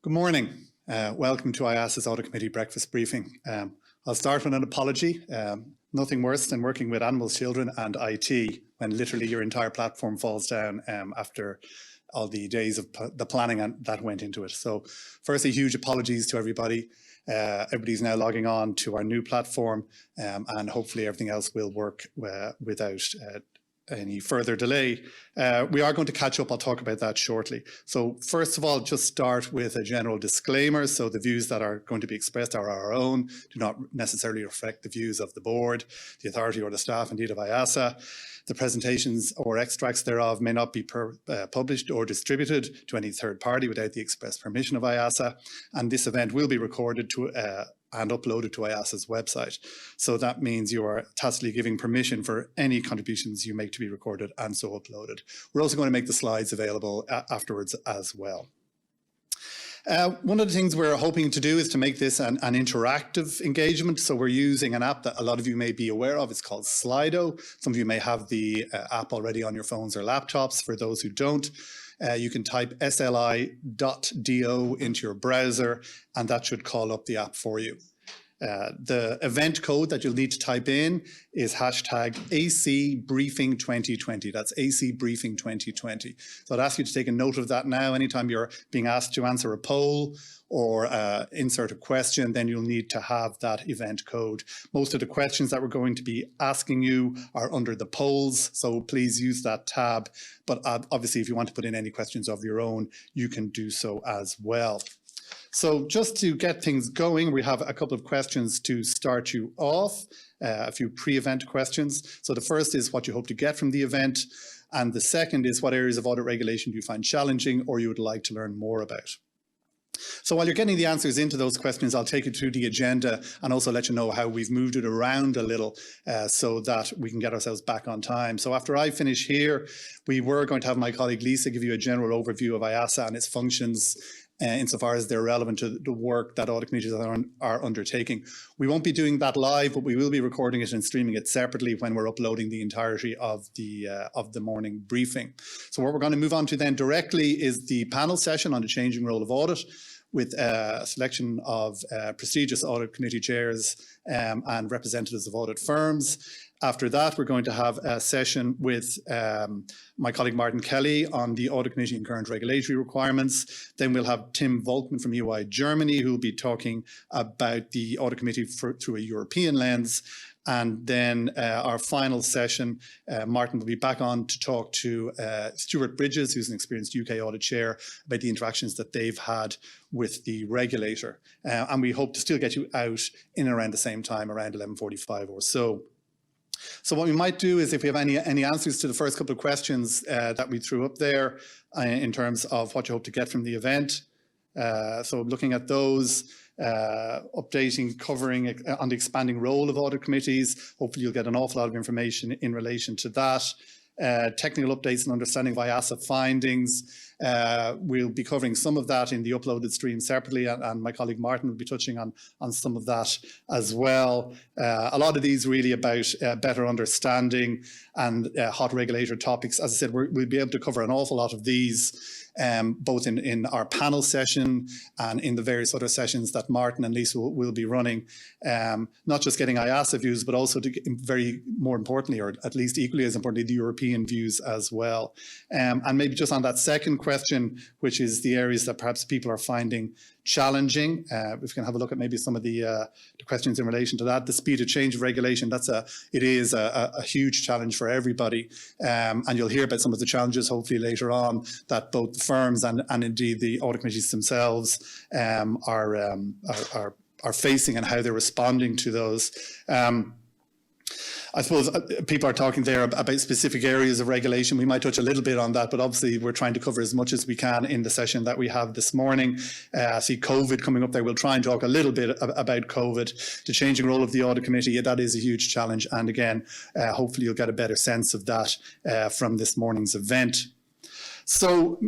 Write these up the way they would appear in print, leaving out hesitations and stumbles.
Good morning. Welcome to IAASA's Audit Committee Breakfast Briefing. I'll start with an apology. Nothing worse than working with animals, children and IT when literally your entire platform falls down after all the days of the planning that went into it. So firstly, huge apologies to everybody. Everybody's now logging on to our new platform and hopefully everything else will work without any further delay. We are going to catch up. I'll talk about that shortly. So first of all, just start with a general disclaimer. So the views that are going to be expressed are our own, do not necessarily reflect the views of the board, the authority or the staff, indeed of IAASA. The presentations or extracts thereof may not be published or distributed to any third party without the express permission of IAASA. And this event will be recorded and uploaded to IAASA's website. So that means you are tacitly giving permission for any contributions you make to be recorded and so uploaded. We're also going to make the slides available afterwards as well. One of the things we're hoping to do is to make this an interactive engagement. So we're using an app that a lot of you may be aware of. It's called Slido. Some of you may have the app already on your phones or laptops. For those who don't, you can type sli.do into your browser and that should call up the app for you. The event code that you'll need to type in is hashtag AC Briefing 2020. That's AC Briefing 2020. So I'd ask you to take a note of that now. Anytime you're being asked to answer a poll or insert a question, then you'll need to have that event code. Most of the questions that we're going to be asking you are under the polls, so please use that tab. But obviously, if you want to put in any questions of your own, you can do so as well. So just to get things going, we have a couple of questions to start you off, a few pre-event questions. So the first is what you hope to get from the event. And the second is what areas of audit regulation do you find challenging or you would like to learn more about. So while you're getting the answers into those questions, I'll take you through the agenda and also let you know how we've moved it around a little so that we can get ourselves back on time. So after I finish here, we were going to have my colleague Lisa give you a general overview of IAASA and its functions insofar as they're relevant to the work that audit committees are undertaking. We won't be doing that live, but we will be recording it and streaming it separately when we're uploading the entirety of the morning briefing. So what we're going to move on to then directly is the panel session on the changing role of audit, with a selection of prestigious audit committee chairs and representatives of audit firms. After that, we're going to have a session with my colleague Martin Kelly on the Audit Committee and current regulatory requirements. Then we'll have Tim Volkmann from UI Germany, who will be talking about the Audit Committee through a European lens. And then our final session, Martin will be back on to talk to Stuart Bridges, who's an experienced UK audit chair, about the interactions that they've had with the regulator. And we hope to still get you out in around the same time, around 11:45 or so. So what we might do is, if we have any answers to the first couple of questions that we threw up there in terms of what you hope to get from the event. So looking at those, updating, covering on the expanding role of audit committees. Hopefully you'll get an awful lot of information in relation to that. Technical updates and understanding of IAASA findings. We'll be covering some of that in the uploaded stream separately, and my colleague Martin will be touching on some of that as well. A lot of these really about better understanding and hot regulator topics. As I said, we'll be able to cover an awful lot of these, both in our panel session and in the various other sessions that Martin and Lisa will be running. Not just getting IAASA views, but also more importantly, or at least equally as importantly, the European views as well. And maybe just on that second question, which is the areas that perhaps people are finding challenging. If we can have a look at maybe some of the questions in relation to that. The speed of change of regulation, it is a huge challenge for everybody. And you'll hear about some of the challenges hopefully later on that both the firms and indeed the audit committees themselves are facing and how they're responding to those. I suppose people are talking there about specific areas of regulation. We might touch a little bit on that, but obviously we're trying to cover as much as we can in the session that we have this morning. I see COVID coming up there. We'll try and talk a little bit about COVID, the changing role of the audit committee. That is a huge challenge. And again, hopefully you'll get a better sense of that from this morning's event. So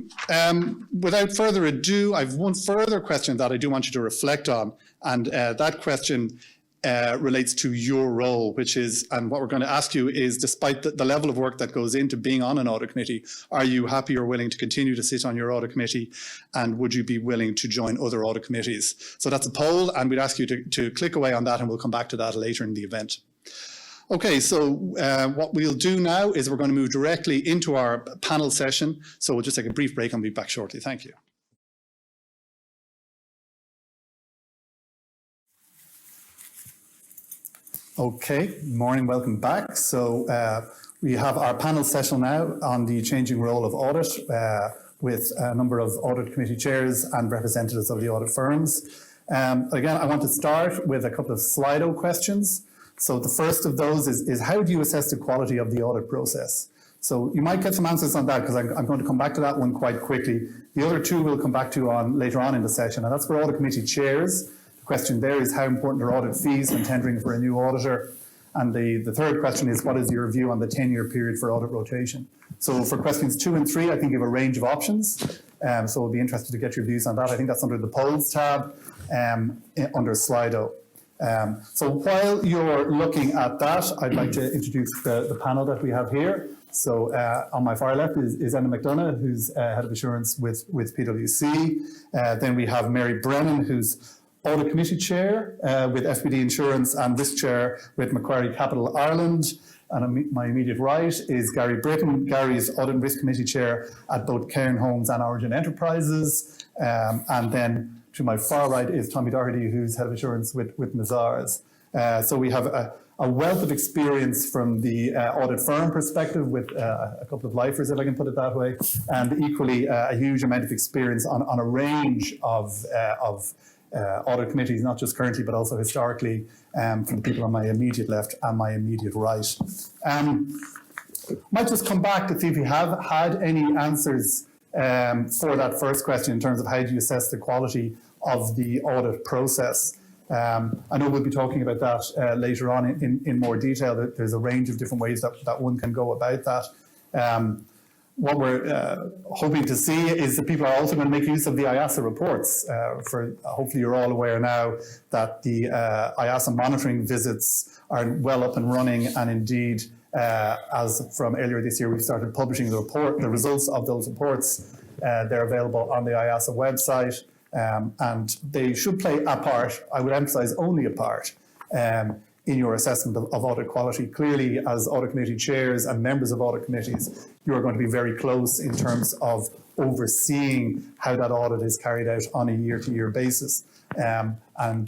without further ado, I've one further question that I do want you to reflect on. And that question relates to your role, which is, and what we're going to ask you is, despite the level of work that goes into being on an audit committee, are you happy or willing to continue to sit on your audit committee, and would you be willing to join other audit committees? So that's a poll, and we'd ask you to click away on that, and we'll come back to that later in the event. Okay, so what we'll do now is we're going to move directly into our panel session. So we'll just take a brief break and be back shortly. Thank you. Okay, morning, welcome back. So we have our panel session now on the changing role of audit with a number of audit committee chairs and representatives of the audit firms. Again, I want to start with a couple of Slido questions. So the first of those is how do you assess the quality of the audit process? So you might get some answers on that because I'm going to come back to that one quite quickly. The other two we'll come back to later on in the session, and that's for audit committee chairs. The question there is how important are audit fees when tendering for a new auditor? And the third question is what is your view on the 10-year period for audit rotation? So for questions 2 and 3, I think you have a range of options. So we'll be interested to get your views on that. I think that's under the polls tab under Slido. So while you're looking at that, I'd like to introduce the panel that we have here. So on my far left is Emma McDonough, who's Head of Assurance with PwC. Then we have Mary Brennan, who's Audit Committee Chair with FBD Insurance and Risk Chair with Macquarie Capital Ireland. And on my immediate right is Gary Britton. Gary's Audit and Risk Committee Chair at both Cairn Homes and Origin Enterprises. And then to my far right is Tommy Doherty, who's Head of Assurance with Mazars. So we have a wealth of experience from the audit firm perspective with a couple of lifers, if I can put it that way, and equally a huge amount of experience on a range of audit committees, not just currently, but also historically, from the people on my immediate left and my immediate right. Might just come back to see if you have had any answers for that first question in terms of how do you assess the quality of the audit process. I know we'll be talking about that later on in more detail. That there's a range of different ways that one can go about that. What we're hoping to see is that people are also going to make use of the IAASA reports. Hopefully you're all aware now that the IAASA monitoring visits are well up and running, and indeed as from earlier this year we've started publishing the results of those reports. They're available on the IAASA website, and they should play a part, I would emphasize only a part, in your assessment of audit quality. Clearly, as audit committee chairs and members of audit committees, you are going to be very close in terms of overseeing how that audit is carried out on a year-to-year basis. And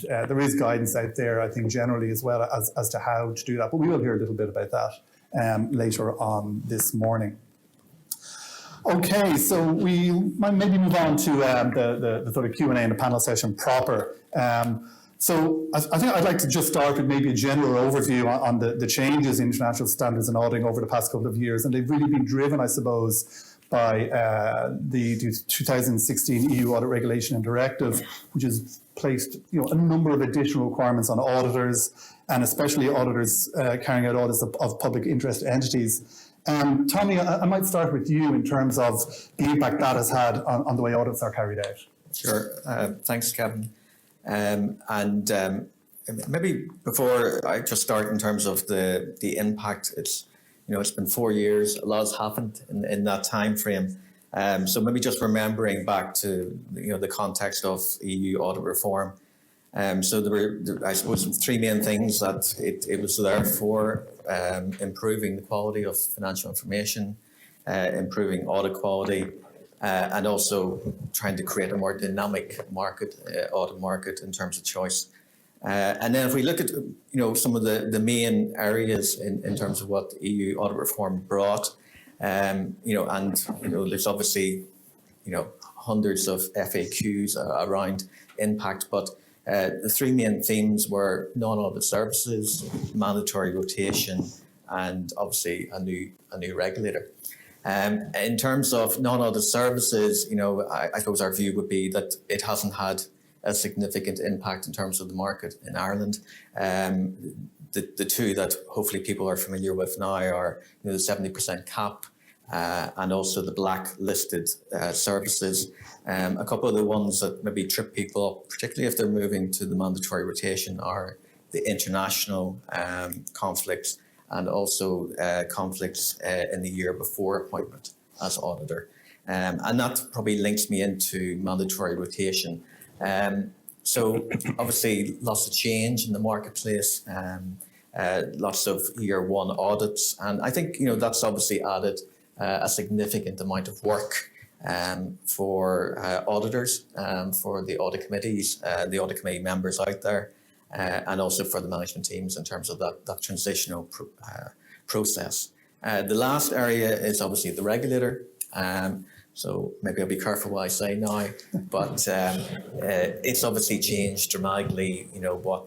there is guidance out there, I think, generally as well as to how to do that. But we will hear a little bit about that later on this morning. Okay, so we might maybe move on to the sort of Q&A and the panel session proper. So I think I'd like to just start with maybe a general overview on the changes in international standards and auditing over the past couple of years. And they've really been driven, I suppose, by the 2016 EU Audit Regulation and Directive, which has placed a number of additional requirements on auditors, and especially auditors carrying out audits of public interest entities. Tommy, I might start with you in terms of the impact that has had on the way audits are carried out. Sure. Thanks, Kevin. Maybe before I just start in terms of the impact, it's been 4 years. A lot has happened in that time frame. So maybe just remembering back to the context of EU audit reform. So there were, I suppose, 3 main things that it was there for: improving the quality of financial information, improving audit quality, and also trying to create a more dynamic audit market in terms of choice. And then if we look at some of the main areas in terms of what EU audit reform brought, there's obviously hundreds of FAQs around impact, but the 3 main themes were non-audit services, mandatory rotation, and obviously a new regulator. In terms of non-audit services, I suppose our view would be that it hasn't had a significant impact in terms of the market in Ireland. The 2 that hopefully people are familiar with now are the 70% cap and also the blacklisted services. A couple of the ones that maybe trip people up, particularly if they're moving to the mandatory rotation, are the international conflicts, and also conflicts in the year before appointment as auditor. And that probably links me into mandatory rotation. So obviously lots of change in the marketplace, lots of year one audits. And I think, that's obviously added a significant amount of work for auditors, for the audit committees, the audit committee members out there, and also for the management teams in terms of that transitional process. The last area is obviously the regulator. So maybe I'll be careful what I say now, but it's obviously changed dramatically, what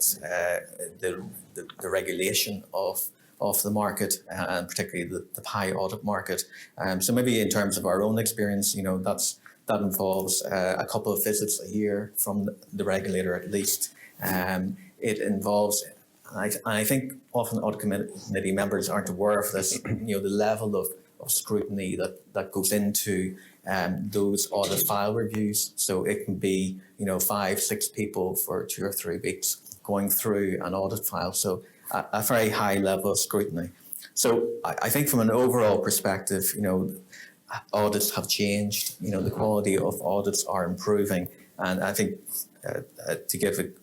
the regulation of the market, and particularly the PI audit market. So maybe in terms of our own experience, that involves a couple of visits a year from the regulator at least. It involves, I think often audit committee members aren't aware of this, the level of scrutiny that goes into those audit file reviews. So it can be, 5-6 people for 2 or 3 weeks going through an audit file. So a very high level of scrutiny. So I think from an overall perspective, audits have changed. The quality of audits are improving, and I think to give it,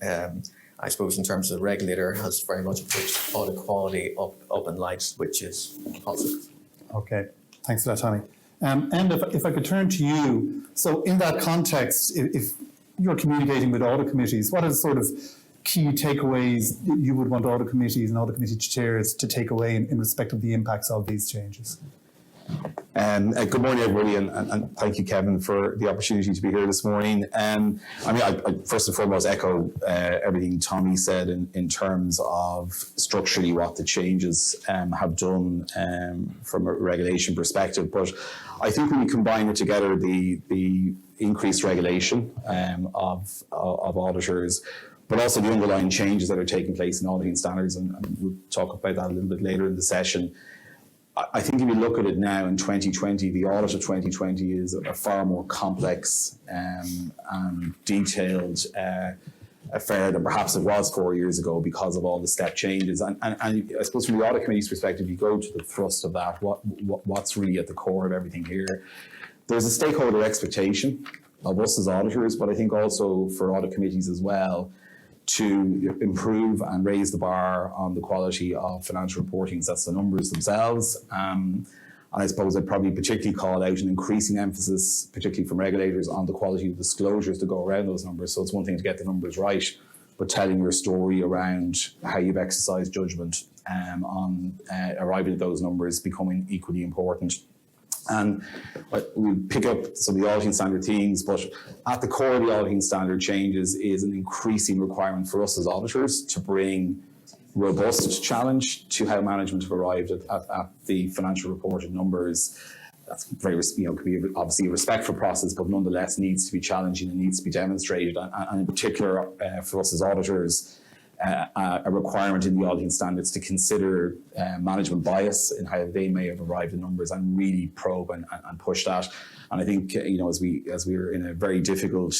I suppose in terms of the regulator, has very much pushed audit quality up in lights, which is positive. Okay, thanks for that, Tommy. And if I could turn to you, so in that context, if you're communicating with audit committees, what are the sort of key takeaways you would want audit committees and audit committee chairs to take away in respect of the impacts of these changes? Good morning, everybody, and thank you, Kevin, for the opportunity to be here this morning. I first and foremost echo everything Tommy said in terms of structurally what the changes have done from a regulation perspective. But I think when we combine it together, the increased regulation of auditors, but also the underlying changes that are taking place in auditing standards, and we'll talk about that a little bit later in the session. I think if you look at it now in 2020, the audit of 2020 is a far more complex and detailed affair than perhaps it was 4 years ago because of all the step changes. And I suppose from the audit committee's perspective, you go to the thrust of that, what's really at the core of everything here. There's a stakeholder expectation of us as auditors, but I think also for audit committees as well, to improve and raise the bar on the quality of financial reporting. So that's the numbers themselves. And I suppose I'd probably particularly call out an increasing emphasis, particularly from regulators, on the quality of disclosures to go around those numbers. So it's one thing to get the numbers right, but telling your story around how you've exercised judgment on arriving at those numbers becoming equally important. And we'll pick up some of the auditing standard themes, but at the core of the auditing standard changes is an increasing requirement for us as auditors to bring robust challenge to how management have arrived at the financial reported numbers. That's very, could be obviously a respectful process, but nonetheless needs to be challenging and needs to be demonstrated. And in particular, for us as auditors, a requirement in the auditing standards to consider management bias in how they may have arrived at numbers and really probe and push that. And I think, as we're in a very difficult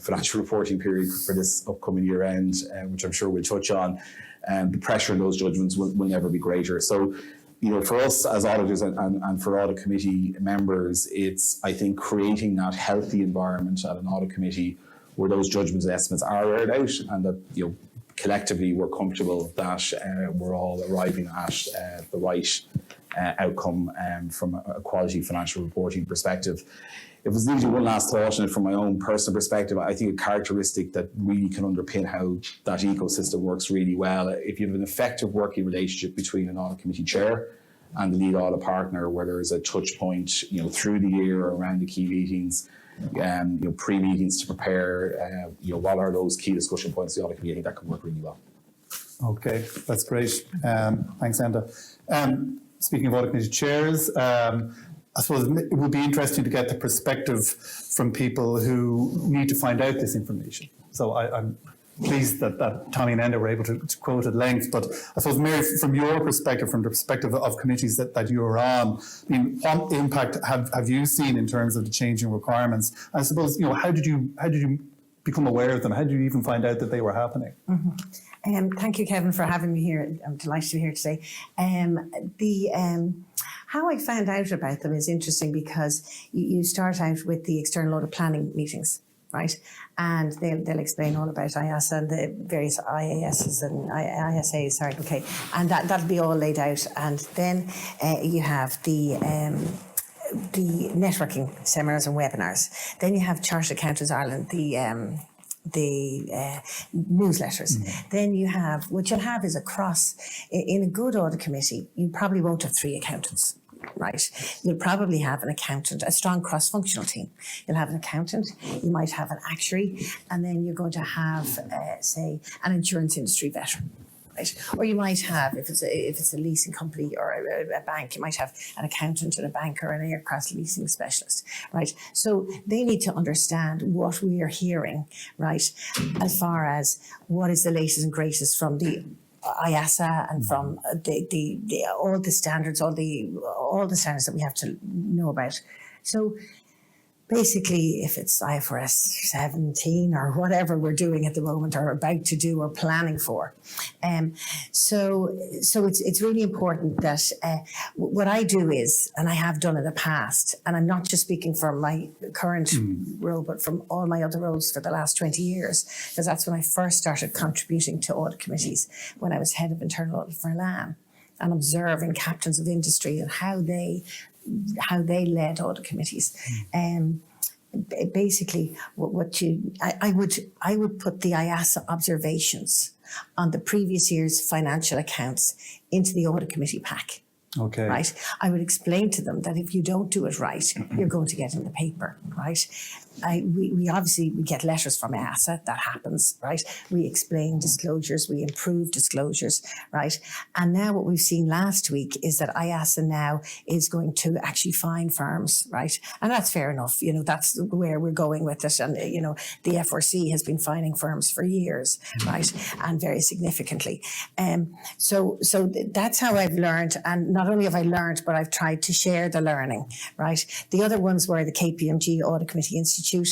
financial reporting period for this upcoming year end, which I'm sure we'll touch on, the pressure in those judgments will never be greater. So, for us as auditors and for audit committee members, it's, I think, creating that healthy environment at an audit committee where those judgments and estimates are aired out, and that, collectively we're comfortable that we're all arriving at the right outcome from a quality financial reporting perspective. If it was to do one last thought on it from my own personal perspective, I think a characteristic that really can underpin how that ecosystem works really well, if you have an effective working relationship between an audit committee chair and the lead audit partner, where there is a touch point, through the year or around the key meetings, pre-meetings to prepare, what are those key discussion points of the audit committee, I think that can work really well. Okay, that's great. Thanks, Enda. Speaking of audit committee chairs, I suppose it would be interesting to get the perspective from people who need to find out this information. So I'm pleased that Tommy and Enda were able to quote at length, but I suppose, Mary, from your perspective, from the perspective of committees that you're on, what impact have you seen in terms of the changing requirements? I suppose, how did you become aware of them? How did you even find out that they were happening? Thank you, Kevin, for having me here. I'm delighted to be here today. How I found out about them is interesting because you start out with the external audit planning meetings, right? And they'll explain all about IAASA and the various IASs and ISAs, sorry, okay. And that'll be all laid out. And then you have the networking seminars and webinars. Then you have Chartered Accountants Ireland, the newsletters. Then you have, what you'll have is in a good audit committee, you probably won't have 3 accountants, right? You'll probably have an accountant, a strong cross-functional team. You'll have an accountant, you might have an actuary, and then you're going to have, say, an insurance industry veteran. Right. Or you might have, if it's a leasing company or a bank, you might have an accountant and a banker and an aircraft leasing specialist, right? So they need to understand what we are hearing, right, as far as what is the latest and greatest from the IAASA and from all the standards, all the standards that we have to know about. So basically, if it's IFRS 17 or whatever we're doing at the moment or about to do or planning for. So it's really important that what I do is, and I have done in the past, and I'm not just speaking from my current role, but from all my other roles for the last 20 years, because that's when I first started contributing to audit committees when I was head of internal audit for LAM and observing captains of industry and how they led audit committees. Basically, I would put the IAASA observations on the previous year's financial accounts into the audit committee pack. Okay. Right. I would explain to them that if you don't do it right, you're going to get in the paper. Right. We obviously get letters from IAASA. That happens. Right. We explain disclosures. We improve disclosures. Right. And now what we've seen last week is that IAASA now is going to actually fine firms. Right. And that's fair enough. You know, that's where we're going with it. And, you know, the FRC has been fining firms for years. Right. And very significantly. So that's how I've learned. And not only have I learned, but I've tried to share the learning, right? The other ones were the KPMG Audit Committee Institute,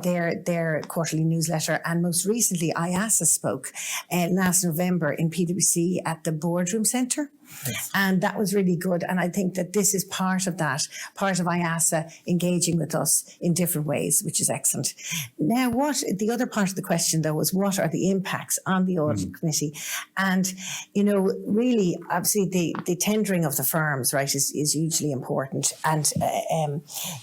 their quarterly newsletter, and most recently IAASA spoke last November in PwC at the Boardroom Centre. Yes. And that was really good. And I think that this is part of that, part of IAASA engaging with us in different ways, which is excellent. Now, the other part of the question, though, was what are the impacts on the audit committee? And, you know, really, obviously, the tendering of the firms, right, is hugely important. And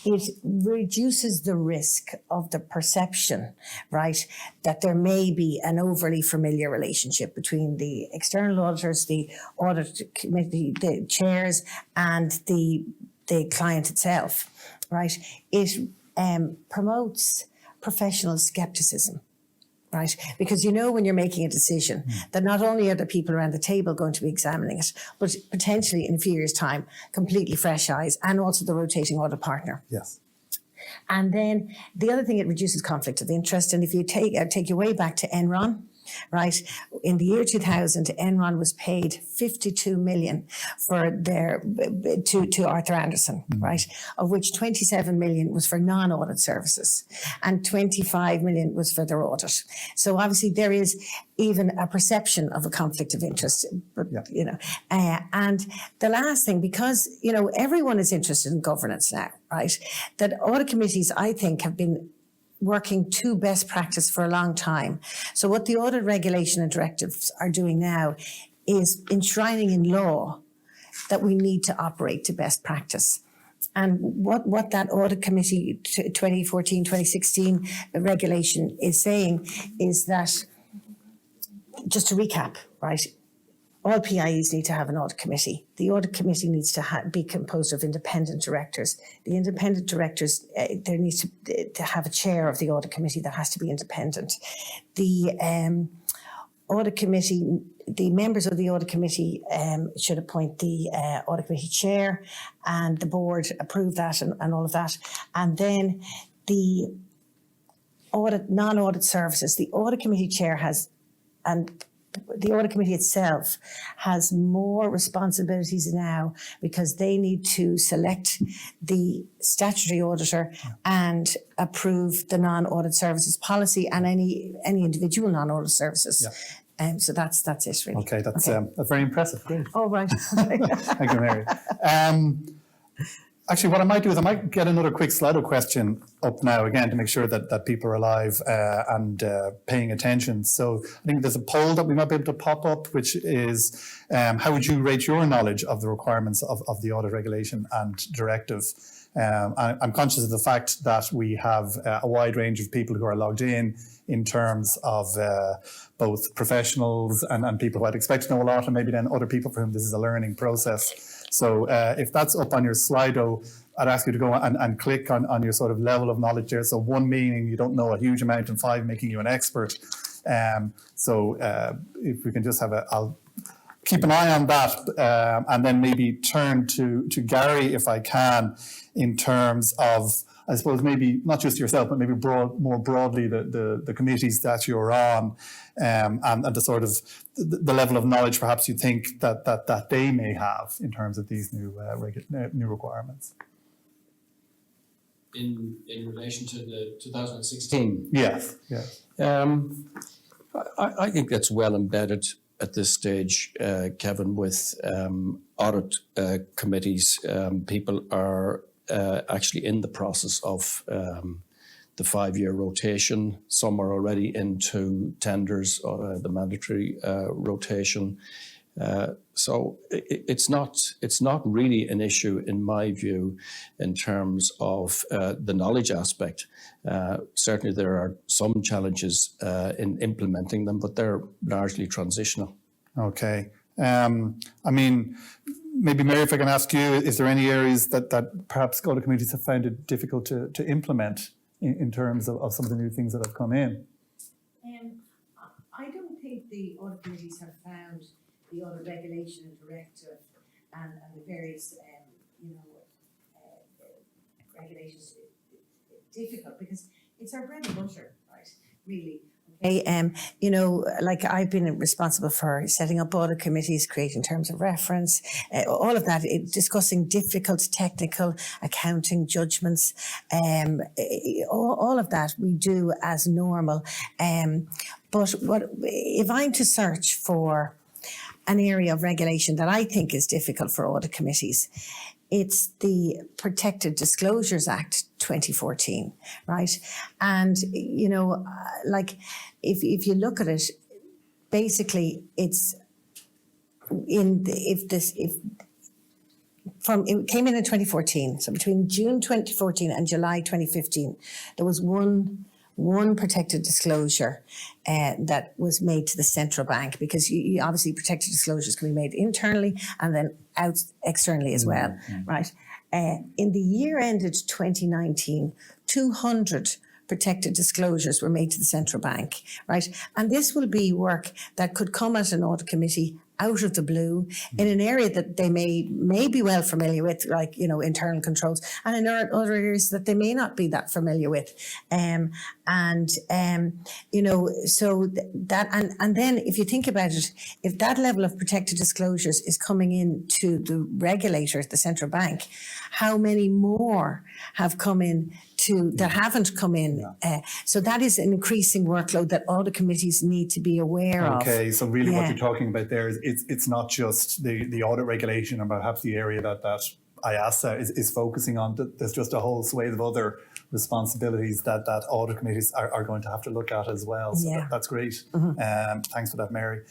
it reduces the risk of the perception, right, that there may be an overly familiar relationship between the external auditors, the audit committee, the chairs, and the client itself, right? It promotes professional skepticism, right? Because you know when you're making a decision that not only are the people around the table going to be examining it, but potentially in a few years' time, completely fresh eyes, and also the rotating audit partner. Yes. And then the other thing, it reduces conflict of interest. And if you take you way back to Enron, right, in the year 2000, Enron was paid 52 million for to Arthur Andersen, right, of which 27 million was for non-audit services and 25 million was for their audit. So obviously there is even a perception of a conflict of interest, but, you know, and the last thing, because, you know, everyone is interested in governance now, right, that audit committees, I think, have been working to best practice for a long time. So what the audit regulation and directives are doing now is enshrining in law that we need to operate to best practice. And what that audit committee 2014-2016 regulation is saying is that, just to recap, right, all PIEs need to have an audit committee. The audit committee needs to be composed of independent directors. The independent directors, there needs to have a chair of the audit committee that has to be independent. The audit committee, the members of the audit committee should appoint the audit committee chair, and the board approve that and all of that. And then the non-audit services, the audit committee chair has, and the audit committee itself has more responsibilities now because they need to select the statutory auditor and approve the non-audit services policy and any individual non-audit services. So that's it really. Okay, that's very impressive. Great. Oh, right. Thank you, Mary. Actually, what I might do is I might get another quick Slido question up now again to make sure that people are alive and paying attention. So I think there's a poll that we might be able to pop up, which is how would you rate your knowledge of the requirements of the audit regulation and directive? I'm conscious of the fact that we have a wide range of people who are logged in terms of both professionals and people who I'd expect to know a lot, and maybe then other people for whom this is a learning process. So if that's up on your Slido, I'd ask you to go and click on your sort of level of knowledge there. So 1 meaning you don't know a huge amount, and 5 making you an expert. So if we can just have I'll keep an eye on that, and then maybe turn to Gary if I can, in terms of, I suppose, maybe not just yourself, but maybe more broadly the committees that you're on, and the sort of the level of knowledge perhaps you think that they may have in terms of these new requirements. In relation to the 2016. Yes. I think that's well embedded at this stage, Kevin, with audit committees. People are actually in the process of the 5-year rotation. Some are already into tenders, the mandatory rotation. So it's not really an issue, in my view, in terms of the knowledge aspect. Certainly there are some challenges in implementing them, but they're largely transitional. Okay. I mean, maybe Mary, if I can ask you, is there any areas that perhaps audit committees have found it difficult to implement in terms of some of the new things that have come in? I don't think the audit committees have found the audit regulation and directive and the various regulations difficult, because it's our bread and butter, right? Really. Okay, like I've been responsible for setting up audit committees, creating terms of reference, all of that, discussing difficult technical accounting judgments, all of that we do as normal. But if I'm to search for an area of regulation that I think is difficult for audit committees, it's the Protected Disclosures Act 2014, right? And, like if you look at it, basically it's it came in 2014. So between June 2014 and July 2015, there was one protected disclosure that was made to the central bank, because you obviously protected disclosures can be made internally and then out externally as well, right? In the year ended 2019, 200 protected disclosures were made to the central bank, right? And this will be work that could come at an audit committee out of the blue in an area that they may be well familiar with, like, internal controls, and in other areas that they may not be that familiar with. So that, and then if you think about it, if that level of protected disclosures is coming in to the regulator, the central bank, how many more have come in that haven't come in? So that is an increasing workload that all the committees need to be aware of. Okay, so really what you're talking about there is it's not just the audit regulation and perhaps the area that IAASA is focusing on. There's just a whole swathe of other responsibilities that audit committees are going to have to look at as well. So that's great. Thanks for that, Mary.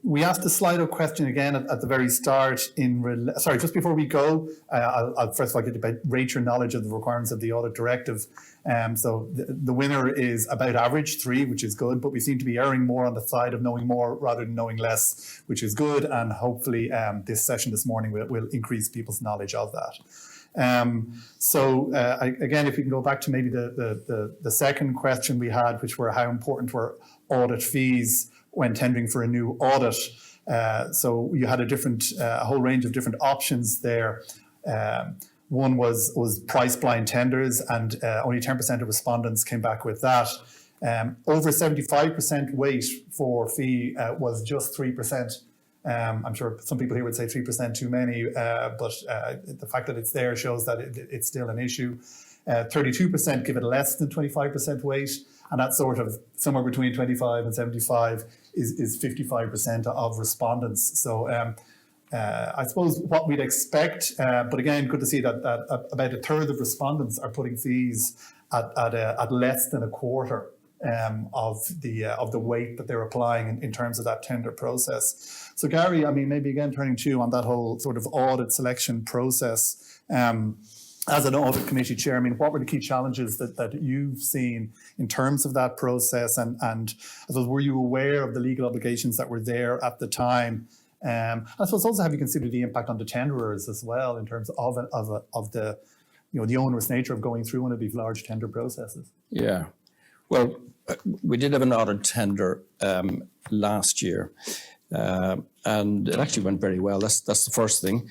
We asked the Slido question again at the very start. Sorry, just before we go, I'll first of all get to rate your knowledge of the requirements of the audit directive. So the winner is about average, 3, which is good, but we seem to be erring more on the side of knowing more rather than knowing less, which is good. And hopefully this session this morning will increase people's knowledge of that. Again, if we can go back to maybe the second question we had, which were how important were audit fees when tendering for a new audit. So you had a whole range of different options there. One was price blind tenders, and only 10% of respondents came back with that. Over 75% weight for fee was just 3%. I'm sure some people here would say 3% too many, but the fact that it's there shows that it's still an issue. 32% give it less than 25% weight, and that's sort of somewhere between 25 and 75 is 55% of respondents. So I suppose what we'd expect, but again, good to see that about a third of respondents are putting fees at less than a quarter of the weight that they're applying in terms of that tender process. So Gary, I mean, maybe again turning to you on that whole sort of audit selection process. As an audit committee chair, I mean, what were the key challenges that you've seen in terms of that process? And I suppose, were you aware of the legal obligations that were there at the time? I suppose also, have you considered the impact on the tenderers as well in terms of the, you know, the onerous nature of going through one of these large tender processes? Yeah. Well, we did have an audit tender last year, and it actually went very well. That's the first thing.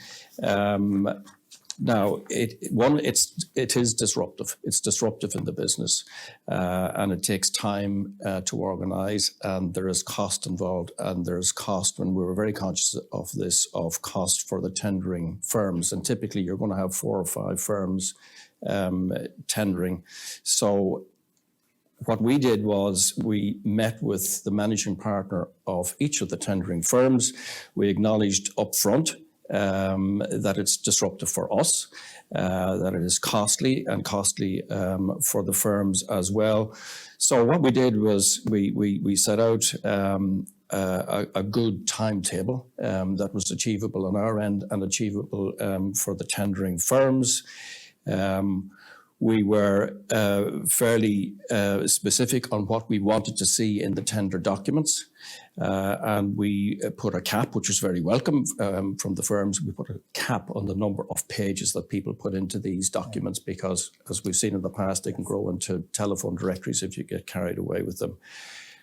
Now, it is disruptive. It's disruptive in the business, and it takes time to organise, and there is cost involved, and there's cost, and we were very conscious of this, of cost for the tendering firms. And typically, you're going to have 4 or 5 firms tendering. So what we did was we met with the managing partner of each of the tendering firms. We acknowledged upfront that it's disruptive for us, that it is costly for the firms as well. So what we did was we set out a good timetable that was achievable on our end and achievable for the tendering firms. We were fairly specific on what we wanted to see in the tender documents, and we put a cap, which was very welcome from the firms. We put a cap on the number of pages that people put into these documents because, as we've seen in the past, they can grow into telephone directories if you get carried away with them.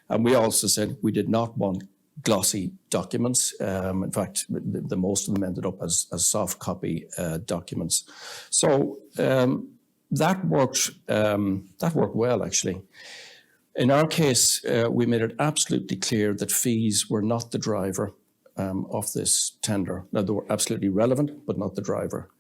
And we also said we did not want glossy documents. In fact, the most of them ended up as soft copy documents. So that worked well, actually. In our case, we made it absolutely clear that fees were not the driver of this tender. Now, they were absolutely relevant, but not the driver.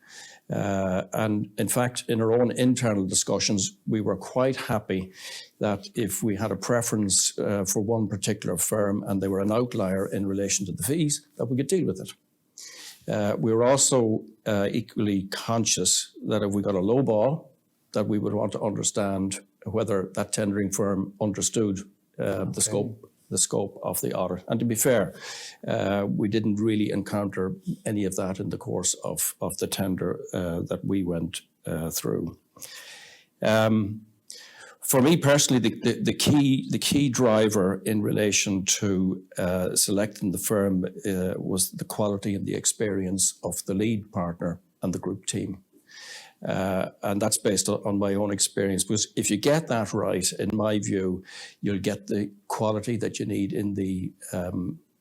And in fact, in our own internal discussions, we were quite happy that if we had a preference for one particular firm and they were an outlier in relation to the fees, that we could deal with it. We were also equally conscious that if we got a low ball, that we would want to understand whether that tendering firm understood the scope of the audit. And to be fair, we didn't really encounter any of that in the course of the tender that we went through. For me personally, the key driver in relation to selecting the firm was the quality and the experience of the lead partner and the group team. And that's based on my own experience, because if you get that right, in my view, you'll get the quality that you need in the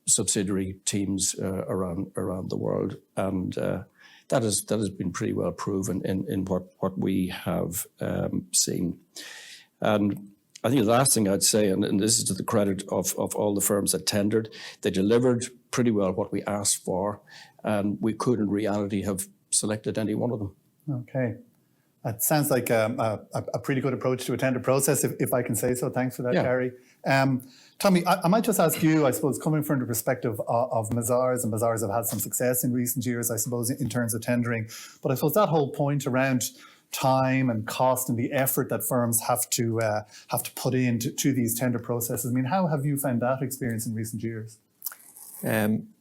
subsidiary teams around the world. And that has been pretty well proven in what we have seen. And I think the last thing I'd say, and this is to the credit of all the firms that tendered, they delivered pretty well what we asked for, and we could in reality have selected any one of them. Okay. That sounds like a pretty good approach to a tender process, if I can say so. Thanks for that, Yeah. Gary. Tommy, I might just ask you, I suppose, coming from the perspective of Mazars, and Mazars have had some success in recent years, I suppose, in terms of tendering. But I suppose that whole point around time and cost and the effort that firms have to put into these tender processes. I mean, how have you found that experience in recent years?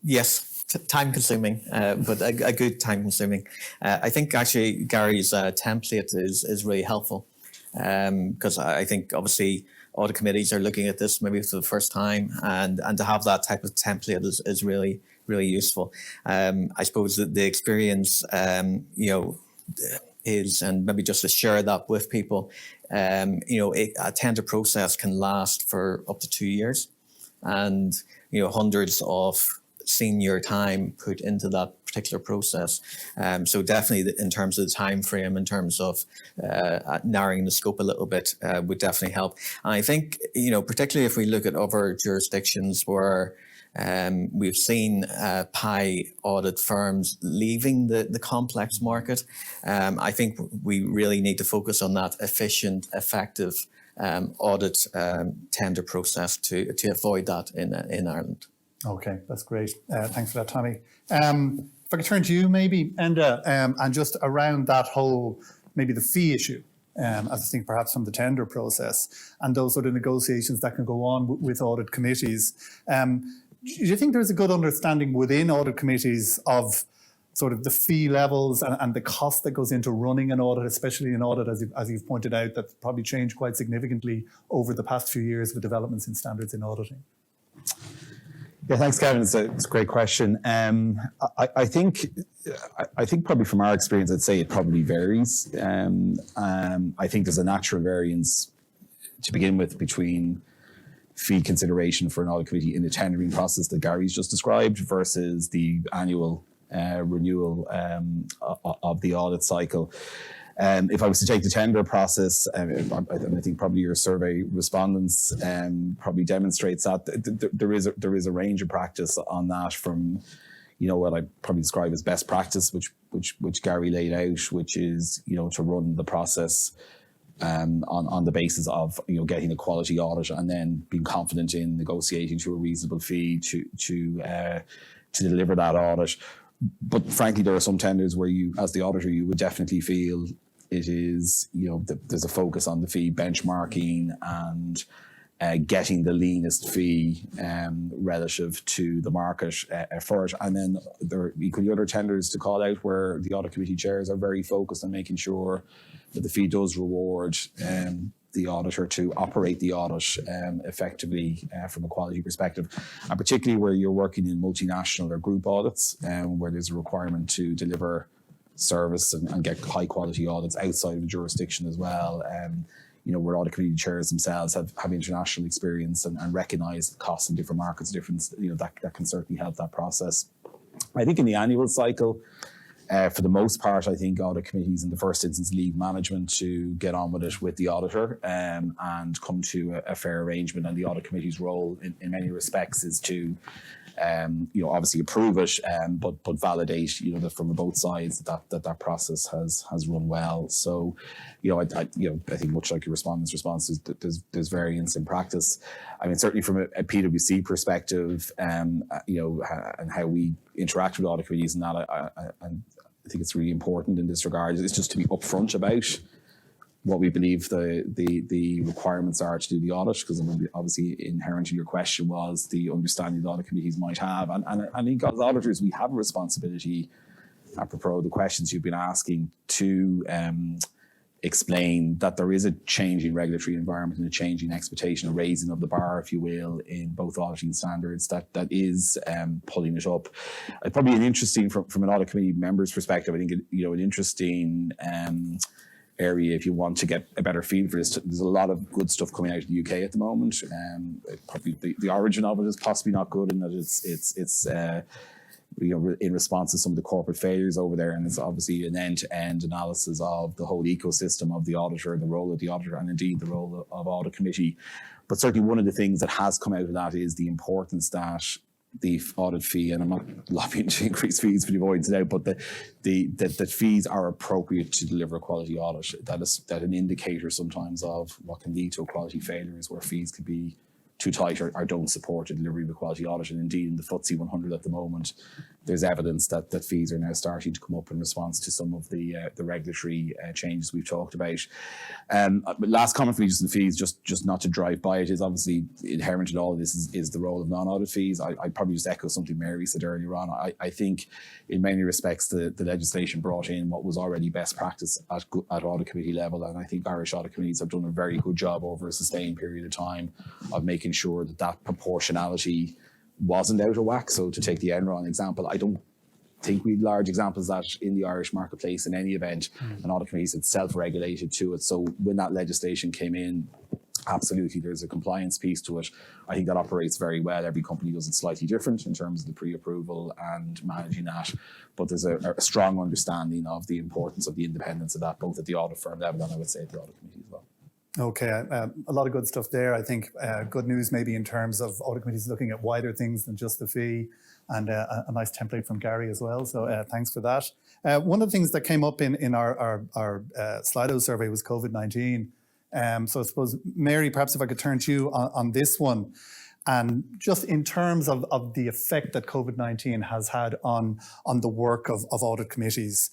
Yes. Time consuming, but a good time consuming. I think actually Gary's template is really helpful because I think obviously audit committees are looking at this maybe for the first time, and to have that type of template is really, really useful. I suppose that the experience, is, and maybe just to share that with people, a tender process can last for up to 2 years, and hundreds of seen your time put into that particular process. So definitely in terms of the time frame, in terms of narrowing the scope a little bit, would definitely help. And I think, particularly if we look at other jurisdictions where we've seen PI audit firms leaving the complex market, I think we really need to focus on that efficient, effective audit tender process to avoid that in Ireland. Okay, that's great. Thanks for that, Tommy. If I could turn to you maybe, Enda, and just around that whole, maybe the fee issue, as I think perhaps from the tender process and those sort of negotiations that can go on with audit committees. Do you think there's a good understanding within audit committees of sort of the fee levels and the cost that goes into running an audit, especially an audit, as you've pointed out, that's probably changed quite significantly over the past few years with developments in standards in auditing? Yeah, thanks, Kevin. It's a great question. I think probably from our experience, I'd say it probably varies. I think there's a natural variance to begin with between fee consideration for an audit committee in the tendering process that Gary's just described versus the annual renewal of the audit cycle. If I was to take the tender process, I think probably your survey respondents probably demonstrates that there is a range of practice on that, from what I probably describe as best practice, which Gary laid out, which is to run the process on the basis of getting a quality audit and then being confident in negotiating to a reasonable fee to deliver that audit. But frankly, there are some tenders where you, as the auditor, you would definitely feel it is, there's a focus on the fee benchmarking and getting the leanest fee relative to the market for it. And then there are equally other tenders to call out where the audit committee chairs are very focused on making sure that the fee does reward the auditor to operate the audit effectively from a quality perspective, and particularly where you're working in multinational or group audits, where there's a requirement to deliver service and get high quality audits outside of the jurisdiction as well. Where audit committee chairs themselves have international experience and recognise the costs in different markets, that can certainly help that process. I think in the annual cycle, for the most part, I think audit committees in the first instance leave management to get on with it with the auditor and come to a fair arrangement. And the audit committee's role in many respects is to obviously approve it, but validate, that from both sides that process has run well. So, I think much like your responses, there's variance in practice. I mean, certainly from a PwC perspective, and how we interact with audit committees and that, I think it's really important in this regard is just to be upfront about what we believe the requirements are to do the audit, because obviously inherent in your question was the understanding that audit committees might have. And I think as auditors, we have a responsibility, apropos the questions you've been asking, to explain that there is a changing regulatory environment and a changing expectation, a raising of the bar, if you will, in both auditing standards that is pulling it up. Probably an interesting, from an audit committee member's perspective, I think an interesting area if you want to get a better feel for this. There's a lot of good stuff coming out of the UK at the moment. Probably the origin of it is possibly not good in that it's in response to some of the corporate failures over there, and it's obviously an end-to-end analysis of the whole ecosystem of the auditor, the role of the auditor, and indeed the role of audit committee. But certainly one of the things that has come out of that is the importance that the audit fee, and I'm not lobbying to increase fees for the avoidance of doubt, but that fees are appropriate to deliver a quality audit. That an indicator sometimes of what can lead to a quality failure is where fees could be too tight or don't support the delivery of a quality audit. And indeed, in the FTSE 100 at the moment, there's evidence that fees are now starting to come up in response to some of the regulatory changes we've talked about. Last comment for me just on fees, just not to drive by it, is obviously inherent in all of this is the role of non-audit fees. I'd probably just echo something Mary said earlier on. I think in many respects the legislation brought in what was already best practice at audit committee level, and I think Irish audit committees have done a very good job over a sustained period of time of making sure that proportionality wasn't out of whack. So to take the Enron example, I don't think we had large examples that in the Irish marketplace in any event, and audit committees had self-regulated to it. So when that legislation came in, Absolutely, there's a compliance piece to it. I think that operates very well. Every company does it slightly different in terms of the pre-approval and managing that, but there's a strong understanding of the importance of the independence of that, both at the audit firm level and I would say at the audit committee as well. Okay, a lot of good stuff there. I think good news maybe in terms of audit committees looking at wider things than just the fee, and a nice template from Gary as well. So thanks for that. One of the things that came up in our Slido survey was COVID-19. So I suppose, Mary, perhaps if I could turn to you on this one, and just in terms of the effect that COVID-19 has had on the work of audit committees.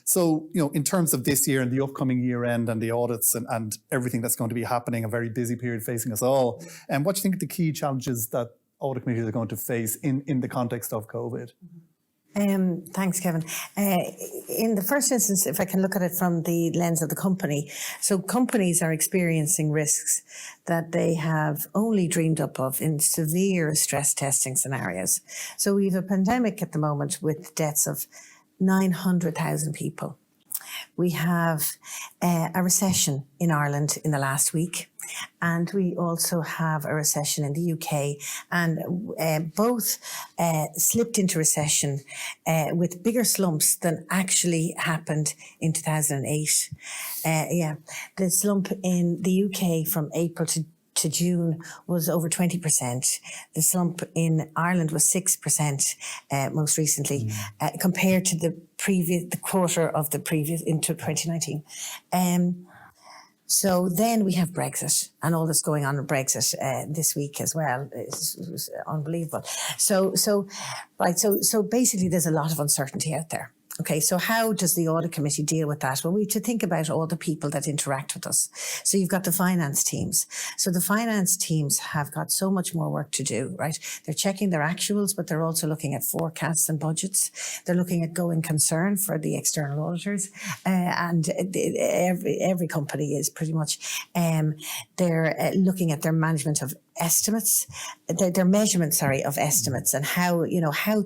So, in terms of this year and the upcoming year end and the audits and everything that's going to be happening, a very busy period facing us all. And what do you think are the key challenges that audit committees are going to face in the context of COVID? Thanks, Kevin. In the first instance, if I can look at it from the lens of the company, so companies are experiencing risks that they have only dreamed up of in severe stress testing scenarios. So we have a pandemic at the moment with deaths of 900,000 people. We have a recession in Ireland in the last week, and we also have a recession in the UK, and both slipped into recession with bigger slumps than actually happened in 2008. The slump in the UK from April to June was over 20%. The slump in Ireland was 6% most recently, compared to the quarter of the previous into 2019. So then we have Brexit and all that's going on in Brexit this week as well. It's unbelievable. So basically there's a lot of uncertainty out there. Okay, so how does the audit committee deal with that? Well, we have to think about all the people that interact with us. So you've got the finance teams. So the finance teams have got so much more work to do, right? They're checking their actuals, but they're also looking at forecasts and budgets. They're looking at going concern for the external auditors. And every company is pretty much, they're looking at their management of estimates, their measurement, of estimates and how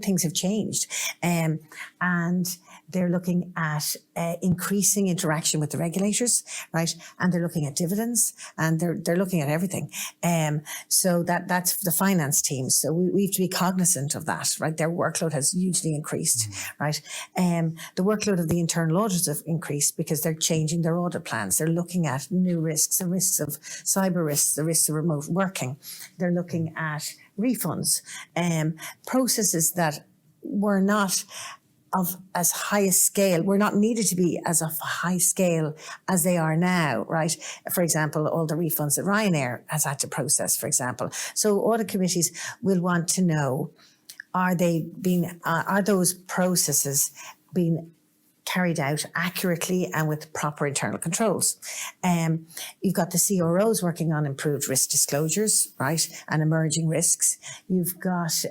things have changed. And they're looking at increasing interaction with the regulators, right? And they're looking at dividends, and they're looking at everything. So that's the finance team. So we have to be cognizant of that, right? Their workload has hugely increased, right? The workload of the internal auditors have increased because they're changing their audit plans. They're looking at new risks, the risks of cyber risks, the risks of remote working. They're looking at refunds, processes that were not of as high a scale, were not needed to be as of high scale as they are now, right? For example, all the refunds that Ryanair has had to process, for example. So audit committees will want to know, are those processes being carried out accurately and with proper internal controls? You've got the CROs working on improved risk disclosures, right, and emerging risks. You've got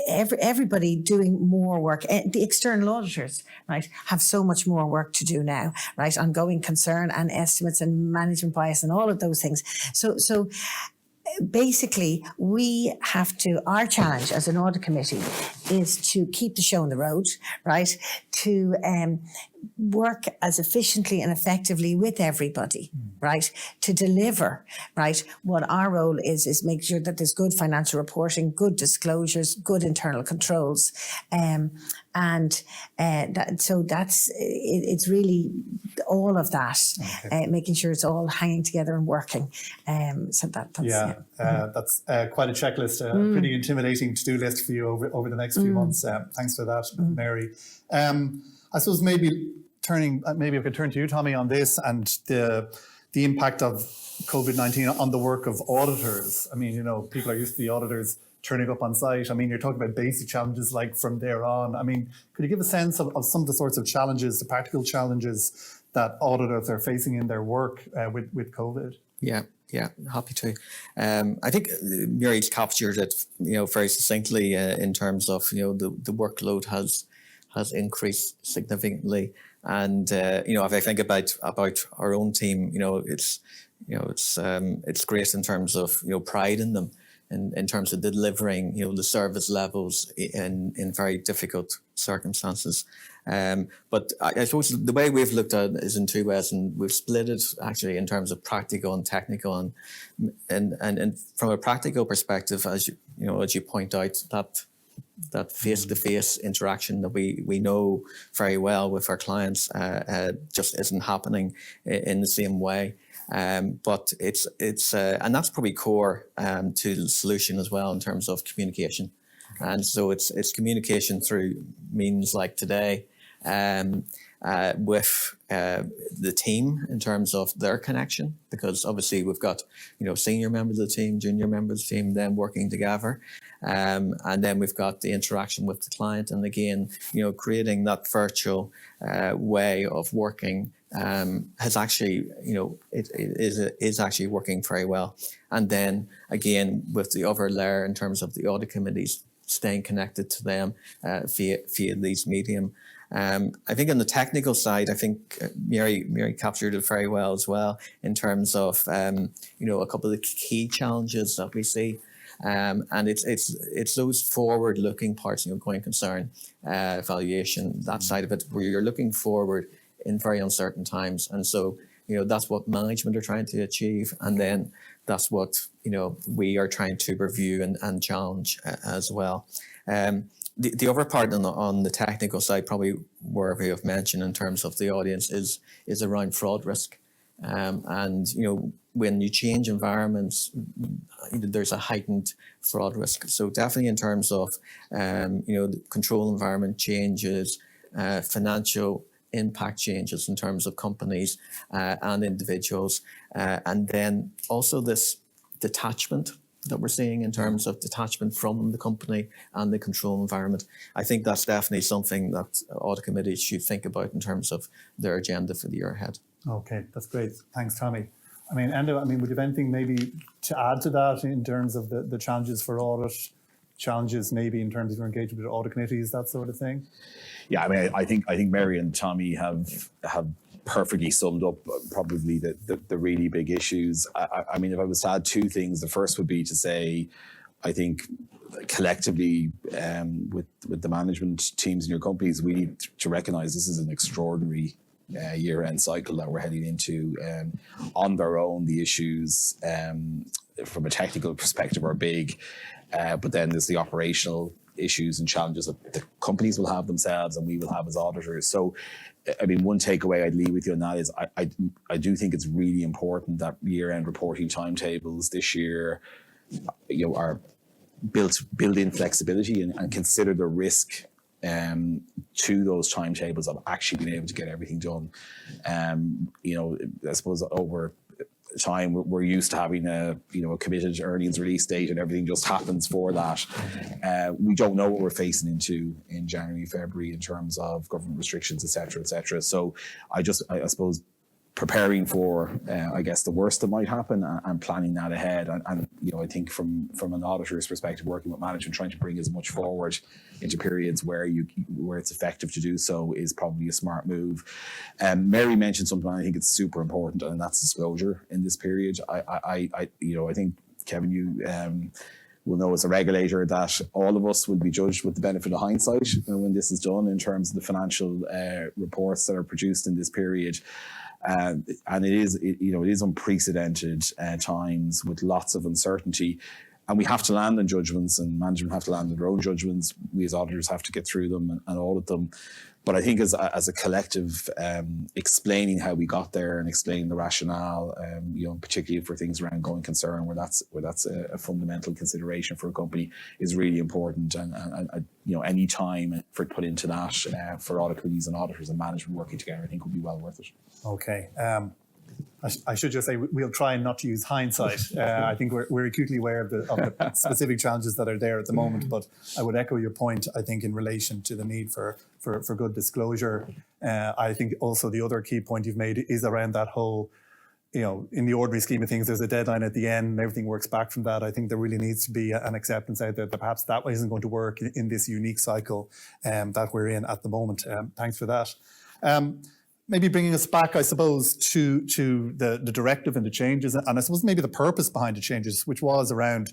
everybody doing more work. The external auditors, right, have so much more work to do now, right, on going concern and estimates and management bias and all of those things. So basically, our challenge as an audit committee is to keep the show on the road, right? To work as efficiently and effectively with everybody, right? To deliver, right? What our role is make sure that there's good financial reporting, good disclosures, good internal controls. It's really all of that, making sure it's all hanging together and working. That's quite a checklist, pretty intimidating to-do list for you over the next few months. Thanks for that, Mary. I suppose maybe I could turn to you, Tommy, on this and the impact of COVID-19 on the work of auditors. I mean, people are used to the auditors turning up on site. I mean, you're talking about basic challenges like from there on. I mean, could you give a sense of some of the sorts of challenges, the practical challenges that auditors are facing in their work with COVID? Yeah, happy to. I think Mary's captured it, very succinctly in terms of, the workload has increased significantly. And, if I think about our own team, it's great in terms of, pride in them. in terms of delivering, the service levels in very difficult circumstances. But I suppose the way we've looked at it is in two ways, and we've split it actually in terms of practical and technical. And from a practical perspective, as you point out, that face-to-face interaction that we know very well with our clients just isn't happening in the same way. But it's and that's probably core to the solution as well in terms of communication. And so it's communication through means like today with the team in terms of their connection, because obviously we've got senior members of the team, junior members of the team, them working together, and then we've got the interaction with the client, and again creating that virtual way of working has actually it is actually working very well. And then again with the other layer in terms of the audit committees, staying connected to them via these medium. I think on the technical side, I think Mary captured it very well as well in terms of a couple of the key challenges that we see, and it's those forward-looking parts, going concern, valuation, that side of it, where you're looking forward in very uncertain times, and so that's what management are trying to achieve, and then that's what we are trying to review and challenge as well. The other part on the technical side, probably worthy of mention in terms of the audience, is around fraud risk. And when you change environments, there's a heightened fraud risk. So definitely in terms of the control environment changes, financial impact changes in terms of companies and individuals, and then also this detachment that we're seeing in terms of detachment from the company and the control environment. I think that's definitely something that audit committees should think about in terms of their agenda for the year ahead. Okay, that's great. Thanks, Tommy. Enda, would you have anything maybe to add to that in terms of the challenges for audit, challenges maybe in terms of your engagement with audit committees, that sort of thing? Yeah, I think Mary and Tommy have perfectly summed up probably the really big issues. I mean, if I was to add two things, the first would be to say, I think collectively with the management teams in your companies, we need to recognize this is an extraordinary year-end cycle that we're heading into. On their own, the issues from a technical perspective are big, but then there's the operational issues and challenges that the companies will have themselves and we will have as auditors. So, one takeaway I'd leave with you on that is I do think it's really important that year-end reporting timetables this year, are build in flexibility and consider the risk to those timetables of actually being able to get everything done. I suppose over time we're used to having a committed earnings release date and everything just happens for that. We don't know what we're facing into in January, February in terms of government restrictions, etc., etc. So I suppose preparing for the worst that might happen and planning that ahead, and I think from an auditor's perspective, working with management, trying to bring as much forward into periods where it's effective to do so is probably a smart move. Mary mentioned something I think it's super important, and that's disclosure in this period. I think, Kevin, you will know as a regulator that all of us will be judged with the benefit of hindsight when this is done in terms of the financial reports that are produced in this period. And it is unprecedented times with lots of uncertainty, and we have to land on judgments, and management have to land on their own judgments. We as auditors have to get through them and audit them. But I think as a collective, explaining how we got there and explaining the rationale, particularly for things around going concern, where that's a fundamental consideration for a company, is really important. And any time for put into that for audit committees and auditors and management working together, I think would be well worth it. Okay. I should just say we'll try not to use hindsight. I think we're acutely aware of the specific challenges that are there at the moment, but I would echo your point, I think, in relation to the need for good disclosure. I think also the other key point you've made is around that whole, in the ordinary scheme of things, there's a deadline at the end and everything works back from that. I think there really needs to be an acceptance out there that perhaps that isn't going to work in this unique cycle that we're in at the moment. Thanks for that. Maybe bringing us back, I suppose, to the directive and the changes, and I suppose maybe the purpose behind the changes, which was around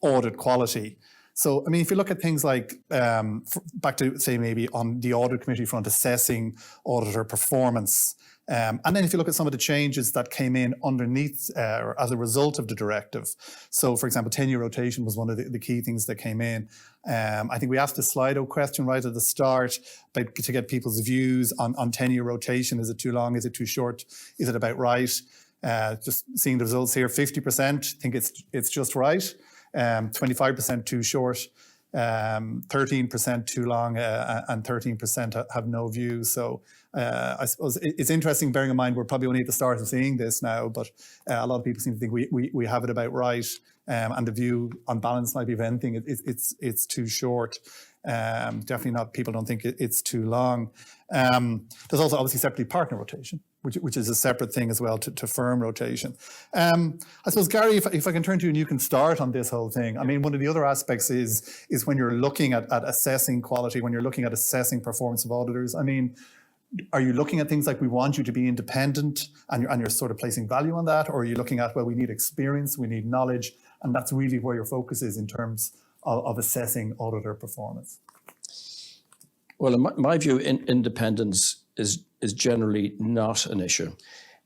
audit quality. So, I mean, if you look at things like, back to say maybe on the audit committee front, assessing auditor performance, and then if you look at some of the changes that came in underneath or as a result of the directive. So, for example, tenure rotation was one of the key things that came in. I think we asked the Slido question right at the start to get people's views on tenure rotation. Is it too long? Is it too short? Is it about right? Just seeing the results here, 50% think it's just right. 25% too short, 13% too long, and 13% have no view. So I suppose it's interesting, bearing in mind we're probably only at the start of seeing this now, but a lot of people seem to think we have it about right, and the view on balance might be, if anything, it's too short. Definitely not. People don't think it's too long. There's also obviously separately partner rotation, which is a separate thing as well to firm rotation. I suppose, Gary, if I can turn to you and you can start on this whole thing. I mean, one of the other aspects is when you're looking at assessing quality, when you're looking at assessing performance of auditors. I mean, are you looking at things like we want you to be independent and you're sort of placing value on that? Or are you looking at, well, we need experience, we need knowledge, and that's really where your focus is in terms of assessing auditor performance? Well, in my view, independence is generally not an issue.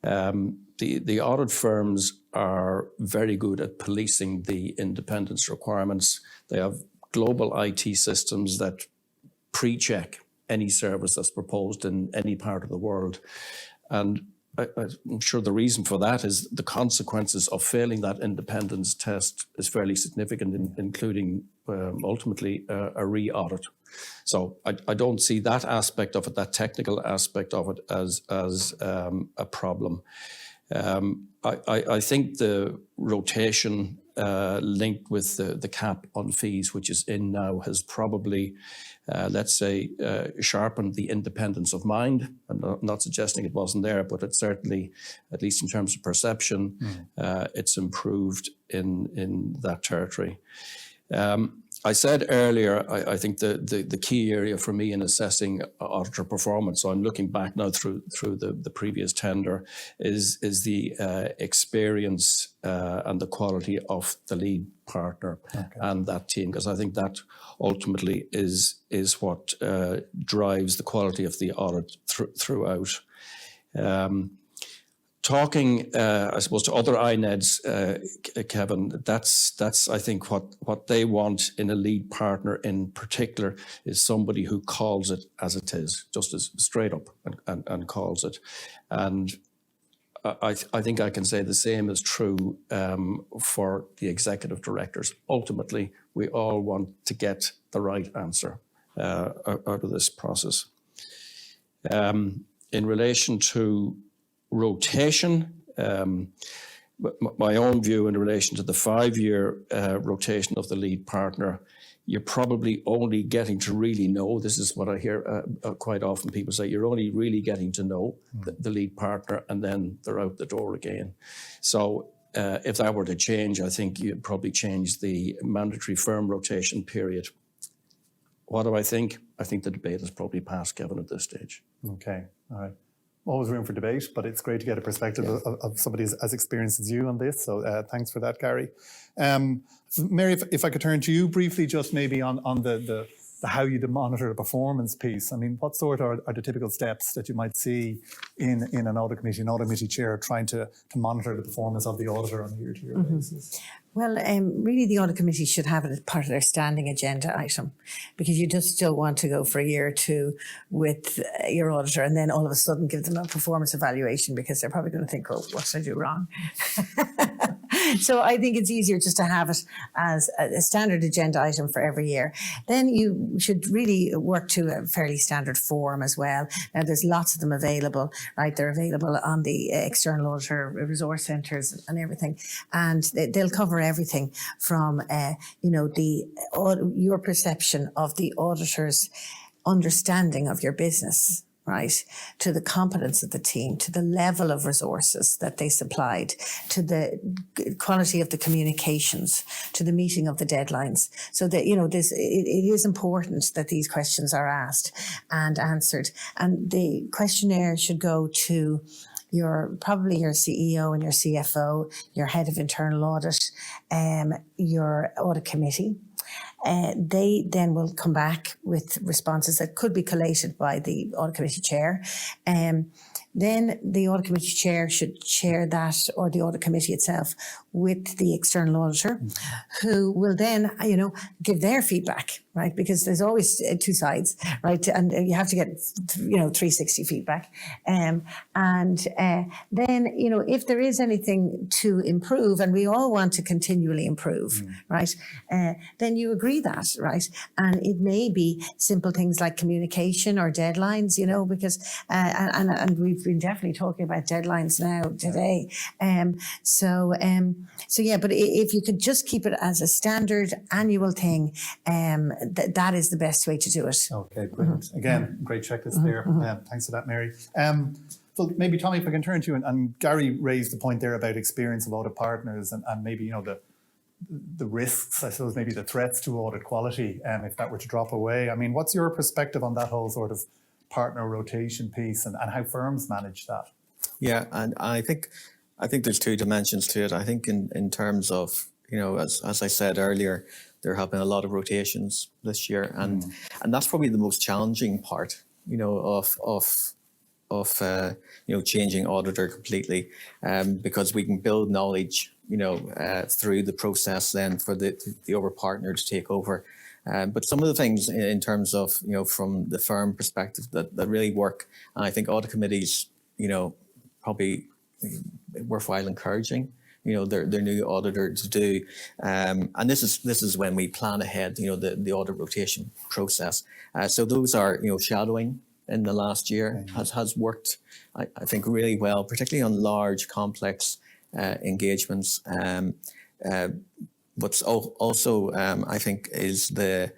The audit firms are very good at policing the independence requirements. They have global IT systems that pre-check any service that's proposed in any part of the world. And I'm sure the reason for that is the consequences of failing that independence test is fairly significant, including ultimately a re-audit. So I don't see that aspect of it, that technical aspect of it, as a problem. I think the rotation linked with the cap on fees, which is in now, has probably, let's say, sharpened the independence of mind. I'm not suggesting it wasn't there, but it certainly, at least in terms of perception, it's improved in that territory. I said earlier, I think the key area for me in assessing auditor performance, so I'm looking back now through the previous tender, is the experience and the quality of the lead partner and that team, because I think that ultimately is what drives the quality of the audit throughout. Talking, I suppose, to other INEDs, Kevin, that's I think what they want in a lead partner in particular is somebody who calls it as it is, just as straight up and calls it. And I think I can say the same is true for the executive directors. Ultimately, we all want to get the right answer out of this process. In relation to rotation, my own view in relation to the 5-year rotation of the lead partner, you're probably only getting to really know, this is what I hear quite often people say, you're only really getting to know the lead partner and then they're out the door again. So if that were to change, I think you'd probably change the mandatory firm rotation period. What do I think? I think the debate is probably past, Kevin, at this stage. Okay, all right. Always room for debate, but it's great to get a perspective of somebody as experienced as you on this. So thanks for that, Gary. Mary, if I could turn to you briefly, just maybe on the how you monitor the performance piece. I mean, what sort are the typical steps that you might see in an audit committee chair trying to monitor the performance of the auditor on a year-to-year basis? Well, really the audit committee should have it as part of their standing agenda item, because you just don't want to go for a year or two with your auditor and then all of a sudden give them a performance evaluation, because they're probably going to think, oh, what did I do wrong? So I think it's easier just to have it as a standard agenda item for every year. Then you should really work to a fairly standard form as well. Now, there's lots of them available, right? They're available on the external auditor resource centres and everything. And they'll cover everything from, your perception of the auditor's understanding of your business, right, to the competence of the team, to the level of resources that they supplied, to the quality of the communications, to the meeting of the deadlines. So that, it is important that these questions are asked and answered. And the questionnaire should go to probably your CEO and your CFO, your head of internal audit, your audit committee. They then will come back with responses that could be collated by the audit committee chair. Then the audit committee chair should share that, or the audit committee itself, with the external auditor, who will then, give their feedback, right? Because there's always two sides, right? And you have to get, 360 feedback. Then, if there is anything to improve, and we all want to continually improve, right? Then you agree that, right? And it may be simple things like communication or deadlines, because, and we've been definitely talking about deadlines now today. But if you could just keep it as a standard annual thing, that is the best way to do it. Okay, brilliant. Again, great checklist there. Thanks for that, Mary. So maybe, Tommy, if I can turn to you, and Gary raised the point there about experience of audit partners and maybe, the risks, I suppose, maybe the threats to audit quality, if that were to drop away. I mean, what's your perspective on that whole sort of partner rotation piece and how firms manage that? Yeah, and I think there's two dimensions to it. I think in terms of, as I said earlier, there have been a lot of rotations this year, and that's probably the most challenging part, of changing auditor completely, because we can build knowledge, through the process then for the other partner to take over. But some of the things in terms of, from the firm perspective that really work, and I think audit committees, probably worthwhile encouraging, their new auditor to do. And this is when we plan ahead, the audit rotation process. So those are, shadowing in the last year has worked, I think, really well, particularly on large, complex engagements. What's also, I think, is the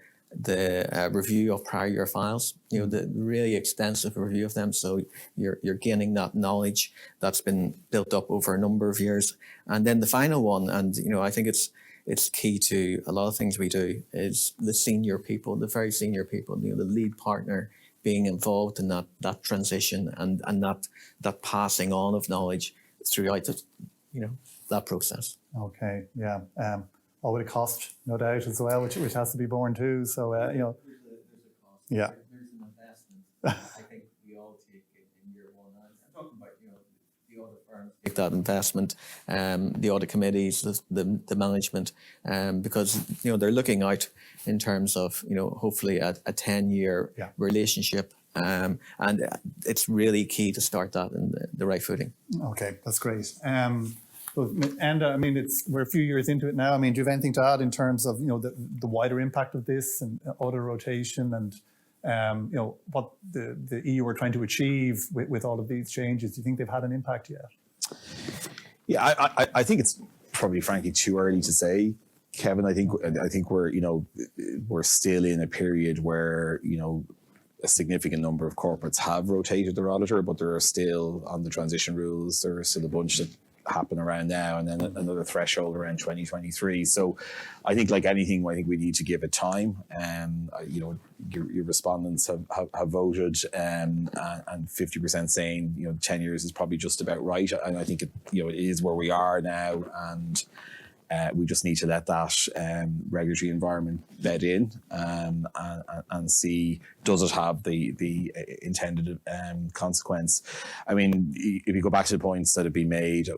review of prior year files, the really extensive review of them. So you're gaining that knowledge that's been built up over a number of years. And then the final one, and, I think it's key to a lot of things we do, is the senior people, the very senior people, the lead partner being involved in that transition and that passing on of knowledge throughout that process. Okay, yeah. All with a cost, no doubt, as well, which has to be borne too. So, There's a cost. Yeah. There's an investment. I think we all take it in year one. I'm talking about, the audit firms take that investment, the audit committees, the management, because, they're looking out in terms of, hopefully a 10-year relationship. And it's really key to start that in the right footing. Okay, that's great. And I mean, we're a few years into it now. I mean, do you have anything to add in terms of, the wider impact of this and audit rotation and, what the EU are trying to achieve with all of these changes? Do you think they've had an impact yet? Yeah, I think it's probably, frankly, too early to say, Kevin. I think we're still in a period where, a significant number of corporates have rotated their auditor, but there are still, on the transition rules, there are still a bunch that happen around now, and then another threshold around 2023. So I think, like anything, I think we need to give it time. Your respondents have voted, and 50% saying 10 years is probably just about right. And I think it is where we are now, and we just need to let that regulatory environment bed in, and see, does it have the intended consequence. I mean, if you go back to the points that have been made,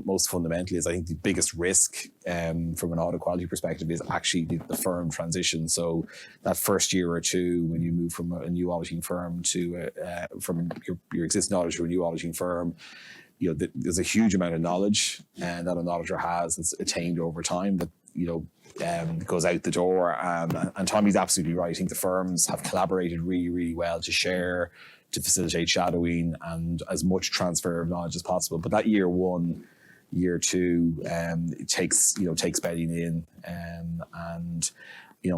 most fundamentally is, I think, the biggest risk from an audit quality perspective is actually the firm transition. So that first year or two, when you move from a new auditing firm to from your existing auditor to a new auditing firm, there's a huge amount of knowledge that an auditor has that's attained over time that goes out the door. And Tommy's absolutely right. I think the firms have collaborated really, really well to share, to facilitate shadowing and as much transfer of knowledge as possible. But that year one, year two, it takes bedding in, and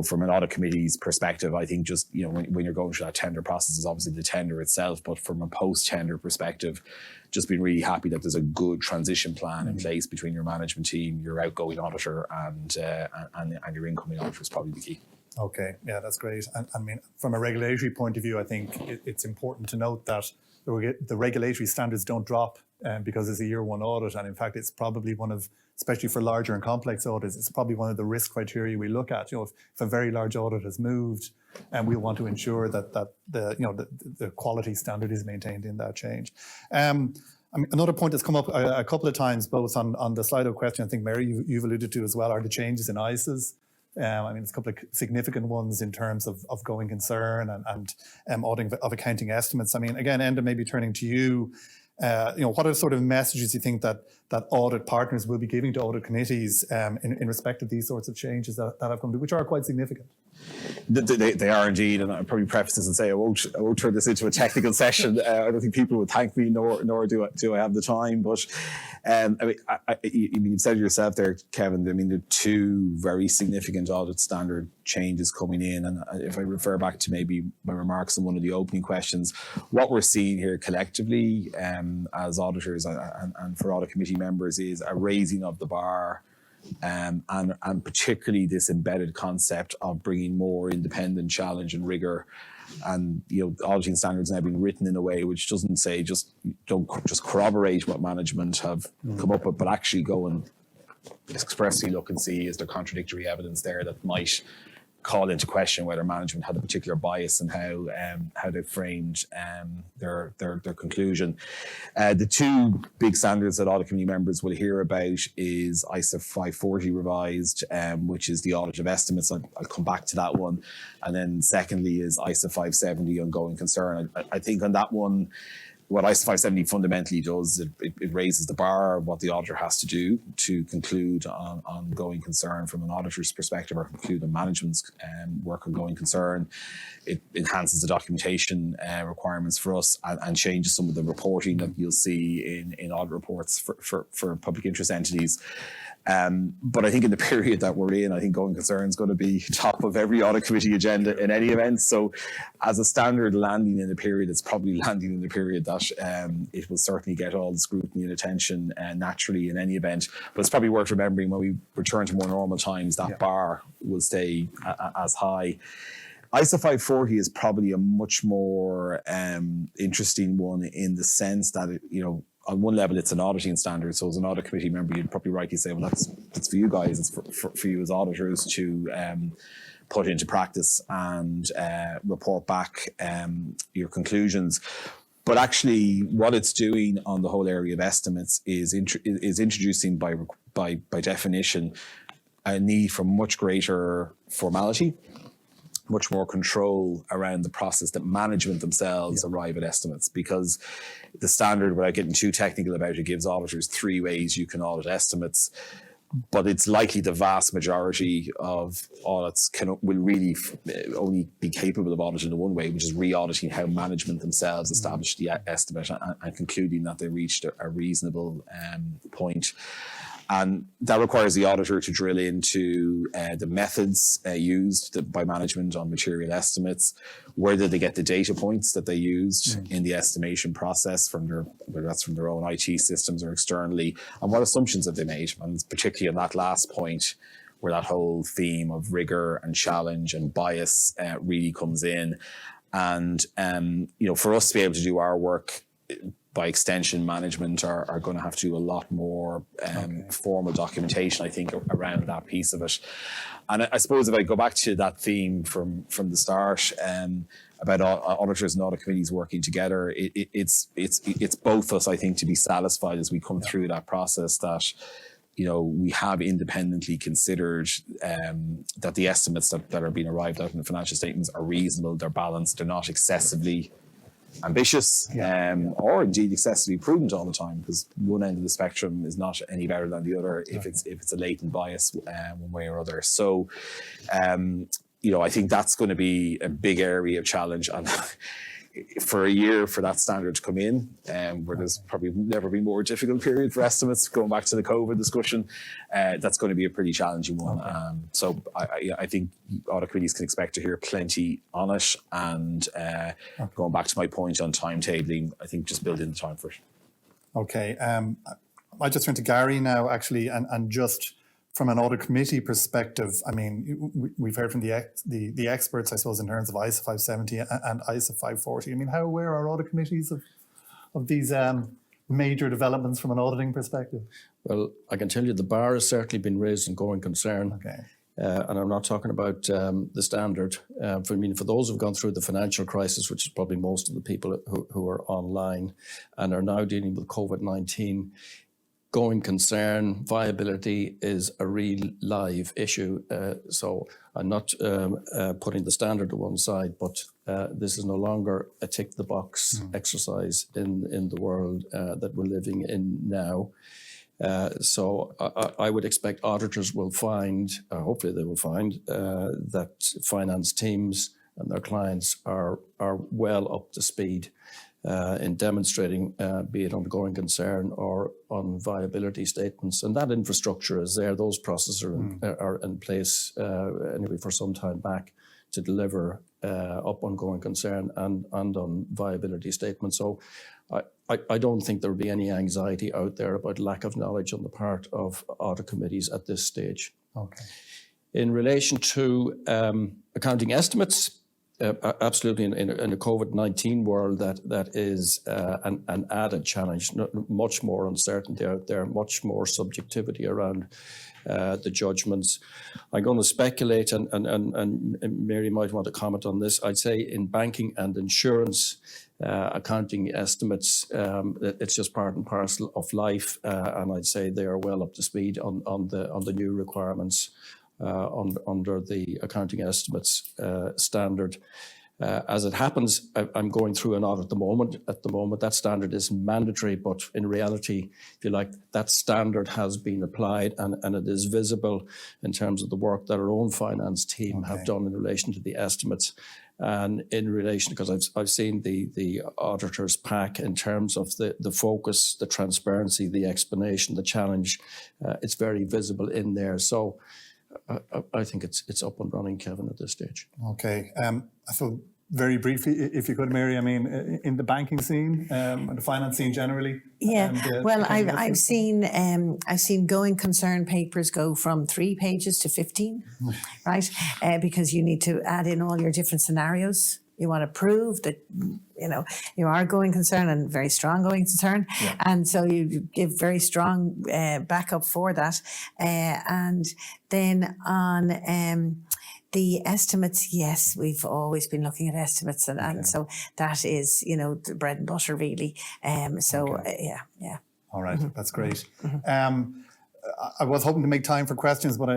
from an audit committee's perspective, I think just, when you're going through that tender process, is obviously the tender itself, but from a post-tender perspective, just being really happy that there's a good transition plan in place between your management team, your outgoing auditor, and your incoming auditor is probably the key. Okay, yeah, that's great. And I mean, from a regulatory point of view, I think it's important to note that the regulatory standards don't drop because it's a year one audit. And in fact, it's probably one of, especially for larger and complex audits, it's probably one of the risk criteria we look at. If a very large audit has moved, and we want to ensure that the quality standard is maintained in that change. Another point that's come up a couple of times, both on the Slido question, I think, Mary, you've alluded to as well, are the changes in ISAs. There's a couple of significant ones in terms of going concern and auditing of accounting estimates. Again, Enda, maybe turning to you, what are sort of messages you think that audit partners will be giving to audit committees in respect of these sorts of changes that have come to, which are quite significant? They are indeed, and I'll probably preface this and say I won't turn this into a technical session. I don't think people would thank me, nor do I have the time. But you've said it yourself there, Kevin. There are two very significant audit standard changes coming in, and if I refer back to maybe my remarks in one of the opening questions, what we're seeing here collectively as auditors and for audit committee members is a raising of the bar. And particularly this embedded concept of bringing more independent challenge and rigor, and auditing standards now being written in a way which doesn't say don't corroborate what management have come up with, but actually go and expressly look and see is there contradictory evidence there that might call into question whether management had a particular bias and how they framed their conclusion. The two big standards that audit committee members will hear about is IAASA 540 revised, which is the audit of estimates. I'll come back to that one. And then secondly is IAASA 570 ongoing concern. I think on that one, what IAASA 570 fundamentally does, it raises the bar of what the auditor has to do to conclude on going concern from an auditor's perspective, or conclude on management's work on going concern. It enhances the documentation requirements for us and changes some of the reporting that you'll see in audit reports for public interest entities. But I think in the period that we're in, I think going concern is going to be top of every audit committee agenda in any event. So as a standard landing in a period, it's probably landing in a period that it will certainly get all the scrutiny and attention naturally in any event. But it's probably worth remembering when we return to more normal times, that bar will stay as high. IAASA 540 is probably a much more interesting one in the sense that on one level, it's an auditing standard. So as an audit committee member, you'd probably rightly say, well, that's for you guys. It's for you as auditors to put into practice and report back your conclusions. But actually, what it's doing on the whole area of estimates is introducing by definition a need for much greater formality, much more control around the process that management themselves arrive at estimates, because the standard, without getting too technical about it, gives auditors 3 ways you can audit estimates. But it's likely the vast majority of audits will really only be capable of auditing in one way, which is re-auditing how management themselves established the estimate and concluding that they reached a reasonable point. And that requires the auditor to drill into the methods used by management on material estimates. Where did they get the data points that they used in the estimation process, whether that's from their own IT systems or externally, and what assumptions have they made? And particularly on that last point, where that whole theme of rigor and challenge and bias really comes in. And for us to be able to do our work, by extension, management are going to have to do a lot more formal documentation, I think, around that piece of it. And I suppose if I go back to that theme from the start about auditors and audit committees working together, it's both us, I think, to be satisfied as we come through that process that we have independently considered that the estimates that are being arrived at in the financial statements are reasonable, they're balanced, they're not excessively ambitious or indeed excessively prudent all the time, because one end of the spectrum is not any better than the other if it's a latent bias one way or other. So I think that's going to be a big area of challenge, and for a year for that standard to come in, where there's probably never been more difficult period for estimates, going back to the COVID discussion, that's going to be a pretty challenging one. So I think audit committees can expect to hear plenty on it. And going back to my point on timetabling, I think just build in the time for it. Okay. I just turn to Gary now, actually, and just from an audit committee perspective, we've heard from the experts, I suppose, in terms of IAASA 570 and IAASA 540. How aware are audit committees of of these major developments from an auditing perspective? Well, I can tell you the bar has certainly been raised in going concern. Okay. And I'm not talking about the standard. For those who've gone through the financial crisis, which is probably most of the people who are online and are now dealing with COVID-19, going concern, viability is a real live issue. So I'm not putting the standard to one side, but this is no longer a tick the box exercise in the world that we're living in now. So I would expect auditors will find, hopefully they will find, that finance teams and their clients are well up to speed in demonstrating, be it on going concern or on viability statements. And that infrastructure is there. Those processes are in place anyway for some time back to deliver up on going concern and on viability statements. So I don't think there will be any anxiety out there about lack of knowledge on the part of audit committees at this stage. Okay. In relation to accounting estimates, absolutely in a COVID-19 world that is an added challenge, much more uncertainty out there, much more subjectivity around the judgments. I'm going to speculate, and Mary might want to comment on this. I'd say in banking and insurance, accounting estimates, it's just part and parcel of life, and I'd say they are well up to speed on the new requirements under the accounting estimates standard. As it happens, I'm going through an audit at the moment. That standard is mandatory, but in reality, if you like, that standard has been applied and it is visible in terms of the work that our own finance team have done in relation to the estimates. And in relation, because I've seen the auditor's pack in terms of the focus, the transparency, the explanation, the challenge, it's very visible in there. So I think it's up and running, Kevin, at this stage. Okay. So very briefly, if you could, Mary, I mean, in the banking scene, and the finance scene generally. Yeah, well, I've seen. seen going concern papers go from 3 pages to 15, right? Because you need to add in all your different scenarios. You want to prove that, you are going concern and very strong going concern. Yeah. And so you give very strong backup for that. And then on the estimates, yes, we've always been looking at estimates. And so that is, the bread and butter really. Yeah. All right, that's great. I was hoping to make time for questions, but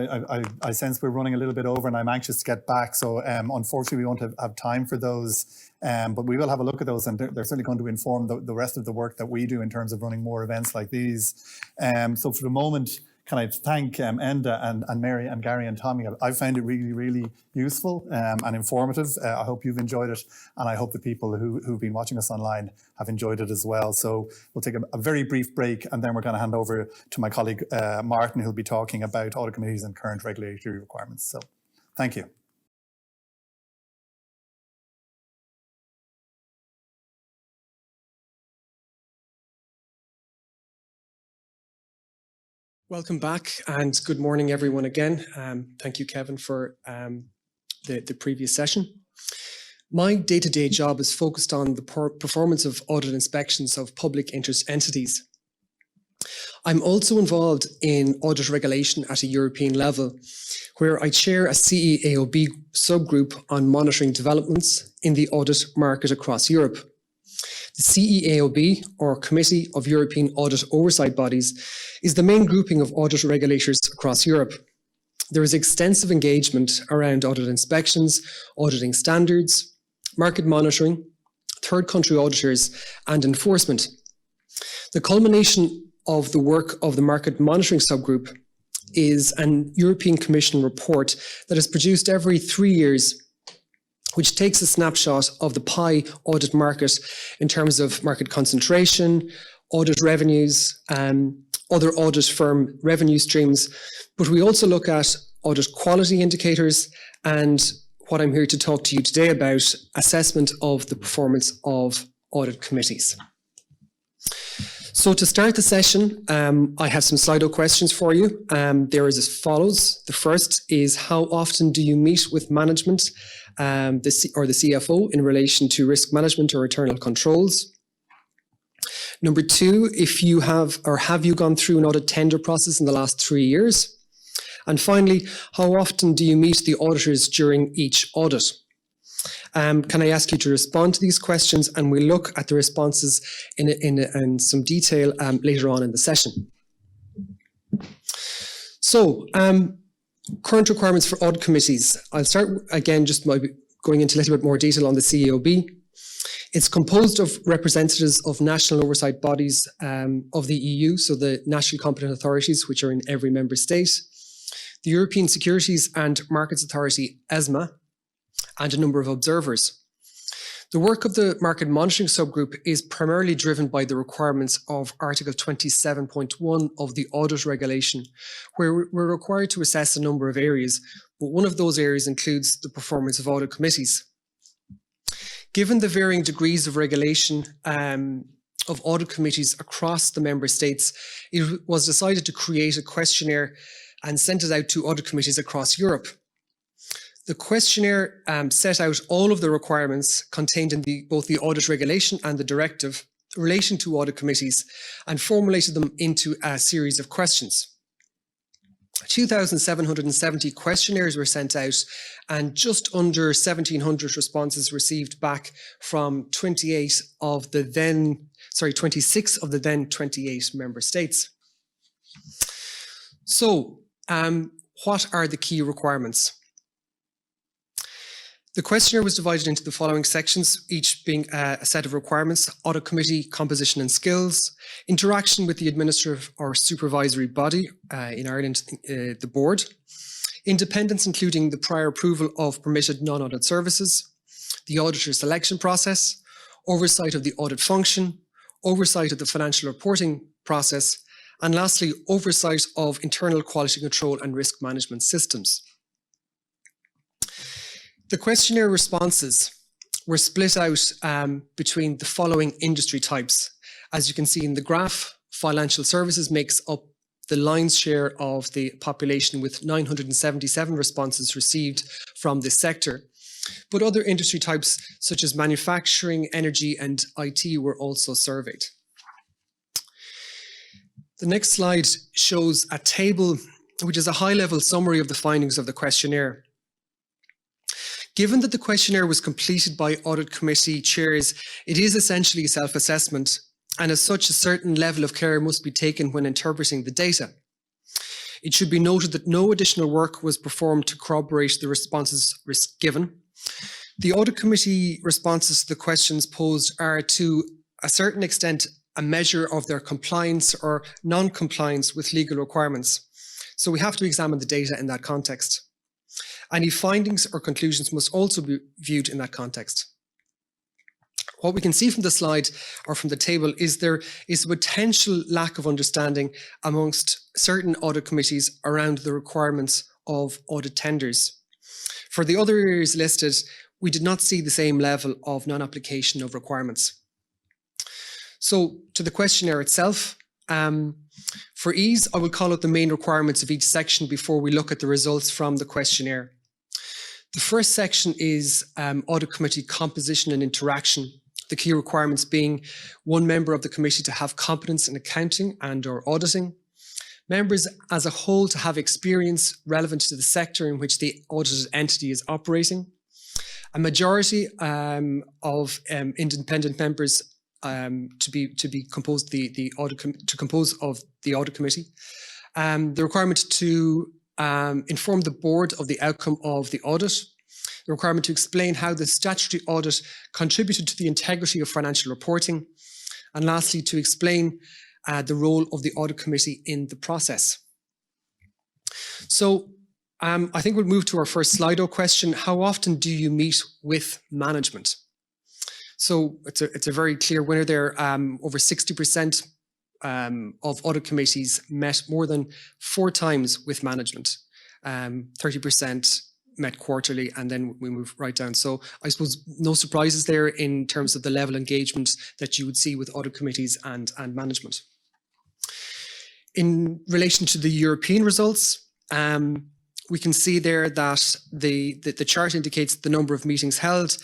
I sense we're running a little bit over and I'm anxious to get back. So unfortunately, we won't have time for those, but we will have a look at those and they're certainly going to inform the rest of the work that we do in terms of running more events like these. So for the moment, can I thank Enda and Mary and Gary and Tommy? I found it really, really useful and informative. I hope you've enjoyed it, and I hope the people who've been watching us online have enjoyed it as well. So we'll take a very brief break, and then we're going to hand over to my colleague Martin, who'll be talking about audit committees and current regulatory requirements. So thank you. Welcome back and good morning, everyone, again. Thank you, Kevin, for the previous session. My day-to-day job is focused on the performance of audit inspections of public interest entities. I'm also involved in audit regulation at a European level, where I chair a CEAOB subgroup on monitoring developments in the audit market across Europe. The CEAOB, or Committee of European Audit Oversight Bodies, is the main grouping of audit regulators across Europe. There is extensive engagement around audit inspections, auditing standards, market monitoring, third country auditors, and enforcement. The culmination of the work of the market monitoring subgroup is an European Commission report that is produced every 3 years, which takes a snapshot of the PI audit market in terms of market concentration, audit revenues, other audit firm revenue streams. But we also look at audit quality indicators and what I'm here to talk to you today about, assessment of the performance of audit committees. So to start the session, I have some Slido questions for you. There is as follows. The first is, how often do you meet with management or the CFO in relation to risk management or internal controls? Number two, if you have or have you gone through an audit tender process in the last 3 years? And finally, how often do you meet the auditors during each audit? Can I ask you to respond to these questions, and we'll look at the responses in some detail later on in the session. So, current requirements for audit committees. I'll start again just by going into a little bit more detail on the CEOB. It's composed of representatives of national oversight bodies of the EU, so the national competent authorities, which are in every member state, the European Securities and Markets Authority, ESMA, and a number of observers. The work of the Market Monitoring Subgroup is primarily driven by the requirements of Article 27.1 of the Audit Regulation, where we're required to assess a number of areas, but one of those areas includes the performance of audit committees. Given the varying degrees of regulation of audit committees across the member states, it was decided to create a questionnaire and sent it out to audit committees across Europe. The questionnaire set out all of the requirements contained in both the audit regulation and the directive relating to audit committees and formulated them into a series of questions. 2,770 questionnaires were sent out and just under 1,700 responses received back from 26 of the then 28 member states. So, what are the key requirements? The questionnaire was divided into the following sections, each being a set of requirements: audit committee composition and skills, interaction with the administrative or supervisory body, in Ireland, the board, independence including the prior approval of permitted non-audit services, the auditor selection process, oversight of the audit function, oversight of the financial reporting process, and lastly, oversight of internal quality control and risk management systems. The questionnaire responses were split out between the following industry types. As you can see in the graph, financial services makes up the lion's share of the population with 977 responses received from this sector. But other industry types such as manufacturing, energy, and IT were also surveyed. The next slide shows a table which is a high-level summary of the findings of the questionnaire. Given that the questionnaire was completed by audit committee chairs, it is essentially a self-assessment, and as such, a certain level of care must be taken when interpreting the data. It should be noted that no additional work was performed to corroborate the responses given. The audit committee responses to the questions posed are, to a certain extent, a measure of their compliance or non-compliance with legal requirements. So we have to examine the data in that context. Any findings or conclusions must also be viewed in that context. What we can see from the slide or from the table is there is a potential lack of understanding amongst certain audit committees around the requirements of audit tenders. For the other areas listed, we did not see the same level of non-application of requirements. So to the questionnaire itself, for ease, I will call out the main requirements of each section before we look at the results from the questionnaire. The first section is audit committee composition and interaction. The key requirements being one member of the committee to have competence in accounting and or auditing, members as a whole to have experience relevant to the sector in which the audited entity is operating, a majority of independent members to compose the audit committee. The requirement to inform the board of the outcome of the audit. The requirement to explain how the statutory audit contributed to the integrity of financial reporting. And lastly, to explain the role of the audit committee in the process. So I think we'll move to our first Slido question. How often do you meet with management? So it's a very clear winner there. Over 60% of audit committees met more than 4 times with management. 30% met quarterly, and then we move right down. So I suppose no surprises there in terms of the level of engagement that you would see with audit committees and management. In relation to the European results, we can see there that the chart indicates the number of meetings held.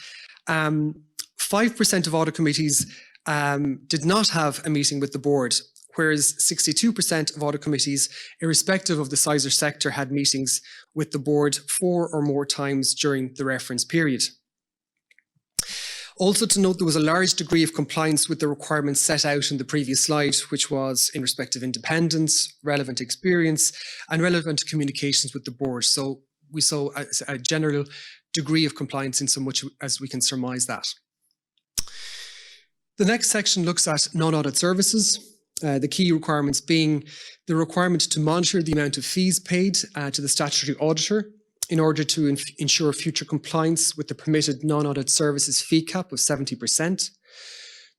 5% of audit committees did not have a meeting with the board, whereas 62% of audit committees, irrespective of the size or sector, had meetings with the board 4 or more times during the reference period. Also to note, there was a large degree of compliance with the requirements set out in the previous slide, which was in respect of independence, relevant experience, and relevant communications with the board. So we saw a general degree of compliance in so much as we can surmise that. The next section looks at non-audit services, the key requirements being the requirement to monitor the amount of fees paid to the statutory auditor in order to ensure future compliance with the permitted non-audit services fee cap of 70%,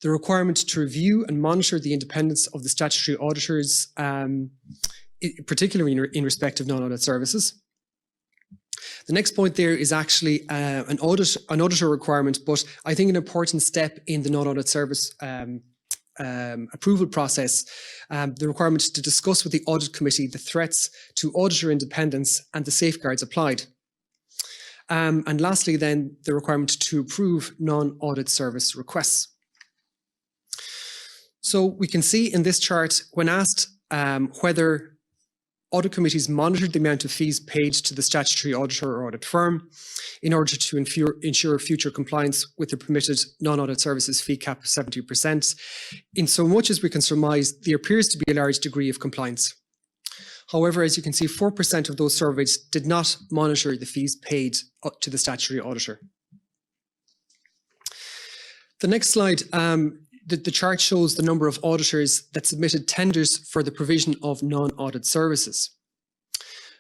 the requirement to review and monitor the independence of the statutory auditors, particularly in respect of non-audit services. The next point there is actually an auditor requirement, but I think an important step in the non-audit service approval process, the requirement to discuss with the audit committee the threats to auditor independence and the safeguards applied. And lastly, then, the requirement to approve non-audit service requests. So we can see in this chart, when asked whether audit committees monitored the amount of fees paid to the statutory auditor or audit firm in order to ensure future compliance with the permitted non-audit services fee cap of 70%. In so much as we can surmise, there appears to be a large degree of compliance. However, as you can see, 4% of those surveys did not monitor the fees paid to the statutory auditor. The next slide, the chart shows the number of auditors that submitted tenders for the provision of non-audit services.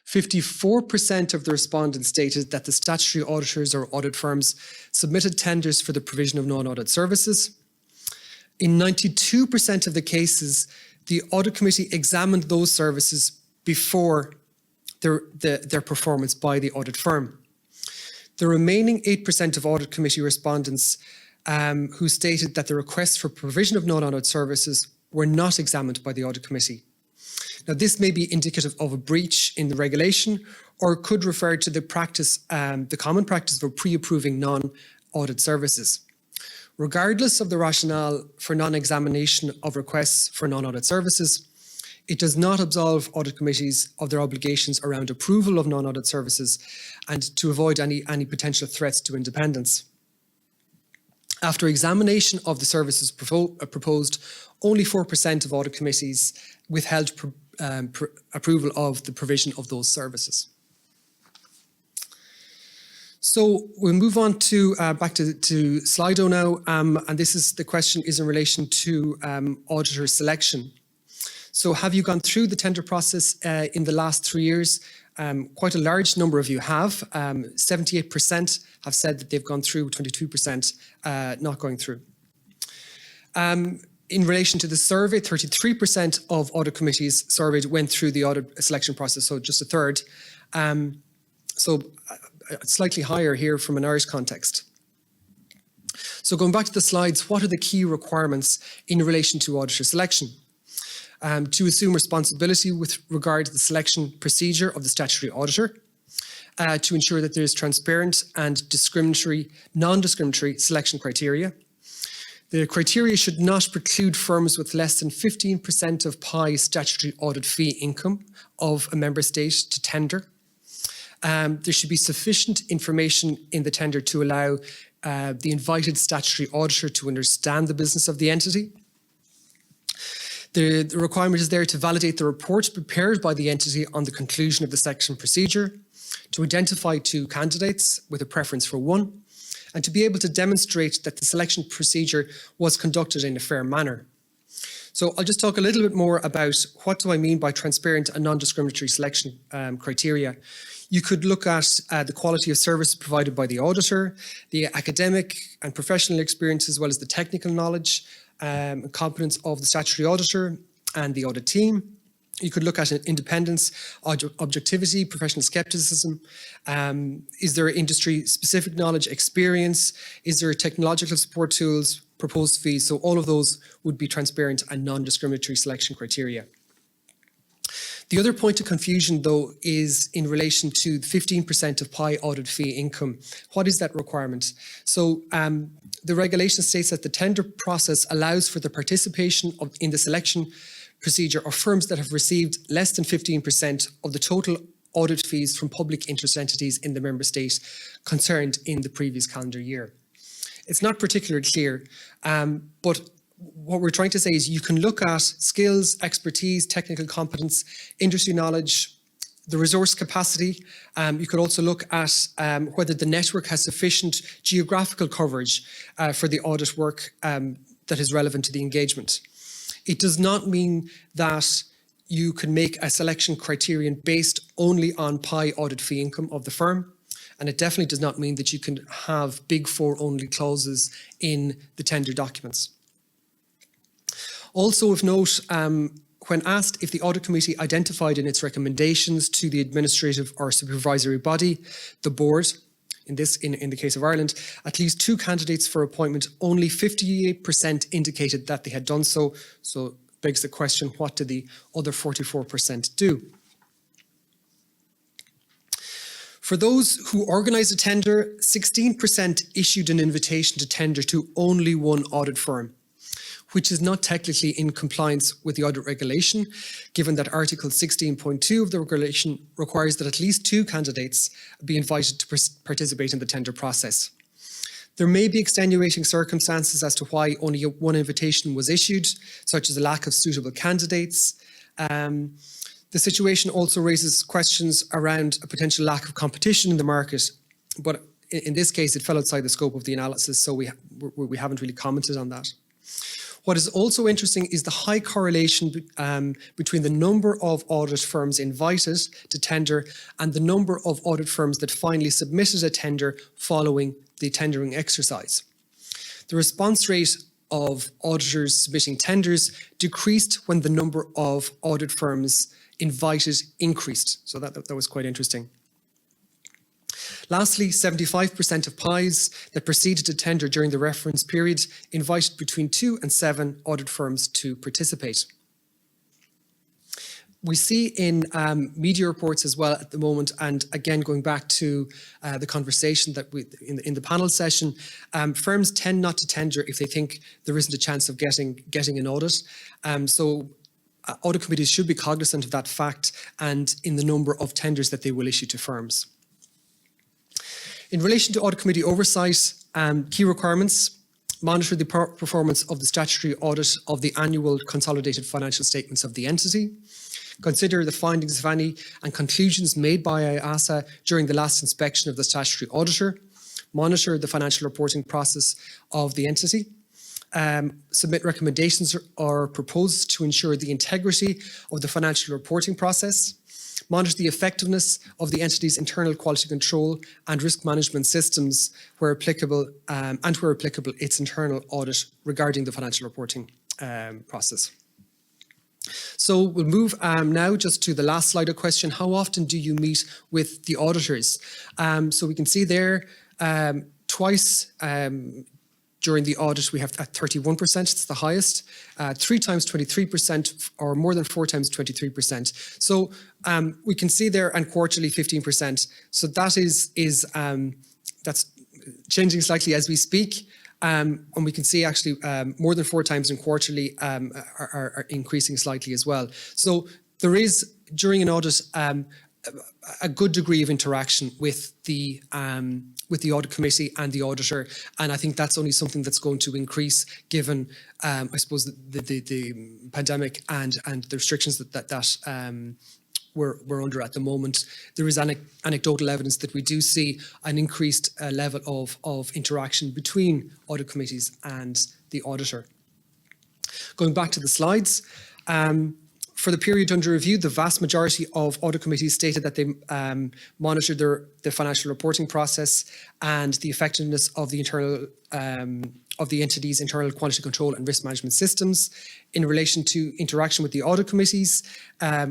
54% of the respondents stated that the statutory auditors or audit firms submitted tenders for the provision of non-audit services. In 92% of the cases, the audit committee examined those services before their performance by the audit firm. The remaining 8% of audit committee respondents who stated that the requests for provision of non-audit services were not examined by the audit committee. Now, this may be indicative of a breach in the regulation, or could refer to the practice, the common practice for pre-approving non-audit services. Regardless of the rationale for non-examination of requests for non-audit services, it does not absolve audit committees of their obligations around approval of non-audit services and to avoid any potential threats to independence. After examination of the services proposed, only 4% of audit committees withheld approval of the provision of those services. So we'll move on to back to Slido now, and this is the question is in relation to auditor selection. So have you gone through the tender process in the last 3 years? Quite a large number of you have. 78% have said that they've gone through, 22% not going through. In relation to the survey, 33% of audit committees surveyed went through the audit selection process, so just a third. So slightly higher here from an Irish context. So going back to the slides, what are the key requirements in relation to auditor selection? To assume responsibility with regard to the selection procedure of the statutory auditor, to ensure that there is transparent and non-discriminatory selection criteria. The criteria should not preclude firms with less than 15% of PI statutory audit fee income of a member state to tender. There should be sufficient information in the tender to allow the invited statutory auditor to understand the business of the entity. The requirement is there to validate the report prepared by the entity on the conclusion of the selection procedure, to identify 2 candidates with a preference for one, and to be able to demonstrate that the selection procedure was conducted in a fair manner. So I'll just talk a little bit more about what do I mean by transparent and non-discriminatory selection criteria. You could look at the quality of service provided by the auditor, the academic and professional experience, as well as the technical knowledge and competence of the statutory auditor and the audit team. You could look at independence, objectivity, professional skepticism. Is there industry-specific knowledge, experience? Is there technological support tools, proposed fees? So all of those would be transparent and non-discriminatory selection criteria. The other point of confusion, though, is in relation to the 15% of PI audit fee income. What is that requirement? So the regulation states that the tender process allows for the participation in the selection procedure of firms that have received less than 15% of the total audit fees from public interest entities in the member state concerned in the previous calendar year. It's not particularly clear, but what we're trying to say is you can look at skills, expertise, technical competence, industry knowledge, the resource capacity. You could also look at whether the network has sufficient geographical coverage for the audit work that is relevant to the engagement. It does not mean that you can make a selection criterion based only on PI audit fee income of the firm. And it definitely does not mean that you can have Big Four only clauses in the tender documents. Also of note, when asked if the audit committee identified in its recommendations to the administrative or supervisory body, the board, in the case of Ireland, at least 2 candidates for appointment, only 58% indicated that they had done so. So begs the question, what did the other 44% do? For those who organised a tender, 16% issued an invitation to tender to only one audit firm, which is not technically in compliance with the audit regulation, given that Article 16.2 of the regulation requires that at least 2 candidates be invited to participate in the tender process. There may be extenuating circumstances as to why only one invitation was issued, such as a lack of suitable candidates. The situation also raises questions around a potential lack of competition in the market, but in this case, it fell outside the scope of the analysis, so we haven't really commented on that. What is also interesting is the high correlation between the number of audit firms invited to tender and the number of audit firms that finally submitted a tender following the tendering exercise. The response rate of auditors submitting tenders decreased when the number of audit firms invited increased. So that was quite interesting. Lastly, 75% of PIs that proceeded to tender during the reference period invited between 2 and 7 audit firms to participate. We see in media reports as well at the moment, and again going back to the conversation that we in the panel session, firms tend not to tender if they think there isn't a chance of getting an audit. So audit committees should be cognizant of that fact and in the number of tenders that they will issue to firms. In relation to audit committee oversight, key requirements: monitor the performance of the statutory audit of the annual consolidated financial statements of the entity, consider the findings, if any, and conclusions made by IAASA during the last inspection of the statutory auditor, monitor the financial reporting process of the entity, submit recommendations or proposals to ensure the integrity of the financial reporting process, monitor the effectiveness of the entity's internal quality control and risk management systems where applicable, its internal audit regarding the financial reporting process. So we'll move now just to the last slide of question. How often do you meet with the auditors? So we can see there twice during the audit we have at 31%, it's the highest, 3 times 23% or more than 4 times 23%. So we can see there, and quarterly 15%. So that that's changing slightly as we speak. And we can see actually more than 4 times in quarterly are increasing slightly as well. So there is, during an audit, a good degree of interaction with the audit committee and the auditor, and I think that's only something that's going to increase given, I suppose, the pandemic and the restrictions that we're under at the moment. There is anecdotal evidence that we do see an increased level of interaction between audit committees and the auditor. Going back to the slides, for the period under review, the vast majority of audit committees stated that they monitored the financial reporting process and the effectiveness of the entity's internal quality control and risk management systems. In relation to interaction with the audit committees,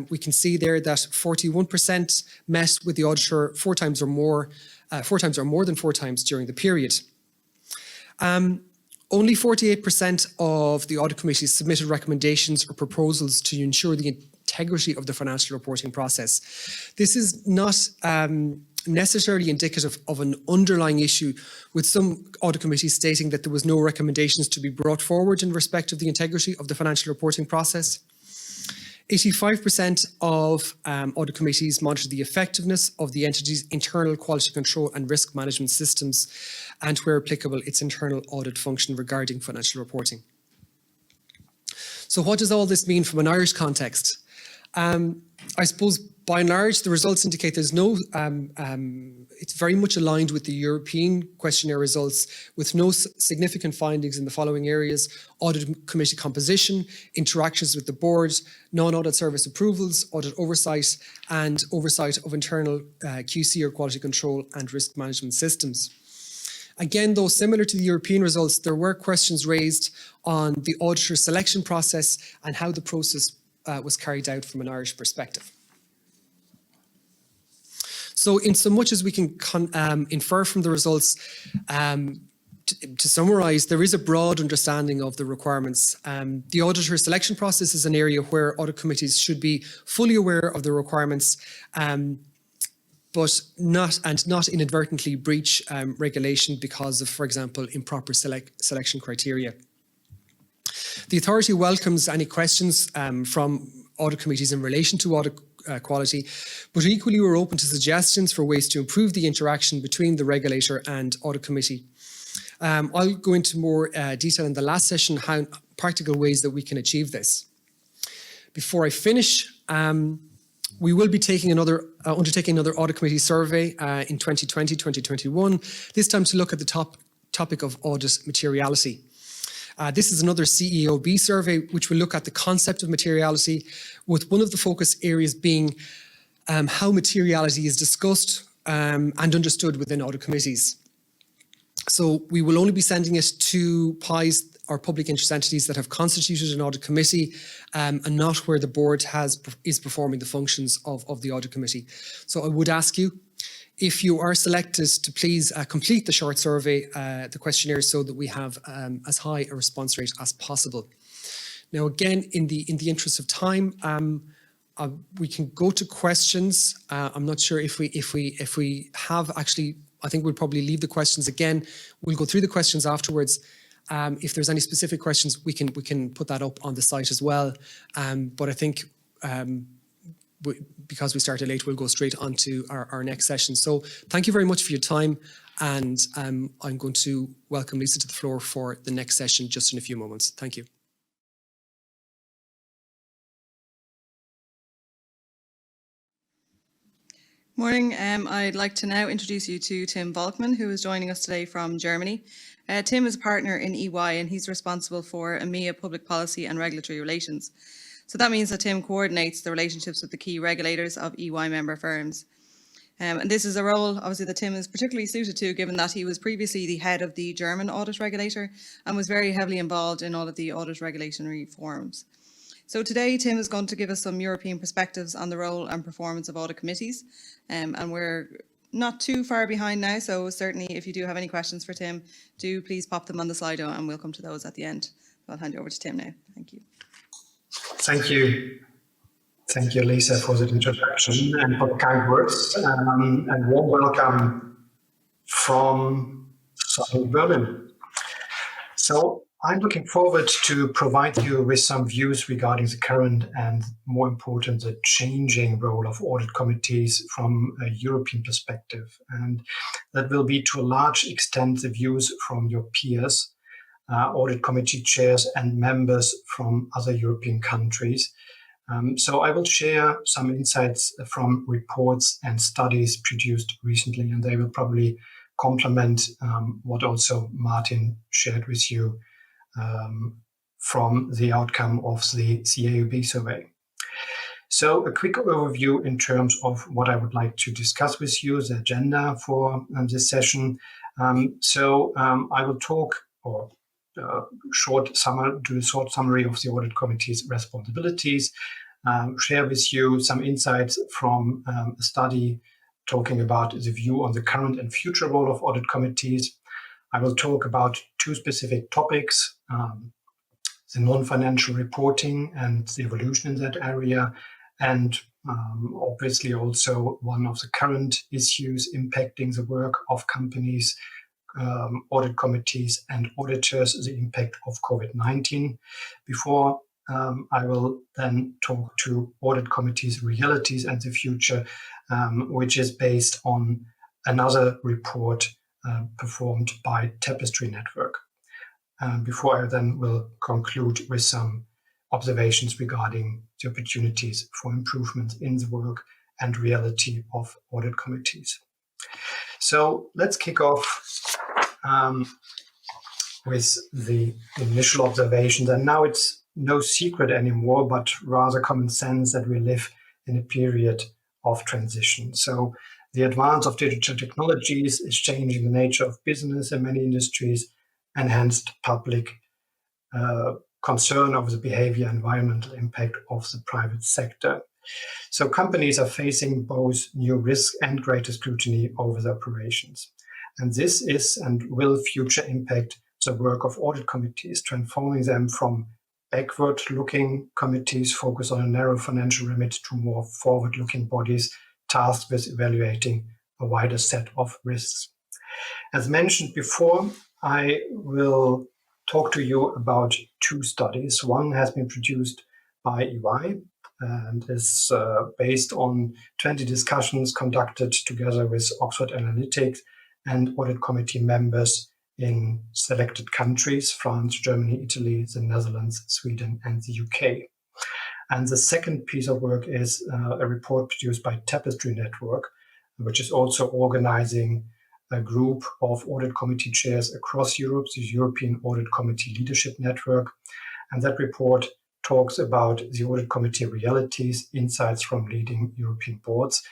we can see there that 41% met with the auditor 4 times or more than 4 times during the period. Only 48% of the audit committees submitted recommendations or proposals to ensure the integrity of the financial reporting process. This is not necessarily indicative of an underlying issue, with some audit committees stating that there was no recommendations to be brought forward in respect of the integrity of the financial reporting process. 85% of audit committees monitor the effectiveness of the entity's internal quality control and risk management systems, and where applicable, its internal audit function regarding financial reporting. So what does all this mean from an Irish context? I suppose by and large, the results indicate there's no, it's very much aligned with the European questionnaire results, with no significant findings in the following areas: audit committee composition, interactions with the board, non-audit service approvals, audit oversight, and oversight of internal QC or quality control and risk management systems. Again, though similar to the European results, there were questions raised on the auditor selection process and how the process was carried out from an Irish perspective. So in so much as we can infer from the results, to summarise, there is a broad understanding of the requirements. The auditor selection process is an area where audit committees should be fully aware of the requirements, but not inadvertently breach regulation because of, for example, improper selection criteria. The authority welcomes any questions from audit committees in relation to audit quality, but equally we're open to suggestions for ways to improve the interaction between the regulator and audit committee. I'll go into more detail in the last session, how practical ways that we can achieve this. Before I finish, we will be undertaking another audit committee survey in 2020, 2021, this time to look at the topic of audit materiality. This is another CEOB survey, which will look at the concept of materiality, with one of the focus areas being how materiality is discussed and understood within audit committees. So we will only be sending it to PIEs, or public interest entities, that have constituted an audit committee, and not where the board is performing the functions of the audit committee. So I would ask you, if you are selected, to please complete the short survey, the questionnaire, so that we have as high a response rate as possible. Now, again, in the interest of time, we can go to questions. I'm not sure if we have actually. I think we'll probably leave the questions again. We'll go through the questions afterwards. If there's any specific questions, we can put that up on the site as well. But I think because we started late, we'll go straight on to our next session. So thank you very much for your time. And I'm going to welcome Lisa to the floor for the next session just in a few moments. Thank you. Morning. I'd like to now introduce you to Tim Volkmann, who is joining us today from Germany. Tim is a partner in EY, and he's responsible for EMEA public policy and regulatory relations. So that means that Tim coordinates the relationships with the key regulators of EY member firms. And this is a role, obviously, that Tim is particularly suited to, given that he was previously the head of the German audit regulator and was very heavily involved in all of the audit regulatory forums. So today, Tim is going to give us some European perspectives on the role and performance of audit committees. And we're not too far behind now, so certainly if you do have any questions for Tim, do please pop them on the Slido and we'll come to those at the end. I'll hand you over to Tim now. Thank you. Thank you. Thank you, Lisa, for the introduction and for the kind words. And warm welcome from sunny Berlin. So I'm looking forward to provide you with some views regarding the current and, more important, the changing role of audit committees from a European perspective. And that will be to a large extent the views from your peers, audit committee chairs and members from other European countries. So I will share some insights from reports and studies produced recently, and they will probably complement what also Martin shared with you from the outcome of the CAOB survey. So a quick overview in terms of what I would like to discuss with you, the agenda for this session. I will talk or do a short summary of the audit committee's responsibilities, share with you some insights from a study talking about the view on the current and future role of audit committees. I will talk about two specific topics, the non-financial reporting and the evolution in that area, and obviously also one of the current issues impacting the work of companies, audit committees and auditors, the impact of COVID-19. Before I will then talk to audit committees' realities and the future, which is based on another report performed by Tapestry Network. Before I then will conclude with some observations regarding the opportunities for improvement in the work and reality of audit committees. So let's kick off with the initial observations. And now it's no secret anymore, but rather common sense that we live in a period of transition. So the advance of digital technologies is changing the nature of business in many industries, enhanced public concern over the behavior and environmental impact of the private sector. So companies are facing both new risks and greater scrutiny over their operations. And this is and will future impact the work of audit committees, transforming them from backward-looking committees focused on a narrow financial remit to more forward-looking bodies tasked with evaluating a wider set of risks. As mentioned before, I will talk to you about two studies. One has been produced by EY and is based on 20 discussions conducted together with Oxford Analytics and audit committee members in selected countries: France, Germany, Italy, the Netherlands, Sweden, and the UK. And the second piece of work is a report produced by Tapestry Network, which is also organizing a group of audit committee chairs across Europe, the European Audit Committee Leadership Network. And that report talks about the audit committee realities, insights from leading European boards.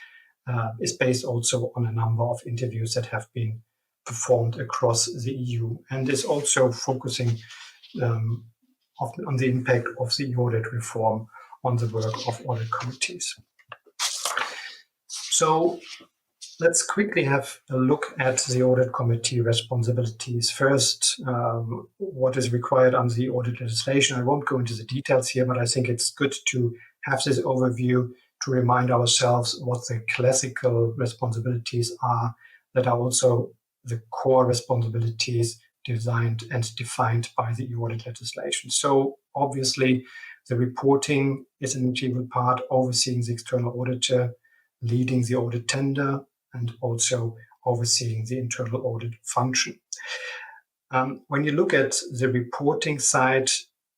Is based also on a number of interviews that have been performed across the EU, and is also focusing on the impact of the audit reform on the work of audit committees. So let's quickly have a look at the audit committee responsibilities. First, what is required under the audit legislation. I won't go into the details here, but I think it's good to have this overview to remind ourselves what the classical responsibilities are that are also the core responsibilities designed and defined by the audit legislation. So obviously, the reporting is an integral part, overseeing the external auditor, leading the audit tender, and also overseeing the internal audit function. When you look at the reporting side,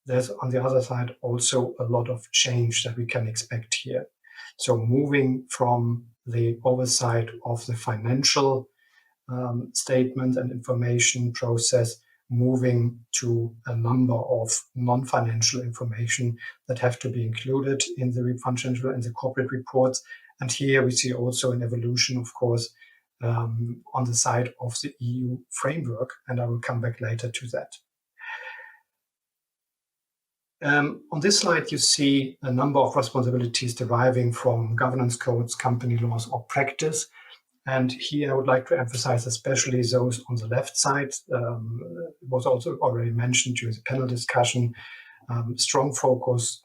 there's on the other side also a lot of change that we can expect here. So moving from the oversight of the financial statement and information process, moving to a number of non-financial information that have to be included in the financial and the corporate reports. And here we see also an evolution, of course, on the side of the EU framework, and I will come back later to that. On this slide, you see a number of responsibilities deriving from governance codes, company laws, or practice. And here I would like to emphasize especially those on the left side. It was also already mentioned during the panel discussion, strong focus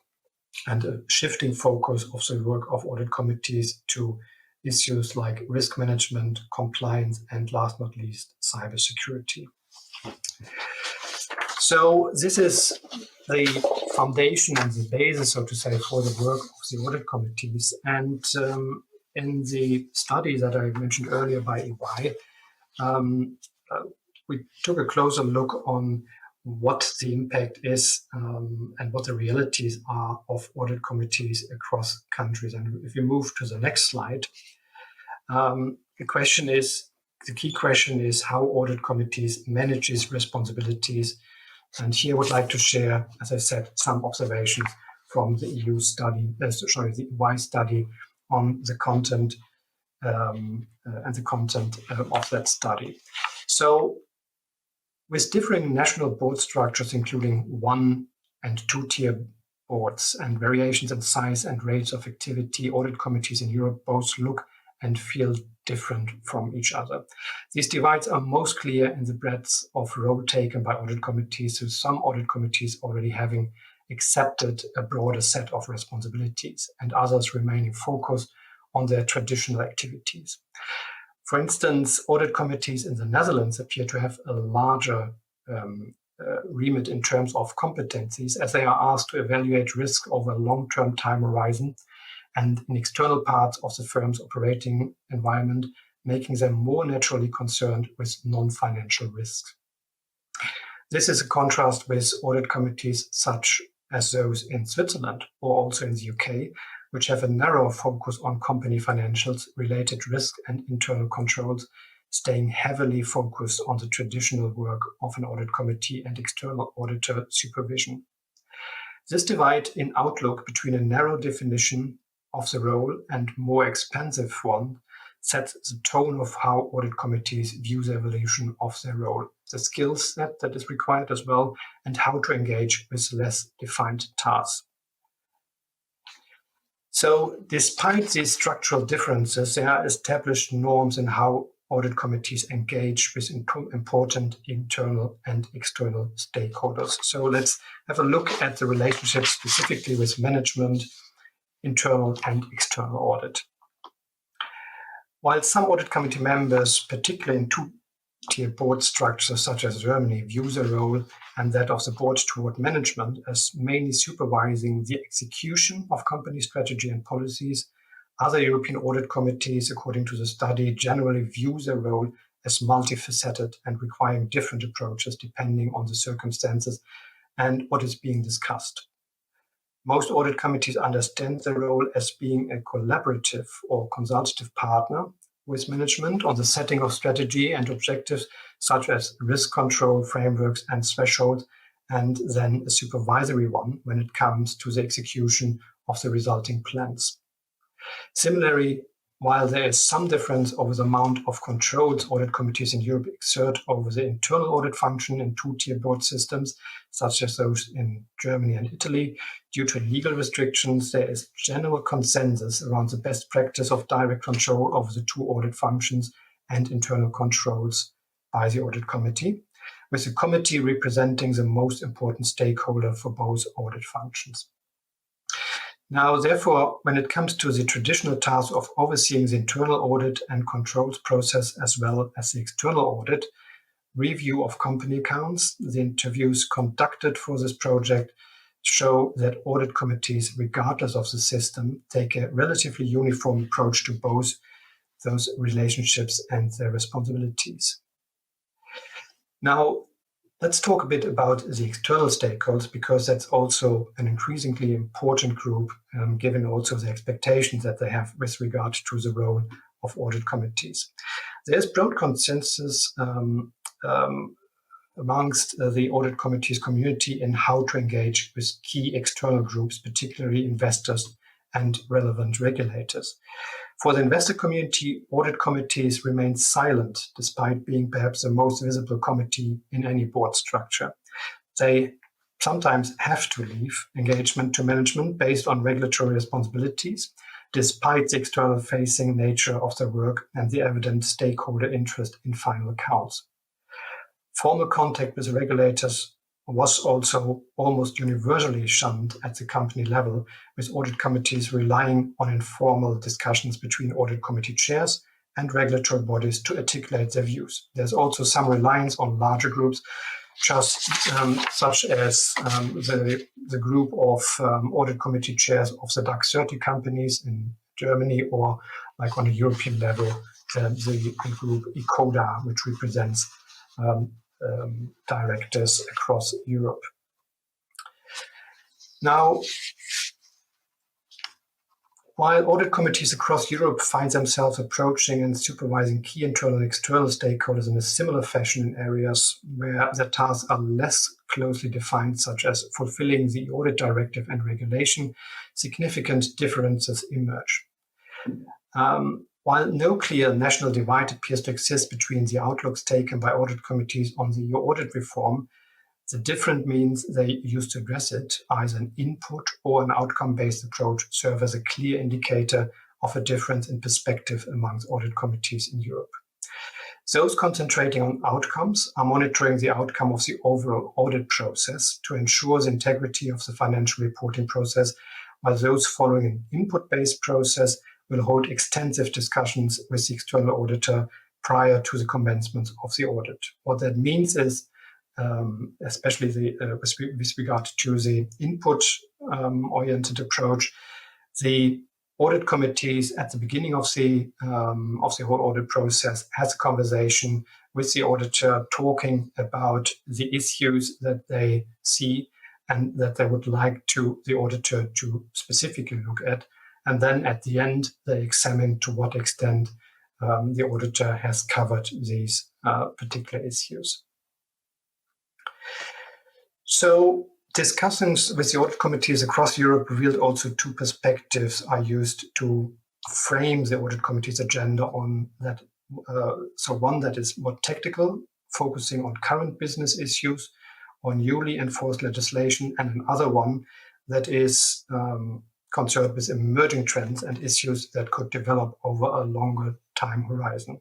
and a shifting focus of the work of audit committees to issues like risk management, compliance, and last but not least, cybersecurity. So this is the foundation and the basis, so to say, for the work of the audit committees. And in the study that I mentioned earlier by EY, we took a closer look on what the impact is and what the realities are of audit committees across countries. And if you move to the next slide, the key question is how audit committees manage these responsibilities. And here I would like to share, as I said, some observations from the EU study, the EY study on the content and the content of that study. So with differing national board structures, including 1- and 2-tier boards and variations in size and rates of activity, audit committees in Europe both look and feel different from each other. These divides are most clear in the breadth of role taken by audit committees, with some audit committees already having accepted a broader set of responsibilities, and others remaining focused on their traditional activities. For instance, audit committees in the Netherlands appear to have a larger remit in terms of competencies, as they are asked to evaluate risk over a long-term time horizon and in external parts of the firm's operating environment, making them more naturally concerned with non-financial risks. This is a contrast with audit committees such as those in Switzerland or also in the UK, which have a narrow focus on company financials, related risk and internal controls, staying heavily focused on the traditional work of an audit committee and external auditor supervision. This divide in outlook between a narrow definition of the role and more expansive one sets the tone of how audit committees view the evolution of their role, the skill set that is required as well, and how to engage with less defined tasks. So despite these structural differences, there are established norms in how audit committees engage with important internal and external stakeholders. So let's have a look at the relationship specifically with management, internal and external audit. While some audit committee members, particularly in two-tier board structures such as Germany, view the role and that of the board toward management as mainly supervising the execution of company strategy and policies, other European audit committees, according to the study, generally view their role as multifaceted and requiring different approaches depending on the circumstances and what is being discussed. Most audit committees understand their role as being a collaborative or consultative partner with management on the setting of strategy and objectives such as risk control frameworks and thresholds, and then a supervisory one when it comes to the execution of the resulting plans. Similarly, while there is some difference over the amount of controls audit committees in Europe exert over the internal audit function in two-tier board systems, such as those in Germany and Italy, due to legal restrictions, there is general consensus around the best practice of direct control over the two audit functions and internal controls by the audit committee, with the committee representing the most important stakeholder for both audit functions. Now, therefore, when it comes to the traditional task of overseeing the internal audit and controls process as well as the external audit, review of company accounts, the interviews conducted for this project show that audit committees, regardless of the system, take a relatively uniform approach to both those relationships and their responsibilities. Now, let's talk a bit about the external stakeholders, because that's also an increasingly important group, given also the expectations that they have with regard to the role of audit committees. There's broad consensus amongst the audit committees community in how to engage with key external groups, particularly investors and relevant regulators. For the investor community, audit committees remain silent, despite being perhaps the most visible committee in any board structure. They sometimes have to leave engagement to management based on regulatory responsibilities, despite the external-facing nature of their work and the evident stakeholder interest in final accounts. Formal contact with regulators was also almost universally shunned at the company level, with audit committees relying on informal discussions between audit committee chairs and regulatory bodies to articulate their views. There's also some reliance on larger groups, such as the group of audit committee chairs of the DAX 30 companies in Germany, or like on a European level, the group ICODA, which represents directors across Europe. Now, while audit committees across Europe find themselves approaching and supervising key internal and external stakeholders in a similar fashion in areas where their tasks are less closely defined, such as fulfilling the audit directive and regulation, significant differences emerge. While no clear national divide appears to exist between the outlooks taken by audit committees on the EU audit reform, the different means they use to address it, either an input or an outcome-based approach, serve as a clear indicator of a difference in perspective amongst audit committees in Europe. Those concentrating on outcomes are monitoring the outcome of the overall audit process to ensure the integrity of the financial reporting process, while those following an input-based process will hold extensive discussions with the external auditor prior to the commencement of the audit. What that means is, especially with regard to the input-oriented approach, the audit committees at the beginning of the whole audit process has a conversation with the auditor, talking about the issues that they see and that they would like the auditor to specifically look at. And then at the end, they examine to what extent the auditor has covered these particular issues. So discussions with the audit committees across Europe revealed also two perspectives are used to frame the audit committee's agenda on that. So one that is more technical, focusing on current business issues, on newly enforced legislation, and another one that is concerned with emerging trends and issues that could develop over a longer time horizon.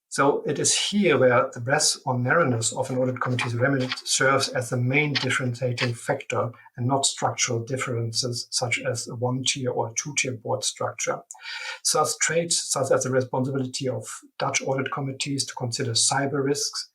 So it is here where the breadth or narrowness of an audit committee's remit serves as the main differentiating factor and not structural differences such as a one-tier or two-tier board structure. Such traits, such as the responsibility of Dutch audit committees to consider cyber risks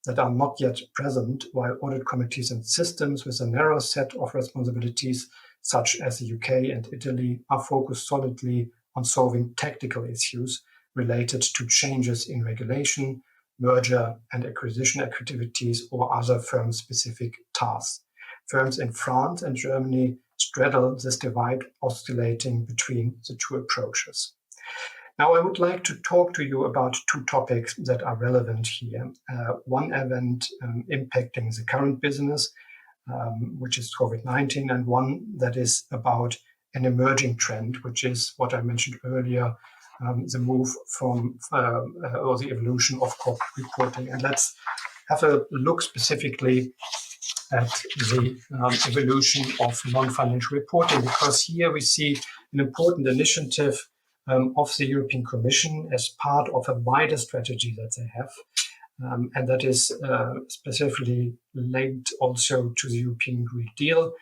that are not yet present, while audit committees and systems with a narrow set of responsibilities, such as the UK and Italy, are focused solidly on solving technical issues related to changes in regulation, merger and acquisition activities, or other firm-specific tasks. Firms in France and Germany straddle this divide, oscillating between the two approaches. Now, I would like to talk to you about two topics that are relevant here. One event impacting the current business, which is COVID-19, and one that is about an emerging trend, which is what I mentioned earlier, the move from or the evolution of corporate reporting. And let's have a look specifically at the evolution of non-financial reporting, because here we see an important initiative of the European Commission as part of a wider strategy that they have. And that is specifically linked also to the European Green Deal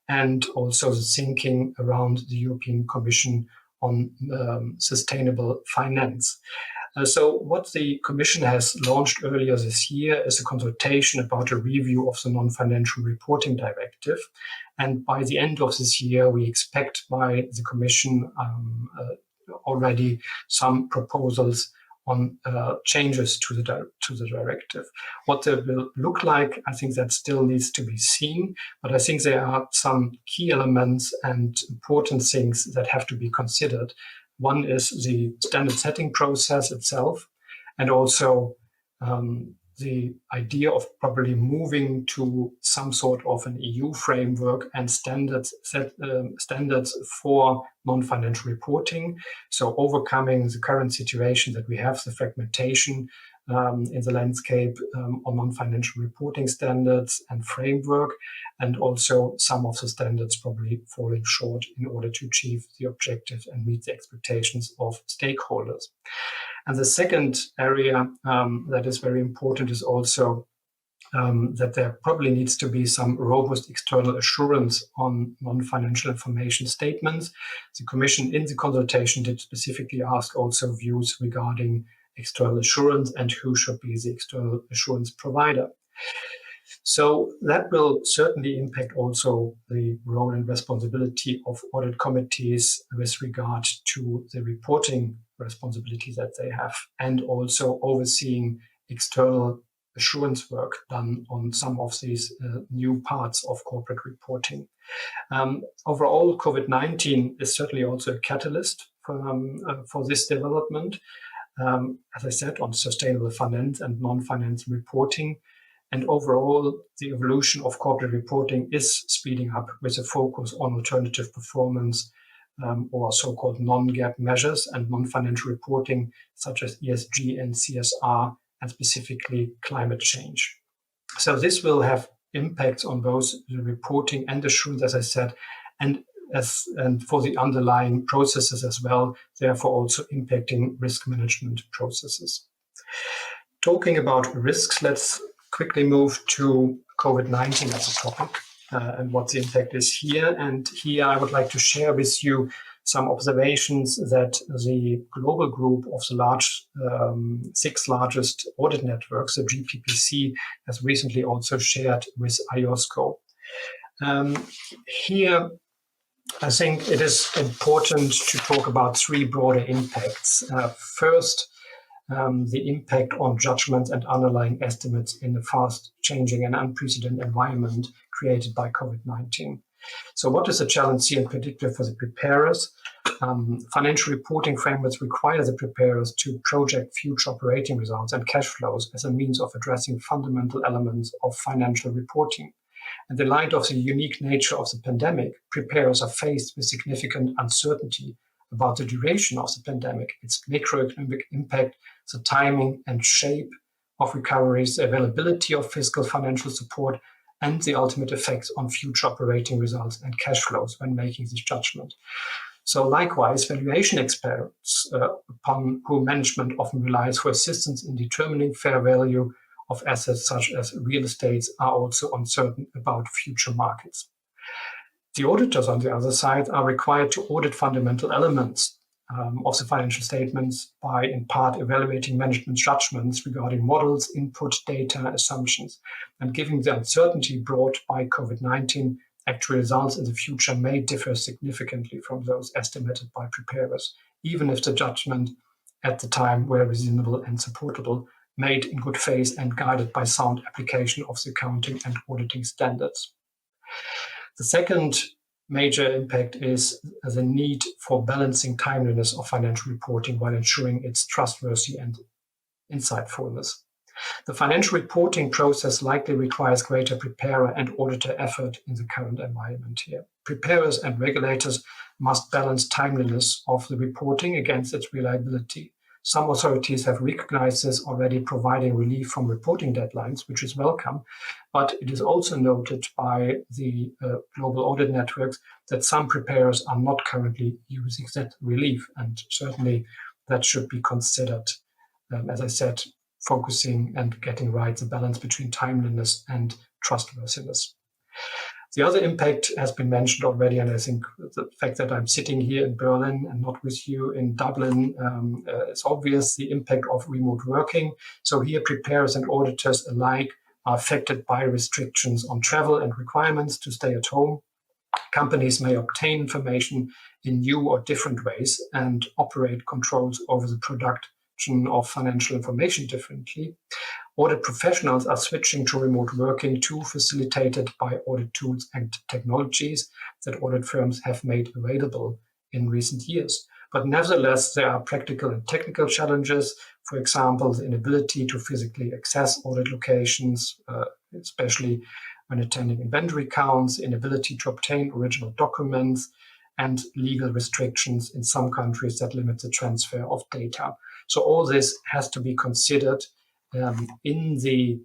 and also the thinking around the European Commission on sustainable finance. So what the Commission has launched earlier this year is a consultation about a review of the non-financial reporting directive. And by the end of this year, we expect by the Commission already some proposals on changes to the directive. What they will look like, I think that still needs to be seen, but I think there are some key elements and important things that have to be considered. One is the standard setting process itself, and also the idea of probably moving to some sort of an EU framework and standards for non-financial reporting. So overcoming the current situation that we have, the fragmentation in the landscape on non-financial reporting standards and framework, and also some of the standards probably falling short in order to achieve the objectives and meet the expectations of stakeholders. And the second area that is very important is also that there probably needs to be some robust external assurance on non-financial information statements. The Commission in the consultation did specifically ask also views regarding external assurance and who should be the external assurance provider. So that will certainly impact also the role and responsibility of audit committees with regard to the reporting responsibility that they have, and also overseeing external assurance work done on some of these new parts of corporate reporting. Overall, COVID-19 is certainly also a catalyst for this development. As I said, on sustainable finance and non-finance reporting. And overall, the evolution of corporate reporting is speeding up with a focus on alternative performance or so-called non-GAAP measures and non-financial reporting, such as ESG and CSR, and specifically climate change. So this will have impacts on both the reporting and assurance, as I said, and for the underlying processes as well, therefore also impacting risk management processes. Talking about risks, let's quickly move to COVID-19 as a topic and what the impact is here. And here I would like to share with you some observations that the global group of the 6 largest audit networks, the GPPC, has recently also shared with IOSCO. Here, I think it is important to talk about 3 broader impacts. First, the impact on judgments and underlying estimates in the fast-changing and unprecedented environment created by COVID-19. So what is the challenge here in particular for the preparers? Financial reporting frameworks require the preparers to project future operating results and cash flows as a means of addressing fundamental elements of financial reporting. In the light of the unique nature of the pandemic, preparers are faced with significant uncertainty about the duration of the pandemic, its macroeconomic impact, the timing and shape of recoveries, the availability of fiscal financial support, and the ultimate effects on future operating results and cash flows when making this judgment. So likewise, valuation experts, upon whom management often relies for assistance in determining fair value of assets such as real estates, are also uncertain about future markets. The auditors, on the other side, are required to audit fundamental elements of the financial statements by, in part, evaluating management judgments regarding models, input, data, assumptions, and given the uncertainty brought by COVID-19, actual results in the future may differ significantly from those estimated by preparers, even if the judgment at the time were reasonable and supportable, made in good faith and guided by sound application of the accounting and auditing standards. The second major impact is the need for balancing timeliness of financial reporting while ensuring its trustworthy and insightfulness. The financial reporting process likely requires greater preparer and auditor effort in the current environment here. Preparers and regulators must balance timeliness of the reporting against its reliability. Some authorities have recognized this already, providing relief from reporting deadlines, which is welcome. But it is also noted by the global audit networks that some preparers are not currently using that relief. And certainly that should be considered, as I said, focusing and getting right the balance between timeliness and trustworthiness. The other impact has been mentioned already, and I think the fact that I'm sitting here in Berlin and not with you in Dublin is obvious, the impact of remote working. So here preparers and auditors alike are affected by restrictions on travel and requirements to stay at home. Companies may obtain information in new or different ways and operate controls over the production of financial information differently. Audit professionals are switching to remote working too, facilitated by audit tools and technologies that audit firms have made available in recent years. But nevertheless, there are practical and technical challenges. For example, the inability to physically access audit locations, especially when attending inventory counts, inability to obtain original documents, and legal restrictions in some countries that limit the transfer of data. So all this has to be considered in the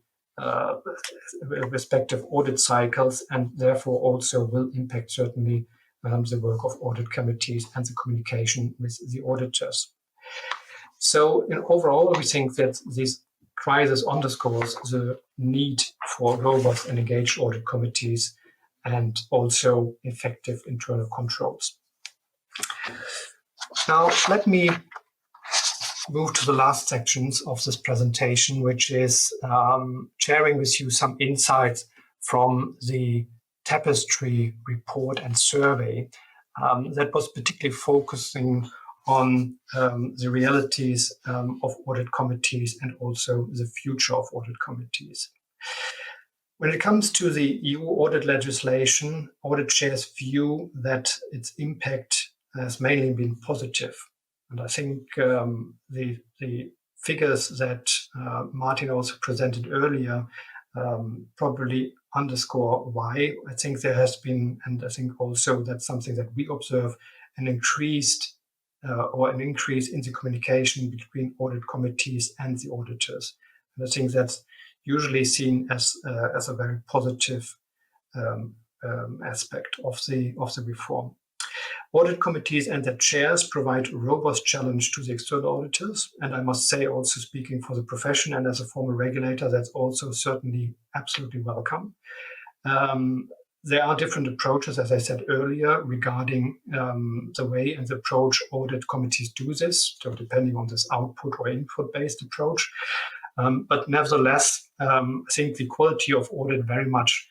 respective audit cycles, and therefore also will impact certainly the work of audit committees and the communication with the auditors. So overall, we think that this crisis underscores the need for robust and engaged audit committees and also effective internal controls. Now, let me move to the last sections of this presentation, which is sharing with you some insights from the Tapestry report and survey that was particularly focusing on the realities of audit committees and also the future of audit committees. When it comes to the EU audit legislation, Audit Share's view that its impact has mainly been positive. And I think the figures that Martin also presented earlier probably underscore why. I think there has been, and I think also that's something that we observe, an increase in the communication between audit committees and the auditors. And I think that's usually seen as a very positive aspect of the reform. Audit committees and their chairs provide robust challenge to the external auditors. And I must say, also speaking for the profession and as a former regulator, that's also certainly absolutely welcome. There are different approaches, as I said earlier, regarding the way and the approach audit committees do this, so depending on this output or input-based approach. But nevertheless, I think the quality of audit very much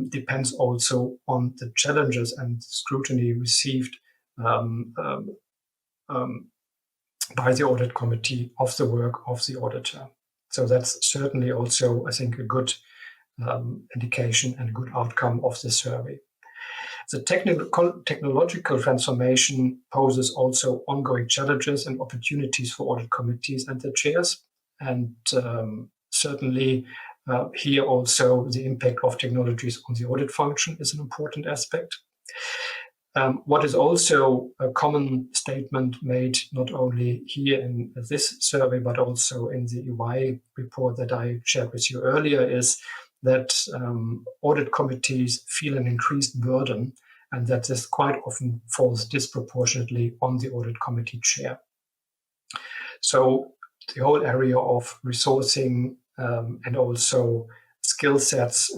depends also on the challenges and scrutiny received by the audit committee of the work of the auditor. So that's certainly also, I think, a good indication and good outcome of the survey. The technological transformation poses also ongoing challenges and opportunities for audit committees and their chairs. And certainly here also the impact of technologies on the audit function is an important aspect. What is also a common statement made not only here in this survey, but also in the EY report that I shared with you earlier, is that audit committees feel an increased burden, and that this quite often falls disproportionately on the audit committee chair. So the whole area of resourcing and also skill sets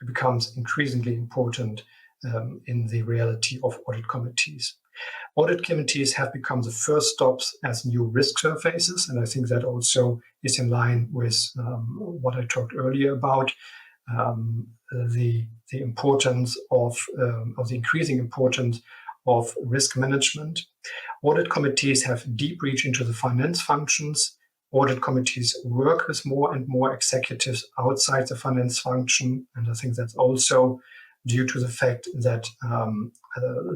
becomes increasingly important in the reality of audit committees. Audit committees have become the first stops as new risk surfaces, and I think that also is in line with what I talked earlier about the importance of the increasing importance of risk management. Audit committees have deep reach into the finance functions. Audit committees work with more and more executives outside the finance function, and I think that's also due to the fact that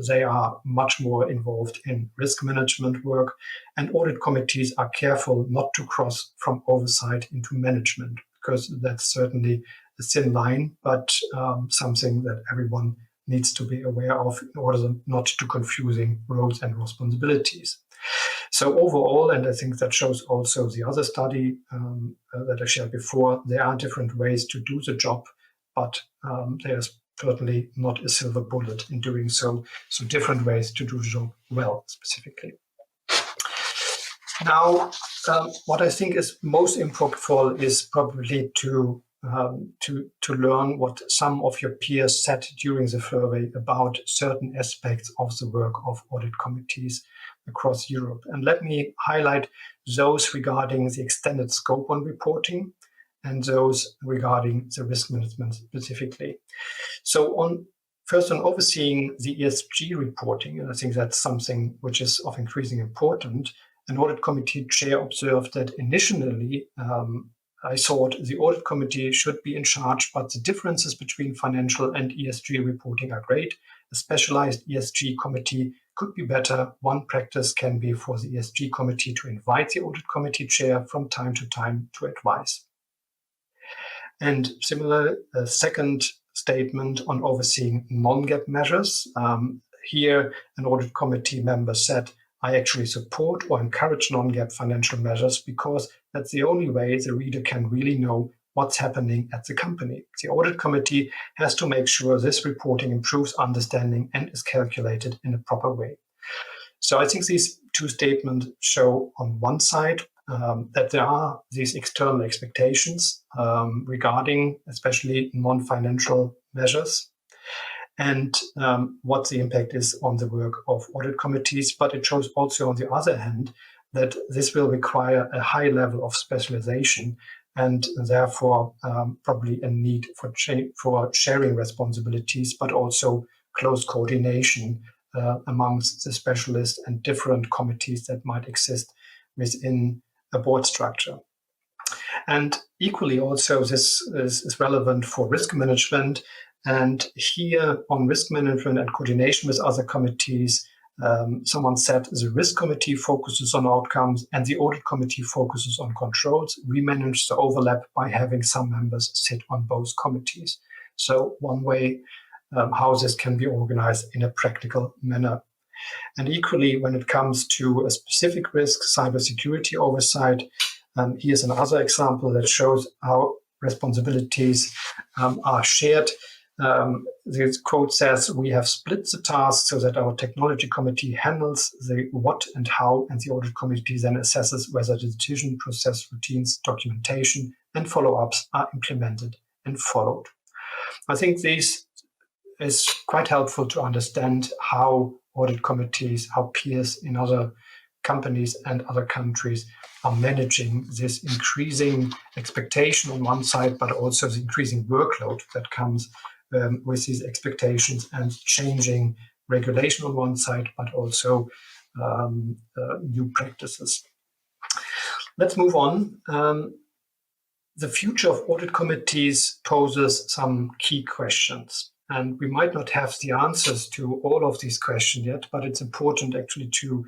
they are much more involved in risk management work, and audit committees are careful not to cross from oversight into management, because that's certainly a thin line, but something that everyone needs to be aware of in order not to confusing roles and responsibilities. So overall, and I think that shows also the other study that I shared before, there are different ways to do the job, but there's certainly not a silver bullet in doing so. So different ways to do the job well, specifically. Now, what I think is most impactful is probably to learn what some of your peers said during the survey about certain aspects of the work of audit committees across Europe. And let me highlight those regarding the extended scope on reporting and those regarding the risk management specifically. So first on overseeing the ESG reporting, and I think that's something which is of increasing importance, an audit committee chair observed that initially I thought the audit committee should be in charge, but the differences between financial and ESG reporting are great. A specialized ESG committee could be better. One practice can be for the ESG committee to invite the audit committee chair from time to time to advise. And similar, a second statement on overseeing non-GAAP measures. Here, an audit committee member said, I actually support or encourage non-GAAP financial measures because that's the only way the reader can really know what's happening at the company. The audit committee has to make sure this reporting improves understanding and is calculated in a proper way. So I think these two statements show on one side that there are these external expectations regarding especially non-financial measures and what the impact is on the work of audit committees. But it shows also, on the other hand, that this will require a high level of specialization and therefore probably a need for sharing responsibilities, but also close coordination amongst the specialists and different committees that might exist within a board structure. And equally also, this is relevant for risk management. And here on risk management and coordination with other committees, someone said the risk committee focuses on outcomes and the audit committee focuses on controls. We manage the overlap by having some members sit on both committees. So one way how this can be organized in a practical manner. And equally, when it comes to a specific risk, cybersecurity oversight, here's another example that shows how responsibilities are shared. the quote says, "We have split the task so that our technology committee handles the what and how, and the audit committee then assesses whether the decision process, routines, documentation, and follow-ups are implemented and followed." I think this is quite helpful to understand how audit committees, how peers in other companies and other countries are managing this increasing expectation on one side, but also the increasing workload that comes with these expectations, and changing regulation on one side, but also new practices. Let's move on. The future of audit committees poses some key questions, and we might not have the answers to all of these questions yet, but it's important actually to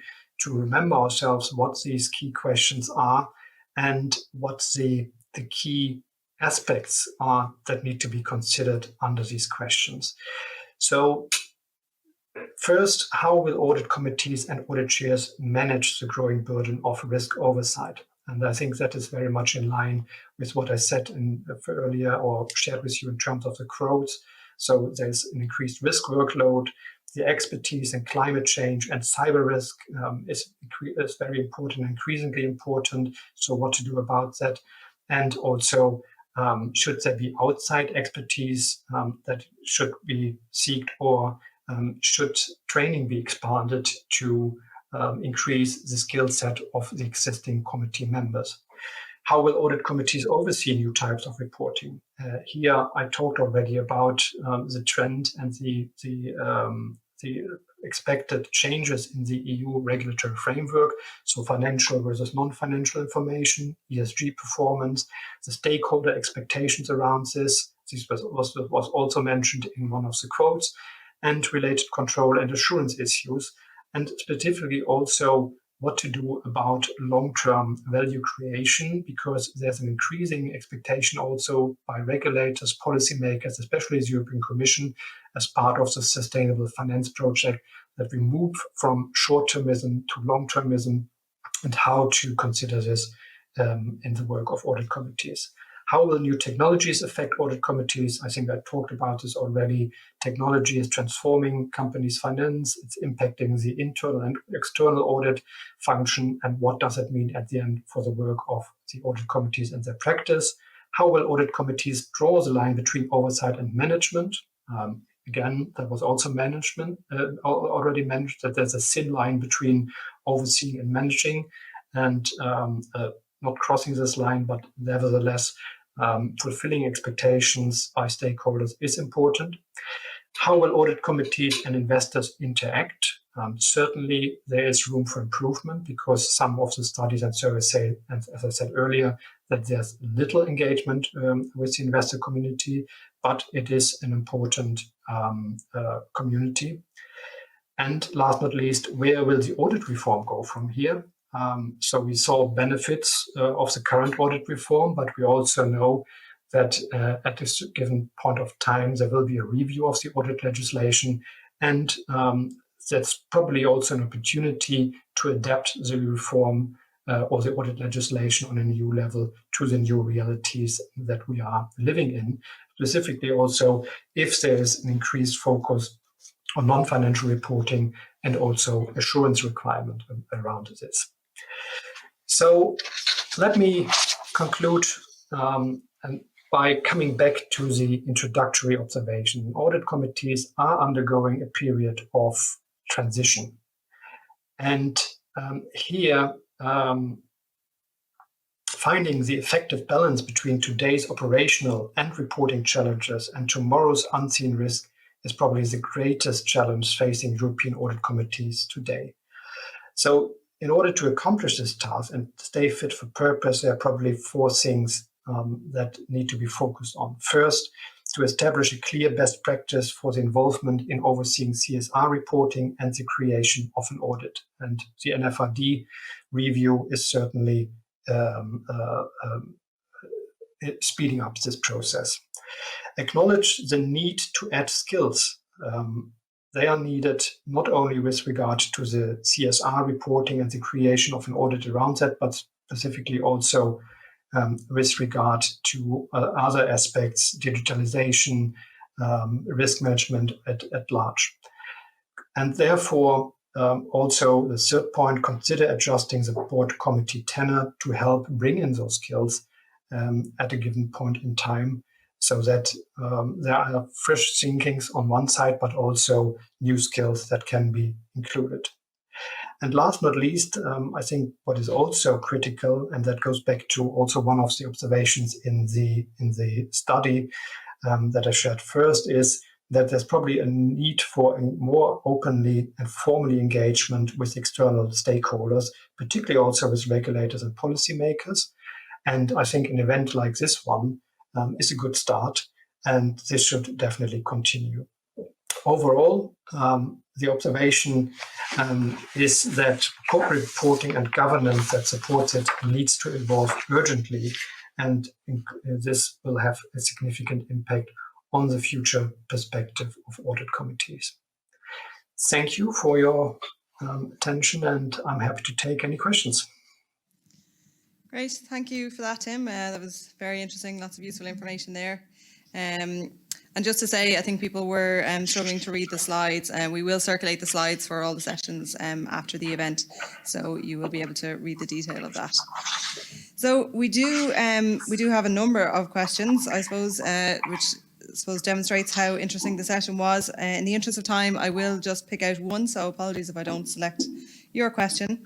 remember ourselves what these key questions are and what the key aspects are that need to be considered under these questions. So first, how will audit committees and audit chairs manage the growing burden of risk oversight? And I think that is very much in line with what I said earlier, or shared with you in terms of the quotes. So there's an increased risk workload. The expertise in climate change and cyber risk is very important, increasingly important. So what to do about that? And also, should there be outside expertise that should be sought, or should training be expanded to increase the skill set of the existing committee members? How will audit committees oversee new types of reporting? Here, I talked already about the trend and the expected changes in the EU regulatory framework. So financial versus non-financial information, ESG performance, the stakeholder expectations around this. This was also mentioned in one of the quotes, and related control and assurance issues, and specifically also what to do about long-term value creation, because there's an increasing expectation also by regulators, policymakers, especially the European Commission, as part of the Sustainable Finance Project, that we move from short-termism to long-termism, and how to consider this in the work of audit committees. How will new technologies affect audit committees? I think I talked about this already. Technology is transforming companies' finance. It's impacting the internal and external audit function. And what does it mean at the end for the work of the audit committees and their practice? How will audit committees draw the line between oversight and management? Again, that was also already mentioned, that there's a thin line between overseeing and managing, and not crossing this line, but nevertheless, fulfilling expectations by stakeholders is important. How will audit committees and investors interact? Certainly, there is room for improvement, because some of the studies and surveys say, and as I said earlier, that there's little engagement with the investor community, but it is an important community. And last but not least, where will the audit reform go from here? So we saw benefits of the current audit reform, but we also know that at this given point of time, there will be a review of the audit legislation, and that's probably also an opportunity to adapt the reform or the audit legislation on a new level to the new realities that we are living in. Specifically also, if there is an increased focus on non-financial reporting and also assurance requirement around this. So let me conclude by coming back to the introductory observation. Audit committees are undergoing a period of transition. And here, finding the effective balance between today's operational and reporting challenges and tomorrow's unseen risk is probably the greatest challenge facing European audit committees today. So in order to accomplish this task and stay fit for purpose, there are probably four things that need to be focused on. First, to establish a clear best practice for the involvement in overseeing CSR reporting and the creation of an audit. And the NFRD review is certainly speeding up this process. Acknowledge the need to add skills. They are needed not only with regard to the CSR reporting and the creation of an audit around that, but specifically also with regard to other aspects, digitalization, risk management at large. And therefore, also the third point, consider adjusting the board committee tenure to help bring in those skills at a given point in time, so that there are fresh thinkings on one side, but also new skills that can be included. And last but not least, I think what is also critical, and that goes back to also one of the observations in the study that I shared first, is that there's probably a need for a more openly and formally engagement with external stakeholders, particularly also with regulators and policymakers. And I think an event like this one is a good start, and this should definitely continue. Overall, the observation is that corporate reporting and governance that supports it needs to evolve urgently, and this will have a significant impact on the future perspective of audit committees. Thank you for your attention, and I'm happy to take any questions. Great, thank you for that, Tim. That was very interesting, lots of useful information there. And just to say, I think people were struggling to read the slides, and we will circulate the slides for all the sessions after the event, so you will be able to read the detail of that. So we do have a number of questions, I suppose, which demonstrates how interesting the session was. In the interest of time, I will just pick out one, so apologies if I don't select your question.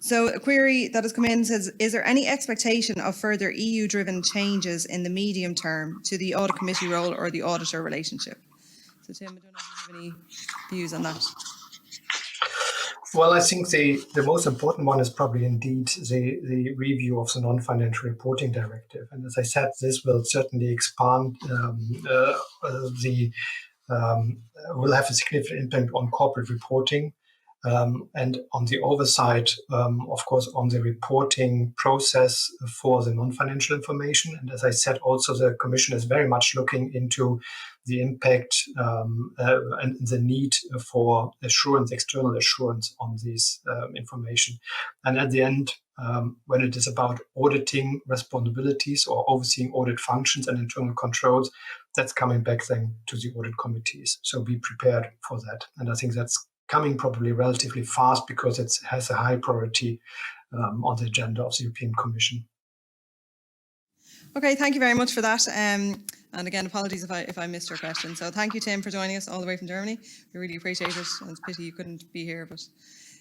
So a query that has come in says, is there any expectation of further EU-driven changes in the medium term to the audit committee role or the auditor relationship? So Tim, I don't know if you have any views on that. Well, I think the most important one is probably indeed the review of the non-financial reporting directive. And as I said, this will certainly expand will have a significant impact on corporate reporting. And on the oversight, of course, on the reporting process for the non-financial information. And as I said, also the Commission is very much looking into the impact and the need for assurance, external assurance on this information. And at the end, when it is about auditing responsibilities or overseeing audit functions and internal controls, that's coming back then to the audit committees. So be prepared for that. And I think that's coming probably relatively fast because it has a high priority on the agenda of the European Commission. Okay, thank you very much for that. And again, apologies if I missed your question. So thank you, Tim, for joining us all the way from Germany. We really appreciate it. And it's a pity you couldn't be here, but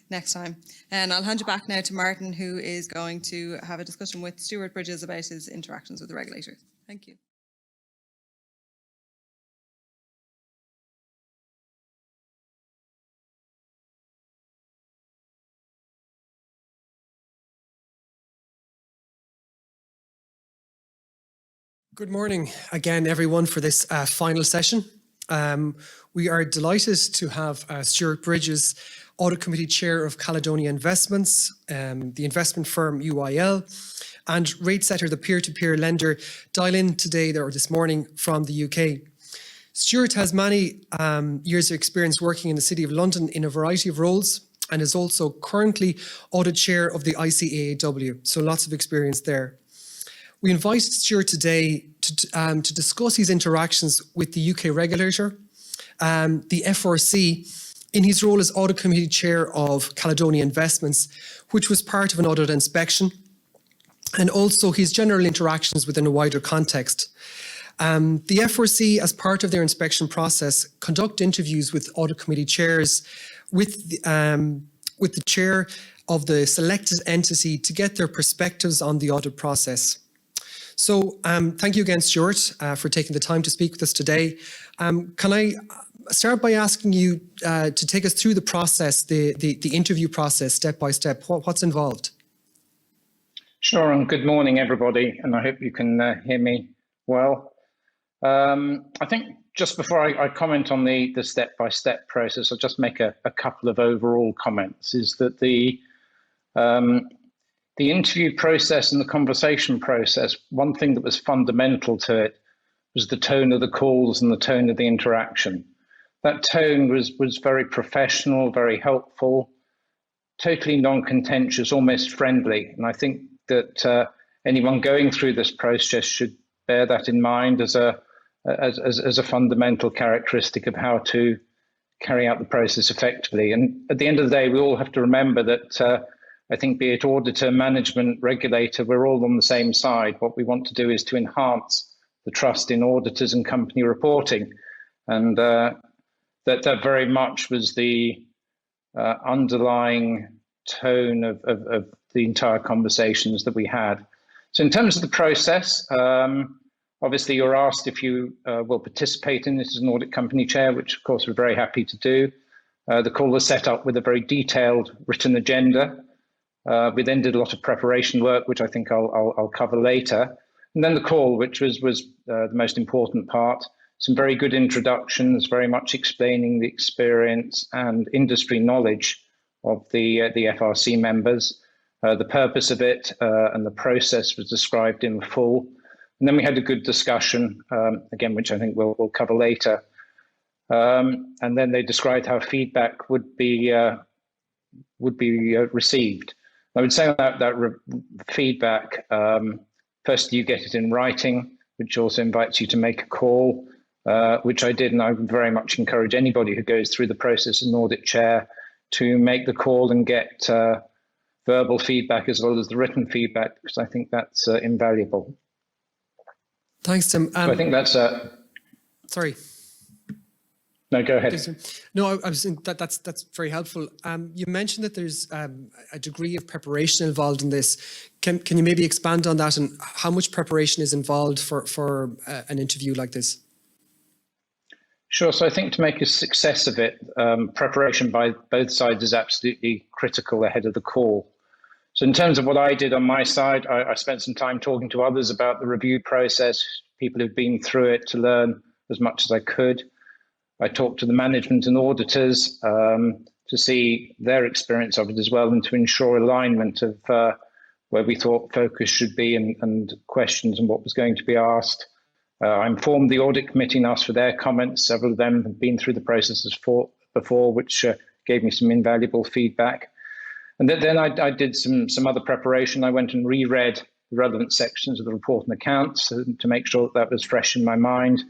next time. And I'll hand you back now to Martin, who is going to have a discussion with Stuart Bridges about his interactions with the regulator. Thank you. Good morning again, everyone, for this final session. We are delighted to have Stuart Bridges, Audit Committee Chair of Caledonia Investments, the investment firm UIL, and RateSetter, the peer-to-peer lender, dial in today or this morning from the UK. Stuart has many years of experience working in the City of London in a variety of roles and is also currently Audit Chair of the ICAAW, so lots of experience there. We invited Stuart today to discuss his interactions with the UK regulator, the FRC, in his role as Audit Committee Chair of Caledonia Investments, which was part of an audit inspection, and also his general interactions within a wider context. The FRC, as part of their inspection process, conduct interviews with Audit Committee chairs with the chair of the selected entity to get their perspectives on the audit process. So thank you again, Stuart, for taking the time to speak with us today. Can I start by asking you to take us through the process, the interview process, step by step? What's involved? Sure, and good morning, everybody, and I hope you can hear me well. I think just before I comment on the step-by-step process, I'll just make a couple of overall comments, is that the interview process and the conversation process, one thing that was fundamental to it was the tone of the calls and the tone of the interaction. That tone was very professional, very helpful, totally non-contentious, almost friendly. And I think that anyone going through this process should bear that in mind as a fundamental characteristic of how to carry out the process effectively. And at the end of the day, we all have to remember that I think, be it auditor, management, regulator, we're all on the same side. What we want to do is to enhance the trust in auditors and company reporting. And that very much was the underlying tone of the entire conversations that we had. So in terms of the process, obviously you're asked if you will participate in this as an audit company chair, which of course we're very happy to do. The call was set up with a very detailed written agenda. We then did a lot of preparation work, which I think I'll cover later. And then the call, which was the most important part. Some very good introductions, very much explaining the experience and industry knowledge of the FRC members. The purpose of it and the process was described in full. And then we had a good discussion, again, which I think we'll cover later. And then they described how feedback would be received. I would say that feedback, first you get it in writing, which also invites you to make a call, which I did, and I would very much encourage anybody who goes through the process as an audit chair to make the call and get verbal feedback as well as the written feedback, because I think that's invaluable. Thanks, Tim. So I think that's sorry. No, go ahead. No, I was saying that's very helpful. You mentioned that there's a degree of preparation involved in this. Can you maybe expand on that and how much preparation is involved for an interview like this? Sure. So I think to make a success of it, preparation by both sides is absolutely critical ahead of the call. So in terms of what I did on my side, I spent some time talking to others about the review process, people who've been through it, to learn as much as I could. I talked to the management and auditors to see their experience of it as well, and to ensure alignment of where we thought focus should be and questions and what was going to be asked. I informed the audit committee and asked for their comments. Several of them have been through the processes before, which gave me some invaluable feedback. And then I did some other preparation. I went and reread the relevant sections of the report and accounts to make sure that was fresh in my mind,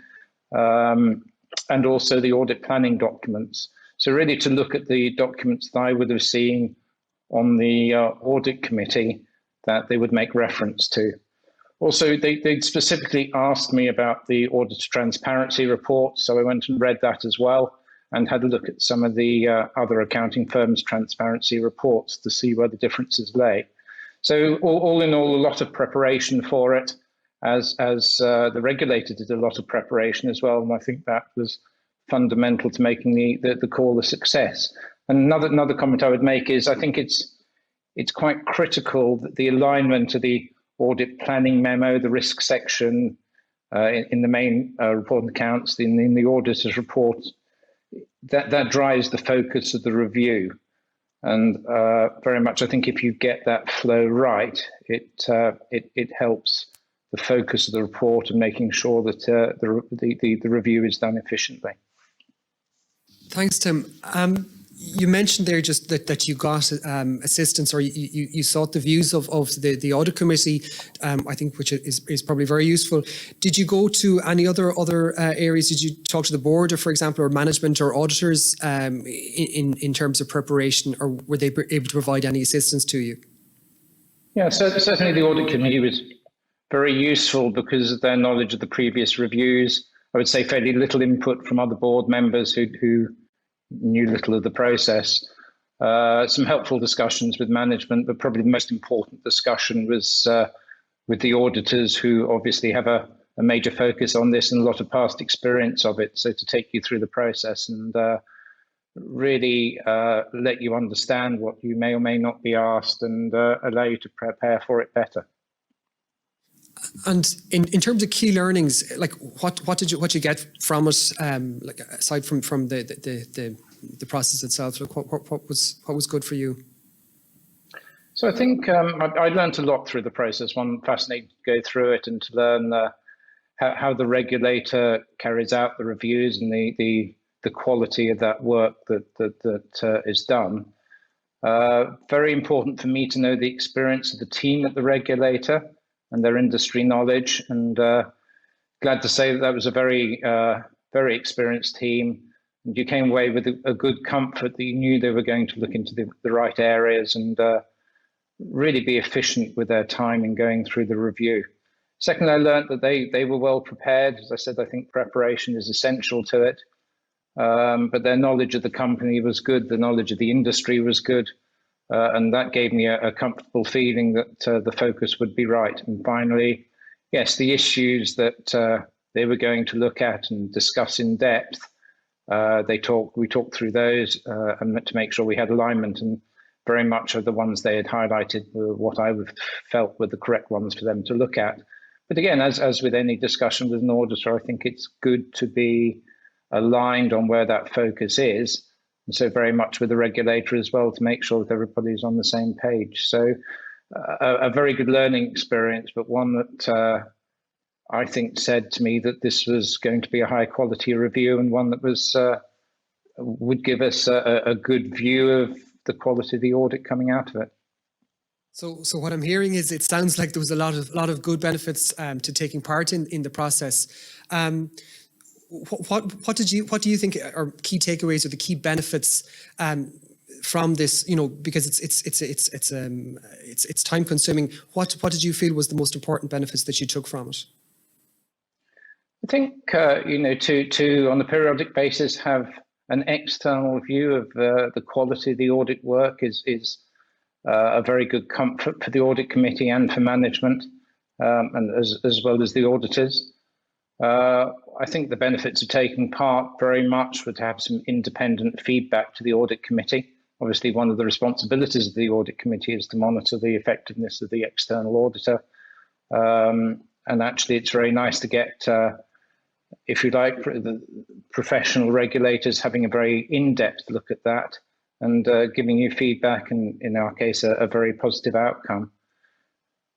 and also the audit planning documents. So really to look at the documents that I would have seen on the audit committee that they would make reference to. Also, they specifically asked me about the auditor transparency report, so I went and read that as well and had a look at some of the other accounting firms' transparency reports to see where the differences lay. So all in all, a lot of preparation for it, as the regulator did a lot of preparation as well, and I think that was fundamental to making the call a success. And another comment I would make is I think it's quite critical that the alignment of the audit planning memo, the risk section in the main report and accounts, in the auditor's report, that drives the focus of the review. And very much, I think if you get that flow right, it helps the focus of the report and making sure that the review is done efficiently. Thanks, Tim. You mentioned there just that you got assistance, or you sought the views of the audit committee, I think, which is probably very useful. Did you go to any other areas? Did you talk to the board, or for example, or management or auditors in terms of preparation, or were they able to provide any assistance to you? Yeah, so certainly the audit committee was very useful because of their knowledge of the previous reviews. I would say fairly little input from other board members who knew little of the process. Some helpful discussions with management, but probably the most important discussion was with the auditors, who obviously have a major focus on this and a lot of past experience of it. So to take you through the process and really let you understand what you may or may not be asked and allow you to prepare for it better. And in terms of key learnings, like what did you get from it, like aside from the process itself? Like what was good for you? So I think I learned a lot through the process. One, fascinating to go through it and to learn how the regulator carries out the reviews and the quality of that work that is done. Very important for me to know the experience of the team at the regulator and their industry knowledge, and glad to say that was a very, very experienced team. And you came away with a good comfort that you knew they were going to look into the right areas and really be efficient with their time in going through the review. Second, I learned that they were well prepared. As I said, I think preparation is essential to it. But their knowledge of the company was good. The knowledge of the industry was good. And that gave me a comfortable feeling that the focus would be right. And finally, yes, the issues that they were going to look at and discuss in depth, we talked through those and to make sure we had alignment, and very much of the ones they had highlighted were what I felt were the correct ones for them to look at. But again, as with any discussion with an auditor, I think it's good to be aligned on where that focus is. And so very much with the regulator as well, to make sure that everybody's on the same page. So a very good learning experience, but one that I think said to me that this was going to be a high quality review, and one that was would give us a good view of the quality of the audit coming out of it. So what I'm hearing is it sounds like there was a lot of good benefits to taking part in the process. What do you think are key takeaways or the key benefits from this? You know, because it's time consuming. What did you feel was the most important benefits that you took from it? I think to on a periodic basis have an external view of the quality of the audit work is a very good comfort for the audit committee and for management, and as well as the auditors. I think the benefits of taking part very much were to have some independent feedback to the audit committee. Obviously, one of the responsibilities of the audit committee is to monitor the effectiveness of the external auditor. And actually, it's very nice to get, if you like, the professional regulators having a very in-depth look at that and giving you feedback, and in our case, a very positive outcome.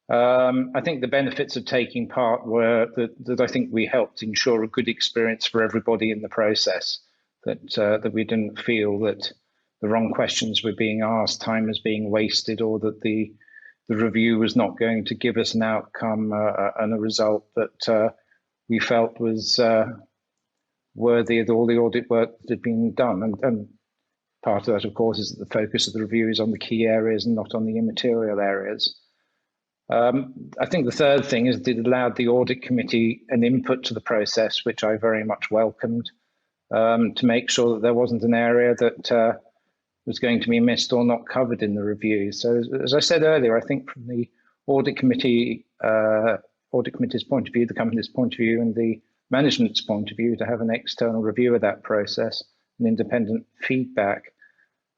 I think the benefits of taking part were that I think we helped ensure a good experience for everybody in the process, that we didn't feel that the wrong questions were being asked, time was being wasted, or that the review was not going to give us an outcome and a result that we felt was worthy of all the audit work that had been done. And part of that, of course, is that the focus of the review is on the key areas and not on the immaterial areas. I think the third thing is that it allowed the audit committee an input to the process, which I very much welcomed, to make sure that there wasn't an area that was going to be missed or not covered in the review. So as I said earlier, I think from the audit committee's point of view, the company's point of view, and the management's point of view, to have an external review of that process and independent feedback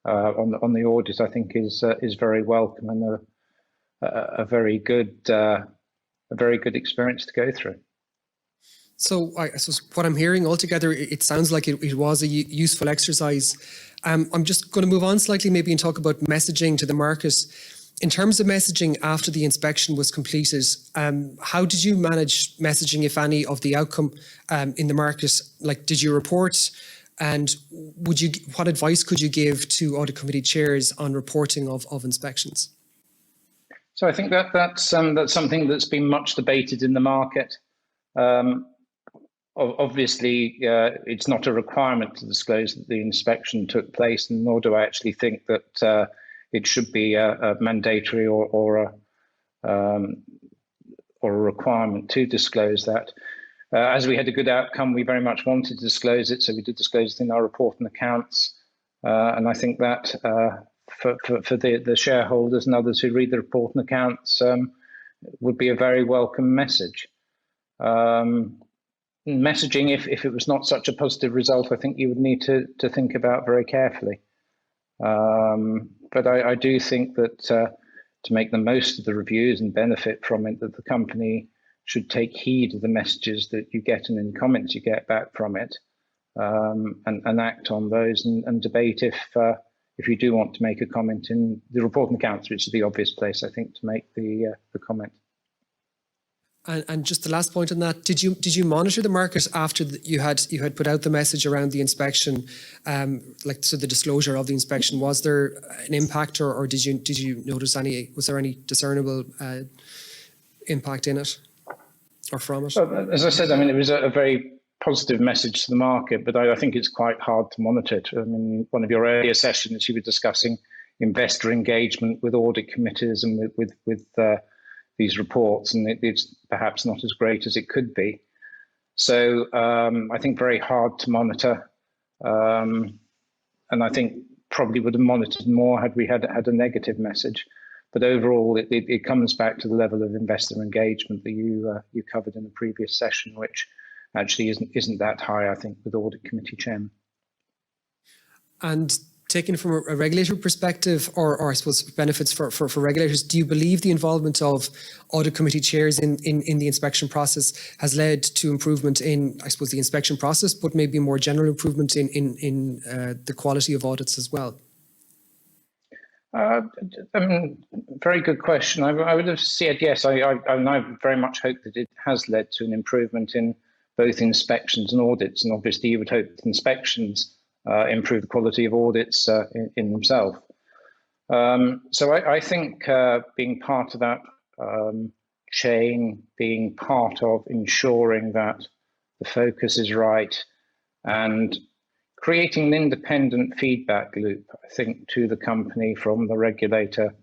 on the audit, I think is very welcome and a very good experience to go through. So I suppose what I'm hearing altogether, it sounds like it was a useful exercise. I'm just going to move on slightly maybe and talk about messaging to the market. In terms of messaging after the inspection was completed, how did you manage messaging, if any, of the outcome in the market? Like, did you report? And what advice could you give to audit committee chairs on reporting of inspections? So I think that's something that's been much debated in the market. Obviously, it's not a requirement to disclose that the inspection took place, and nor do I actually think that it should be a mandatory or a requirement to disclose that. As we had a good outcome, we very much wanted to disclose it, so we did disclose it in our report and accounts. And I think that for the shareholders and others who read the report and accounts would be a very welcome message. Messaging, if it was not such a positive result, I think you would need to think about very carefully. But I do think that to make the most of the reviews and benefit from it, that the company should take heed of the messages that you get and any comments you get back from it, and act on those and debate if you do want to make a comment in the report and accounts, which is the obvious place, I think, to make the comment. And just the last point on that, did you monitor the market after you had put out the message around the inspection, so the disclosure of the inspection? Was there an impact, or did you notice was there any discernible impact in it? or from it? Well, as I said, I mean, it was a very positive message to the market, but I think it's quite hard to monitor it. I mean, one of your earlier sessions, you were discussing investor engagement with audit committees and with these reports, and it's perhaps not as great as it could be. So I think very hard to monitor, and I think probably would have monitored more had we had a negative message. But overall, it comes back to the level of investor engagement that you covered in the previous session, which actually isn't that high, I think, with audit committee chairman. And taken from a regulatory perspective, or I suppose benefits for regulators, do you believe the involvement of audit committee chairs in the inspection process has led to improvement in, I suppose, the inspection process, but maybe more general improvement in the quality of audits as well? I mean, very good question. I would have said yes. I very much hope that it has led to an improvement in both inspections and audits. And obviously, you would hope that inspections improve the quality of audits in themselves. So I think being part of that chain, being part of ensuring that the focus is right, and creating an independent feedback loop, I think, to the company from the regulator,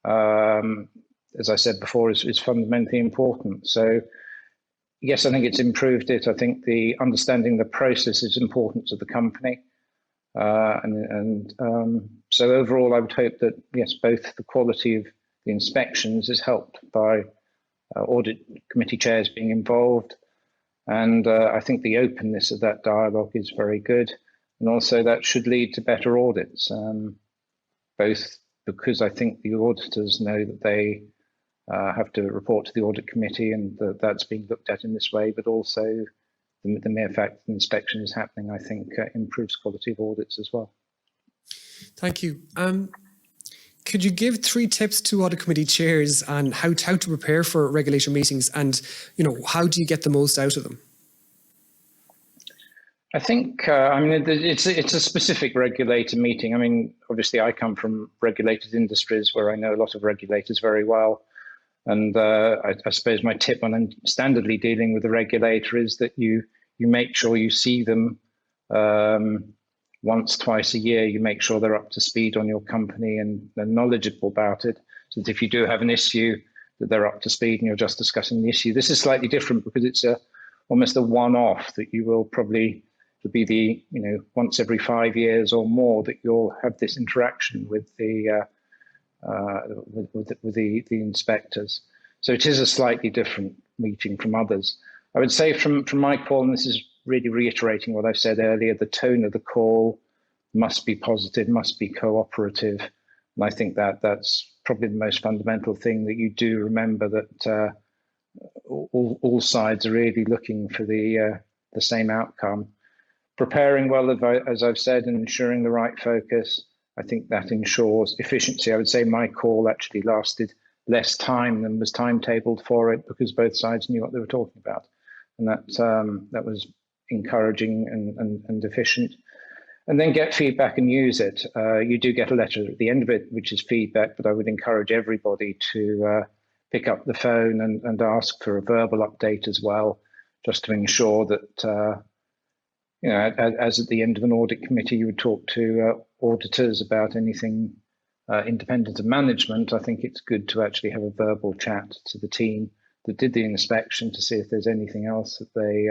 as I said before, is fundamentally important. So yes, I think it's improved it. I think the understanding the process is important to the company. So overall, I would hope that, yes, both the quality of the inspections is helped by audit committee chairs being involved. And I think the openness of that dialogue is very good. And also that should lead to better audits, both because I think the auditors know that they have to report to the audit committee and that's being looked at in this way, but also the mere fact that the inspection is happening, I think, improves quality of audits as well. Thank you. Could you give 3 tips to audit committee chairs on how to prepare for regulatory meetings, and how do you get the most out of them? I think, I mean, it's a specific regulator meeting. I mean, obviously, I come from regulated industries where I know a lot of regulators very well. And I suppose my tip when I'm standardly dealing with a regulator is that you make sure you see them once, twice a year. You make sure they're up to speed on your company and they're knowledgeable about it. So that if you do have an issue, that they're up to speed and you're just discussing the issue. This is slightly different because it's almost a one-off that you will probably be the, once every 5 years or more that you'll have this interaction with the inspectors. So it is a slightly different meeting from others. I would say from my call, and this is really reiterating what I said earlier, the tone of the call must be positive, must be cooperative. And I think that's probably the most fundamental thing, that you do remember that all sides are really looking for the same outcome. Preparing well, as I've said, and ensuring the right focus, I think that ensures efficiency. I would say my call actually lasted less time than was timetabled for it because both sides knew what they were talking about. And that was encouraging and efficient. And then get feedback and use it. You do get a letter at the end of it, which is feedback, but I would encourage everybody to pick up the phone and ask for a verbal update as well, just to ensure that as at the end of an audit committee, you would talk to auditors about anything independent of management. I think it's good to actually have a verbal chat to the team that did the inspection to see if there's anything else that they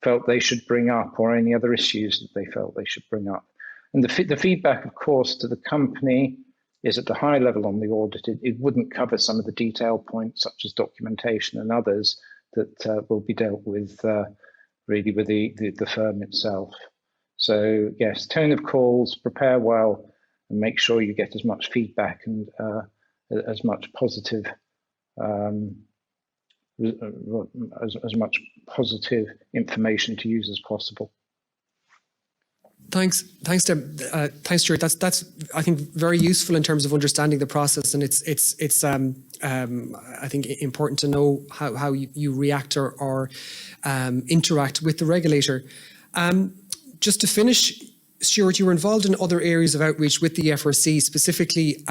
felt they should bring up or any other issues that they felt they should bring up. And the feedback, of course, to the company is at the high level on the audit. It wouldn't cover some of the detailed points such as documentation and others that will be dealt with really with the firm itself. So yes, tone of calls, prepare well, and make sure you get as much feedback and as much positive as much positive information to use as possible. Thanks, Deb. Thanks, Stuart. That's I think very useful in terms of understanding the process, and it's I think important to know how you react or interact with the regulator. Just to finish, Stuart, you were involved in other areas of outreach with the FRC, specifically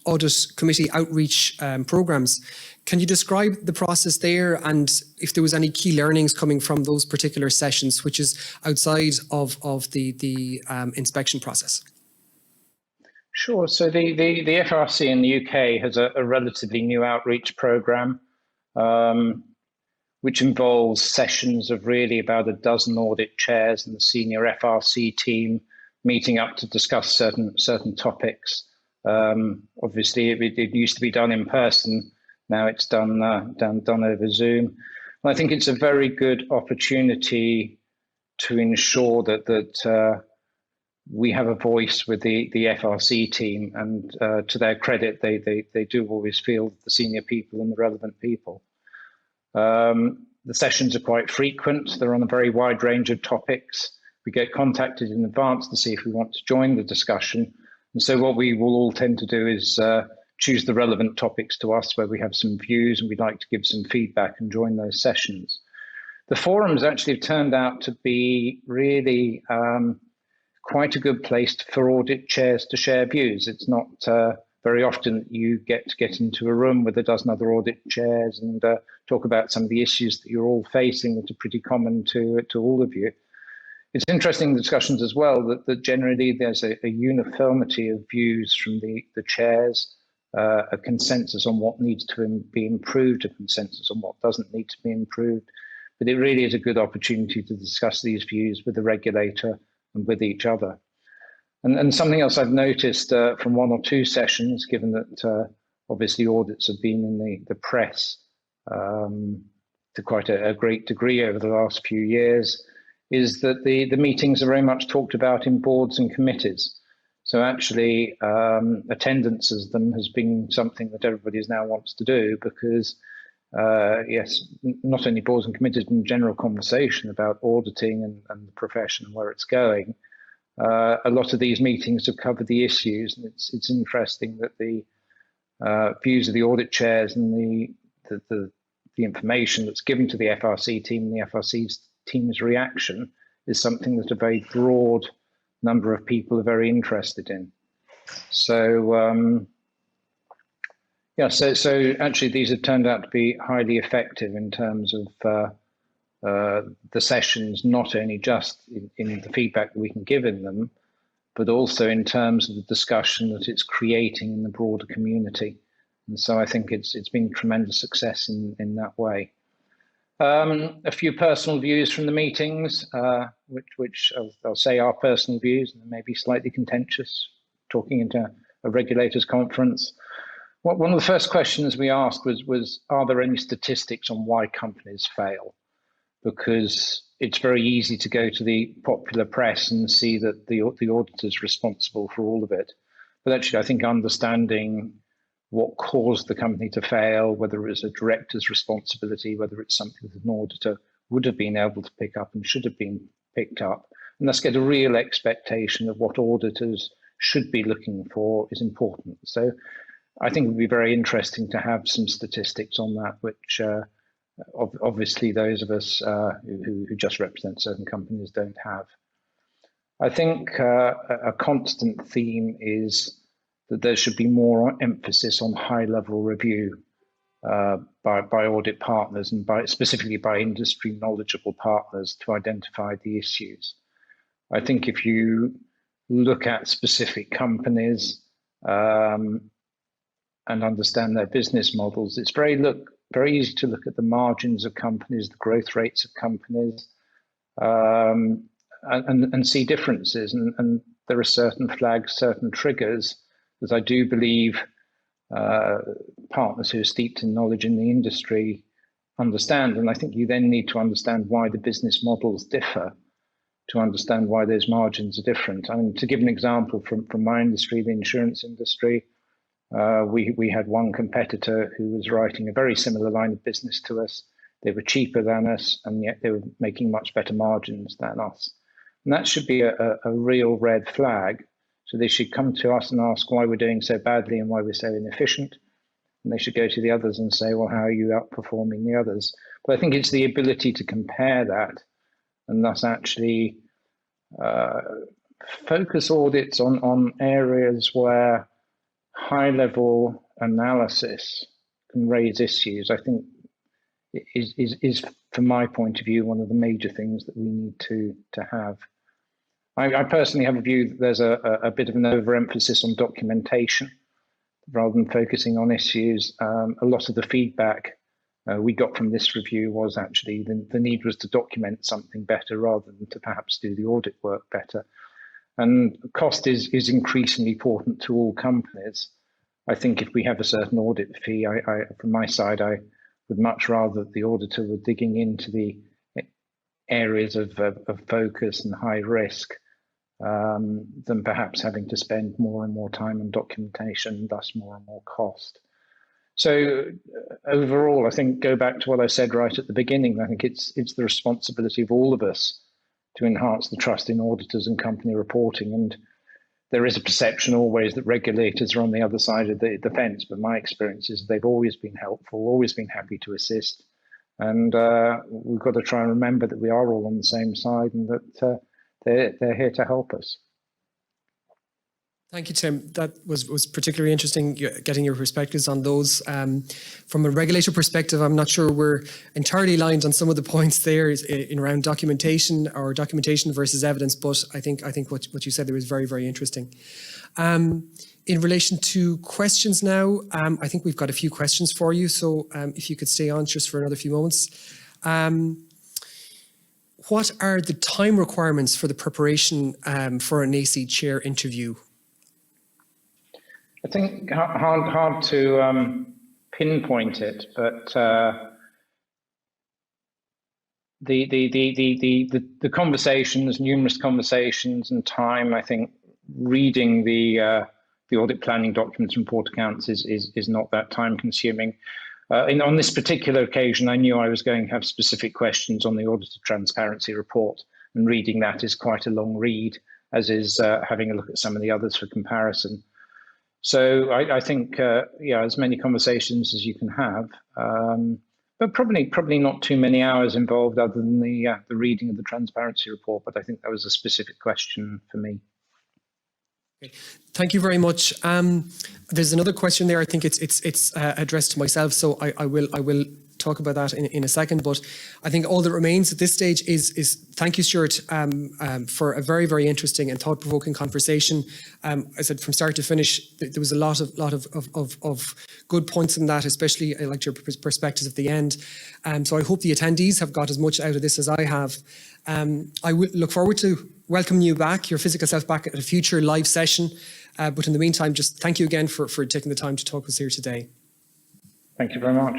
audit committee outreach programs. Can you describe the process there and if there was any key learnings coming from those particular sessions, which is outside of the inspection process? Sure. So the FRC in the UK has a relatively new outreach programme, which involves sessions of really about a dozen audit chairs and the senior FRC team meeting up to discuss certain topics. Obviously, it used to be done in person. Now it's done over Zoom. And I think it's a very good opportunity to ensure that we have a voice with the FRC team, and to their credit, they do always field the senior people and the relevant people. The sessions are quite frequent. They're on a very wide range of topics. We get contacted in advance to see if we want to join the discussion. And so what we will all tend to do is choose the relevant topics to us where we have some views and we'd like to give some feedback and join those sessions. The forums actually have turned out to be really quite a good place for audit chairs to share views. It's not very often that you get into a room with a dozen other audit chairs and talk about some of the issues that you're all facing that are pretty common to all of you. It's interesting discussions as well that generally there's a uniformity of views from the chairs, a consensus on what needs to be improved, a consensus on what doesn't need to be improved. But it really is a good opportunity to discuss these views with the regulator and with each other. And something else I've noticed from one or two sessions, given that obviously audits have been in the press to quite a great degree over the last few years, is that the meetings are very much talked about in boards and committees. So actually attendance as them has been something that everybody now wants to do because yes, not only boards and committees, but in general conversation about auditing and the profession and where it's going. A lot of these meetings have covered the issues, and it's interesting that the views of the audit chairs and the information that's given to the FRC team and the FRC team's reaction is something that a very broad number of people are very interested in. So yeah, so actually these have turned out to be highly effective in terms of the sessions, not only just in the feedback that we can give in them, but also in terms of the discussion that it's creating in the broader community. And so I think it's been tremendous success in that way. A few personal views from the meetings, which I'll say are personal views and may be slightly contentious, talking into a regulators conference. One of the first questions we asked was, are there any statistics on why companies fail? Because it's very easy to go to the popular press and see that the auditor is responsible for all of it. But actually, I think understanding what caused the company to fail, whether it was a director's responsibility, whether it's something that an auditor would have been able to pick up and should have been picked up, and let's get a real expectation of what auditors should be looking for is important. So I think it would be very interesting to have some statistics on that, which obviously those of us who just represent certain companies don't have. I think a constant theme is that there should be more emphasis on high-level review by audit partners and specifically by industry knowledgeable partners to identify the issues. I think if you look at specific companies and understand their business models, it's very easy to look at the margins of companies, the growth rates of companies, and see differences. And there are certain flags, certain triggers that I do believe partners who are steeped in knowledge in the industry understand. And I think you then need to understand why the business models differ to understand why those margins are different. I mean, to give an example from my industry, the insurance industry, we had one competitor who was writing a very similar line of business to us. They were cheaper than us, and yet they were making much better margins than us. And that should be a real red flag. So they should come to us and ask why we're doing so badly and why we're so inefficient. And they should go to the others and say, well, how are you outperforming the others? But I think it's the ability to compare that and thus actually focus audits on areas where high-level analysis can raise issues, I think is from my point of view, one of the major things that we need to have. I personally have a view that there's a bit of an overemphasis on documentation rather than focusing on issues. A lot of the feedback we got from this review was actually the need was to document something better rather than to perhaps do the audit work better. And cost is increasingly important to all companies. I think if we have a certain audit fee, from my side, I would much rather the auditor were digging into the areas of focus and high risk than perhaps having to spend more and more time on documentation, thus more and more cost. So overall, I think go back to what I said right at the beginning. I think it's the responsibility of all of us to enhance the trust in auditors and company reporting. And there is a perception always that regulators are on the other side of the fence, but my experience is they've always been helpful, always been happy to assist. And we've got to try and remember that we are all on the same side and that they're here to help us. Thank you, Tim. That was particularly interesting, getting your perspectives on those. From a regulator perspective, I'm not sure we're entirely aligned on some of the points there in around documentation or documentation versus evidence, but I think what you said there was very, very interesting. In relation to questions now, I think we've got a few questions for you, so if you could stay on just for another few moments. What are the time requirements for the preparation for an AC chair interview? I think hard to pinpoint it, but the conversations, numerous conversations, and time. I think reading the audit planning documents and report accounts is not that time consuming. On this particular occasion, I knew I was going to have specific questions on the auditor transparency report, and reading that is quite a long read, as is having a look at some of the others for comparison. So I think, as many conversations as you can have, but probably not too many hours involved other than the reading of the transparency report. But I think that was a specific question for me. Okay. Thank you very much. There's another question there. I think it's addressed to myself, so I will talk about that in a second. But I think all that remains at this stage is thank you, Stuart, for a very, very interesting and thought-provoking conversation. I said from start to finish, there was a lot of good points in that, especially I liked your perspectives at the end. So I hope the attendees have got as much out of this as I have. I will look forward to welcoming you back, your physical self back at a future live session. But in the meantime, just thank you again for taking the time to talk with us here today. Thank you very much.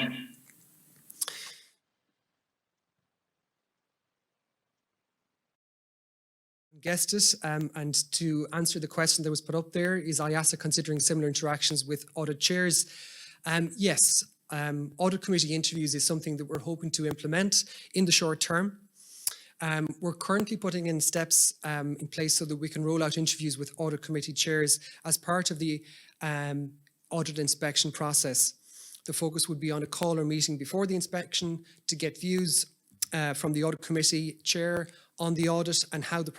Guested, and to answer the question that was put up there, is IAASA considering similar interactions with audit chairs? Yes, audit committee interviews is something that we're hoping to implement in the short term. We're currently putting in steps in place so that we can roll out interviews with audit committee chairs as part of the audit inspection process. The focus would be on a call or meeting before the inspection to get views from the audit committee chair on the audit and how the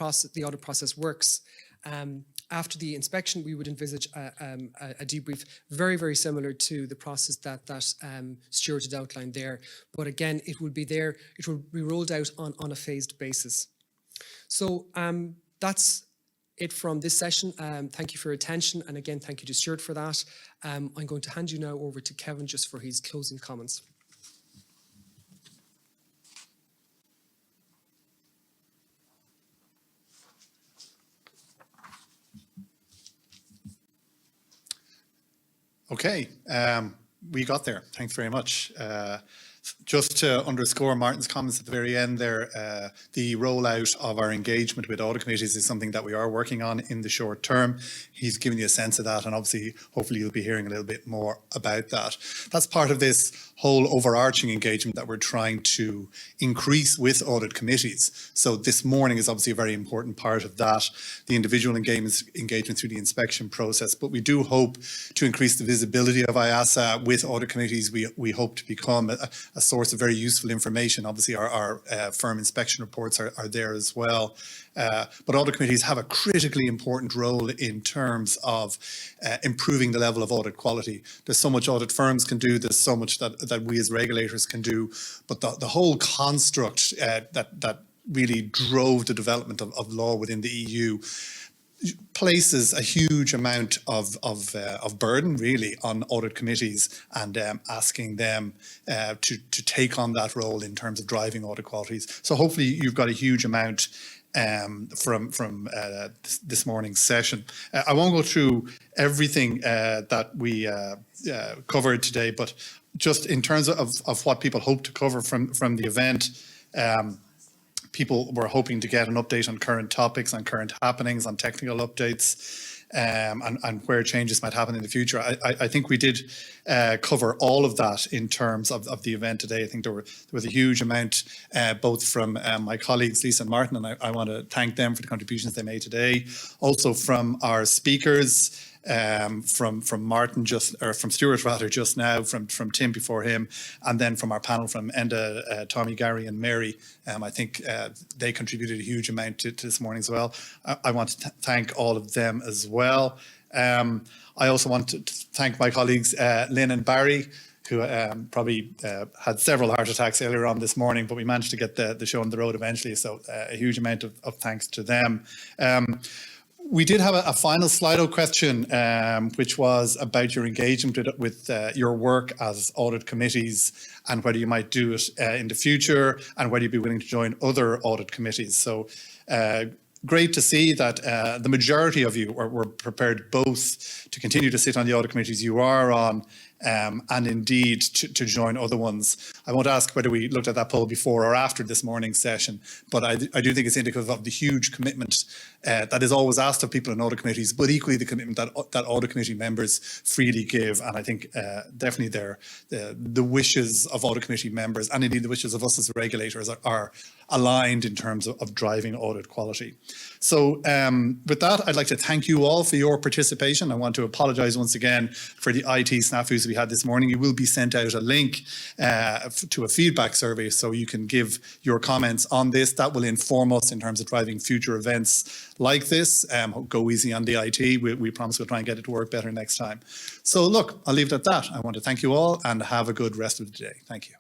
audit process works. After the inspection, we would envisage a debrief very, very similar to the process that Stuart had outlined there. But again, it will be rolled out on a phased basis. So that's it from this session. Thank you for your attention. And again, thank you to Stuart for that. I'm going to hand you now over to Kevin just for his closing comments. Okay, we got there. Thanks very much. Just to underscore Martin's comments at the very end there, the rollout of our engagement with audit committees is something that we are working on in the short term. He's given you a sense of that, and obviously, hopefully you'll be hearing a little bit more about that. That's part of this whole overarching engagement that we're trying to increase with audit committees. So this morning is obviously a very important part of that, the individual engagement through the inspection process. But we do hope to increase the visibility of IAASA with audit committees. We hope to become a source of very useful information. Obviously, our firm inspection reports are there as well. But audit committees have a critically important role in terms of improving the level of audit quality. There's so much audit firms can do, there's so much that we as regulators can do, but the whole construct that really drove the development of law within the EU places a huge amount of burden really on audit committees, and asking them to take on that role in terms of driving audit qualities. So hopefully you've got a huge amount from this morning's session. I won't go through everything that we covered today, but just in terms of what people hope to cover from the event. People were hoping to get an update on current topics, on current happenings, on technical updates, and where changes might happen in the future. I think we did cover all of that in terms of the event today. I think there was a huge amount, both from my colleagues, Lisa and Martin, and I want to thank them for the contributions they made today. Also from our speakers, from Martin from Stuart rather just now, from Tim before him, and then from our panel from Enda, Tommy, Gary and Mary. I think they contributed a huge amount to this morning as well. I want to thank all of them as well. I also want to thank my colleagues Lynn and Barry, who probably had several heart attacks earlier on this morning, but we managed to get the show on the road eventually. So a huge amount of thanks to them. We did have a final Slido question, which was about your engagement with your work as audit committees, and whether you might do it in the future, and whether you'd be willing to join other audit committees. So great to see that the majority of you were prepared both to continue to sit on the audit committees you are on, and indeed to join other ones. I won't ask whether we looked at that poll before or after this morning's session, but I do think it's indicative of the huge commitment that is always asked of people in audit committees, but equally the commitment that audit committee members freely give. And I think definitely the wishes of audit committee members, and indeed the wishes of us as regulators, are aligned in terms of driving audit quality. So with that, I'd like to thank you all for your participation. I want to apologise once again for the IT snafus we had this morning. You will be sent out a link to a feedback survey, so you can give your comments on this. That will inform us in terms of driving future events like this. Go easy on the IT. We promise we'll try and get it to work better next time. So look, I'll leave it at that. I want to thank you all and have a good rest of the day. Thank you.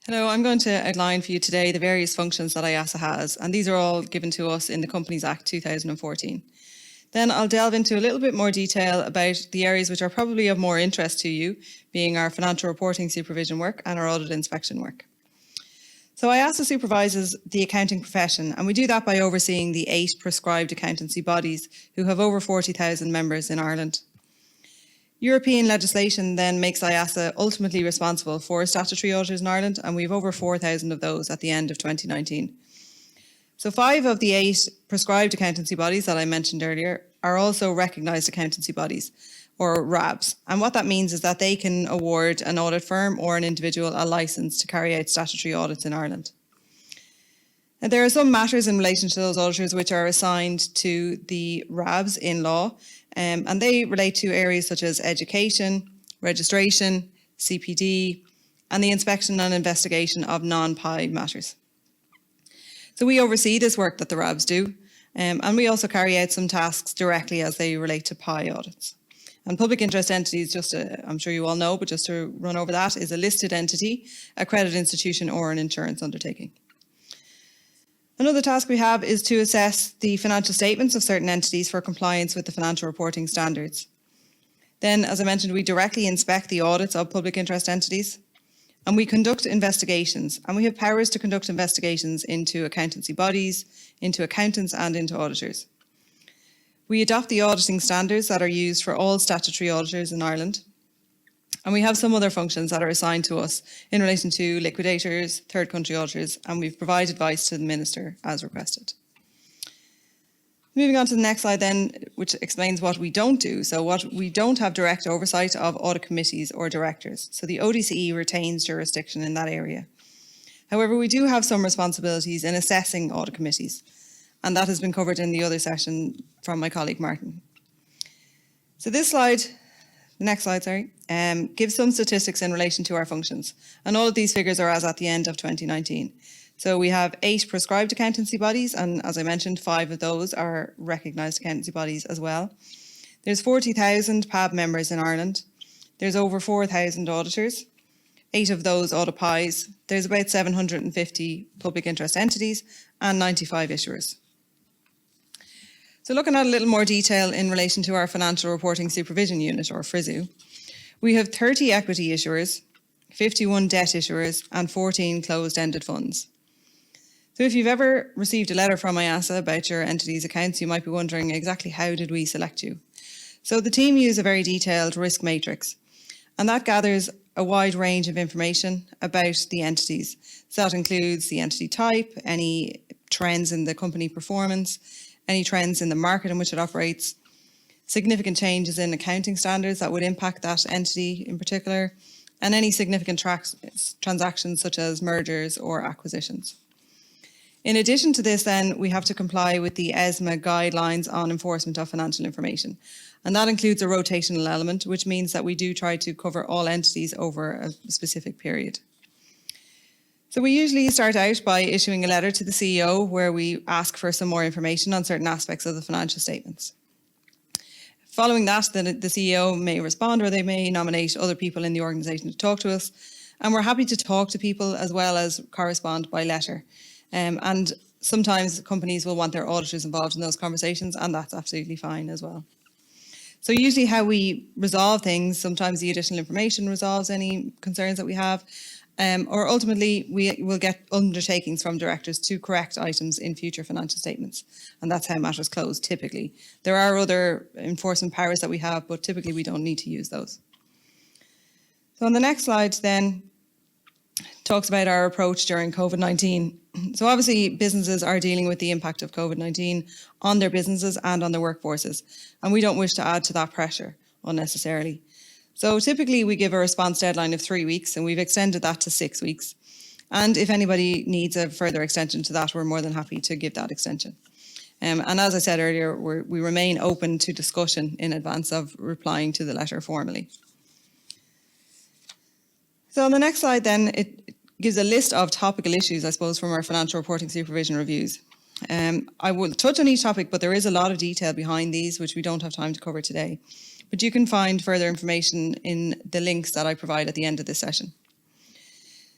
Hello, I'm going to outline for you today the various functions that IAASA has, and these are all given to us in the Companies Act 2014. Then I'll delve into a little bit more detail about the areas which are probably of more interest to you, being our financial reporting supervision work and our audit inspection work. So IAASA supervises the accounting profession, and we do that by overseeing the 8 prescribed accountancy bodies who have over 40,000 members in Ireland. European legislation then makes IAASA ultimately responsible for statutory auditors in Ireland, and we have over 4,000 of those at the end of 2019. So 5 of the 8 prescribed accountancy bodies that I mentioned earlier are also recognised accountancy bodies, or RABs. And what that means is that they can award an audit firm or an individual a licence to carry out statutory audits in Ireland. And there are some matters in relation to those auditors which are assigned to the RABs in law, and they relate to areas such as education, registration, CPD, and the inspection and investigation of non-PI matters. So we oversee this work that the RABs do, and we also carry out some tasks directly as they relate to PI audits. And public interest entities, I'm sure you all know, but just to run over that, is a listed entity, a credit institution, or an insurance undertaking. Another task we have is to assess the financial statements of certain entities for compliance with the financial reporting standards. Then, as I mentioned, we directly inspect the audits of public interest entities, and we conduct investigations, and we have powers to conduct investigations into accountancy bodies, into accountants and into auditors. We adopt the auditing standards that are used for all statutory auditors in Ireland, and we have some other functions that are assigned to us in relation to liquidators, third country auditors, and we've provided advice to the Minister as requested. Moving on to the next slide then, which explains what we don't do. So what we don't have direct oversight of audit committees or directors. So the ODCE retains jurisdiction in that area. However, we do have some responsibilities in assessing audit committees, and that has been covered in the other session from my colleague Martin. So this slide, the next slide, sorry, gives some statistics in relation to our functions. And all of these figures are as at the end of 2019. So we have 8 prescribed accountancy bodies, and as I mentioned, 5 of those are recognised accountancy bodies as well. There's 40,000 PAB members in Ireland. There's over 4,000 auditors. 8 of those audit pies. There's about 750 public interest entities and 95 issuers. So looking at a little more detail in relation to our Financial Reporting Supervision Unit, or FRISU, we have 30 equity issuers, 51 debt issuers and 14 closed-ended funds. So if you've ever received a letter from IAASA about your entity's accounts, you might be wondering exactly how did we select you? So the team use a very detailed risk matrix, and that gathers a wide range of information about the entities. So that includes the entity type, any trends in the company performance, any trends in the market in which it operates, significant changes in accounting standards that would impact that entity in particular, and any significant transactions such as mergers or acquisitions. In addition to this, then, we have to comply with the ESMA guidelines on enforcement of financial information. And that includes a rotational element, which means that we do try to cover all entities over a specific period. So we usually start out by issuing a letter to the CEO where we ask for some more information on certain aspects of the financial statements. Following that, the CEO may respond, or they may nominate other people in the organisation to talk to us. And we're happy to talk to people as well as correspond by letter. And sometimes companies will want their auditors involved in those conversations, and that's absolutely fine as well. So usually how we resolve things, sometimes the additional information resolves any concerns that we have, or ultimately we will get undertakings from directors to correct items in future financial statements. And that's how matters close typically. There are other enforcement powers that we have, but typically we don't need to use those. So on the next slide then, talks about our approach during COVID-19. So obviously businesses are dealing with the impact of COVID-19 on their businesses and on their workforces, and we don't wish to add to that pressure unnecessarily. So typically we give a response deadline of 3 weeks, and we've extended that to 6 weeks. And if anybody needs a further extension to that, we're more than happy to give that extension. And as I said earlier, we remain open to discussion in advance of replying to the letter formally. So on the next slide then, it gives a list of topical issues, I suppose, from our financial reporting supervision reviews. I will touch on each topic, but there is a lot of detail behind these, which we don't have time to cover today. But you can find further information in the links that I provide at the end of this session.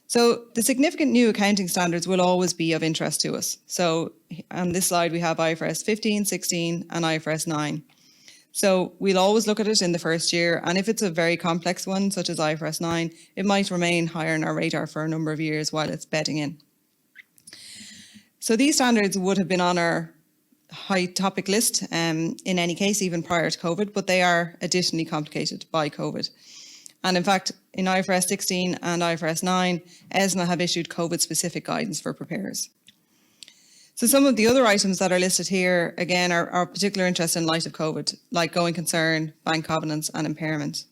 So the significant new accounting standards will always be of interest to us. So on this slide, we have IFRS 15, 16 and IFRS 9. So we'll always look at it in the first year, and if it's a very complex one, such as IFRS 9, it might remain higher on our radar for a number of years while it's bedding in. So these standards would have been on our high topic list in any case, even prior to COVID, but they are additionally complicated by COVID. And in fact, in IFRS 16 and IFRS 9, ESMA have issued COVID-specific guidance for preparers. So some of the other items that are listed here, again, are of particular interest in light of COVID, like going concern, bank covenants and impairment.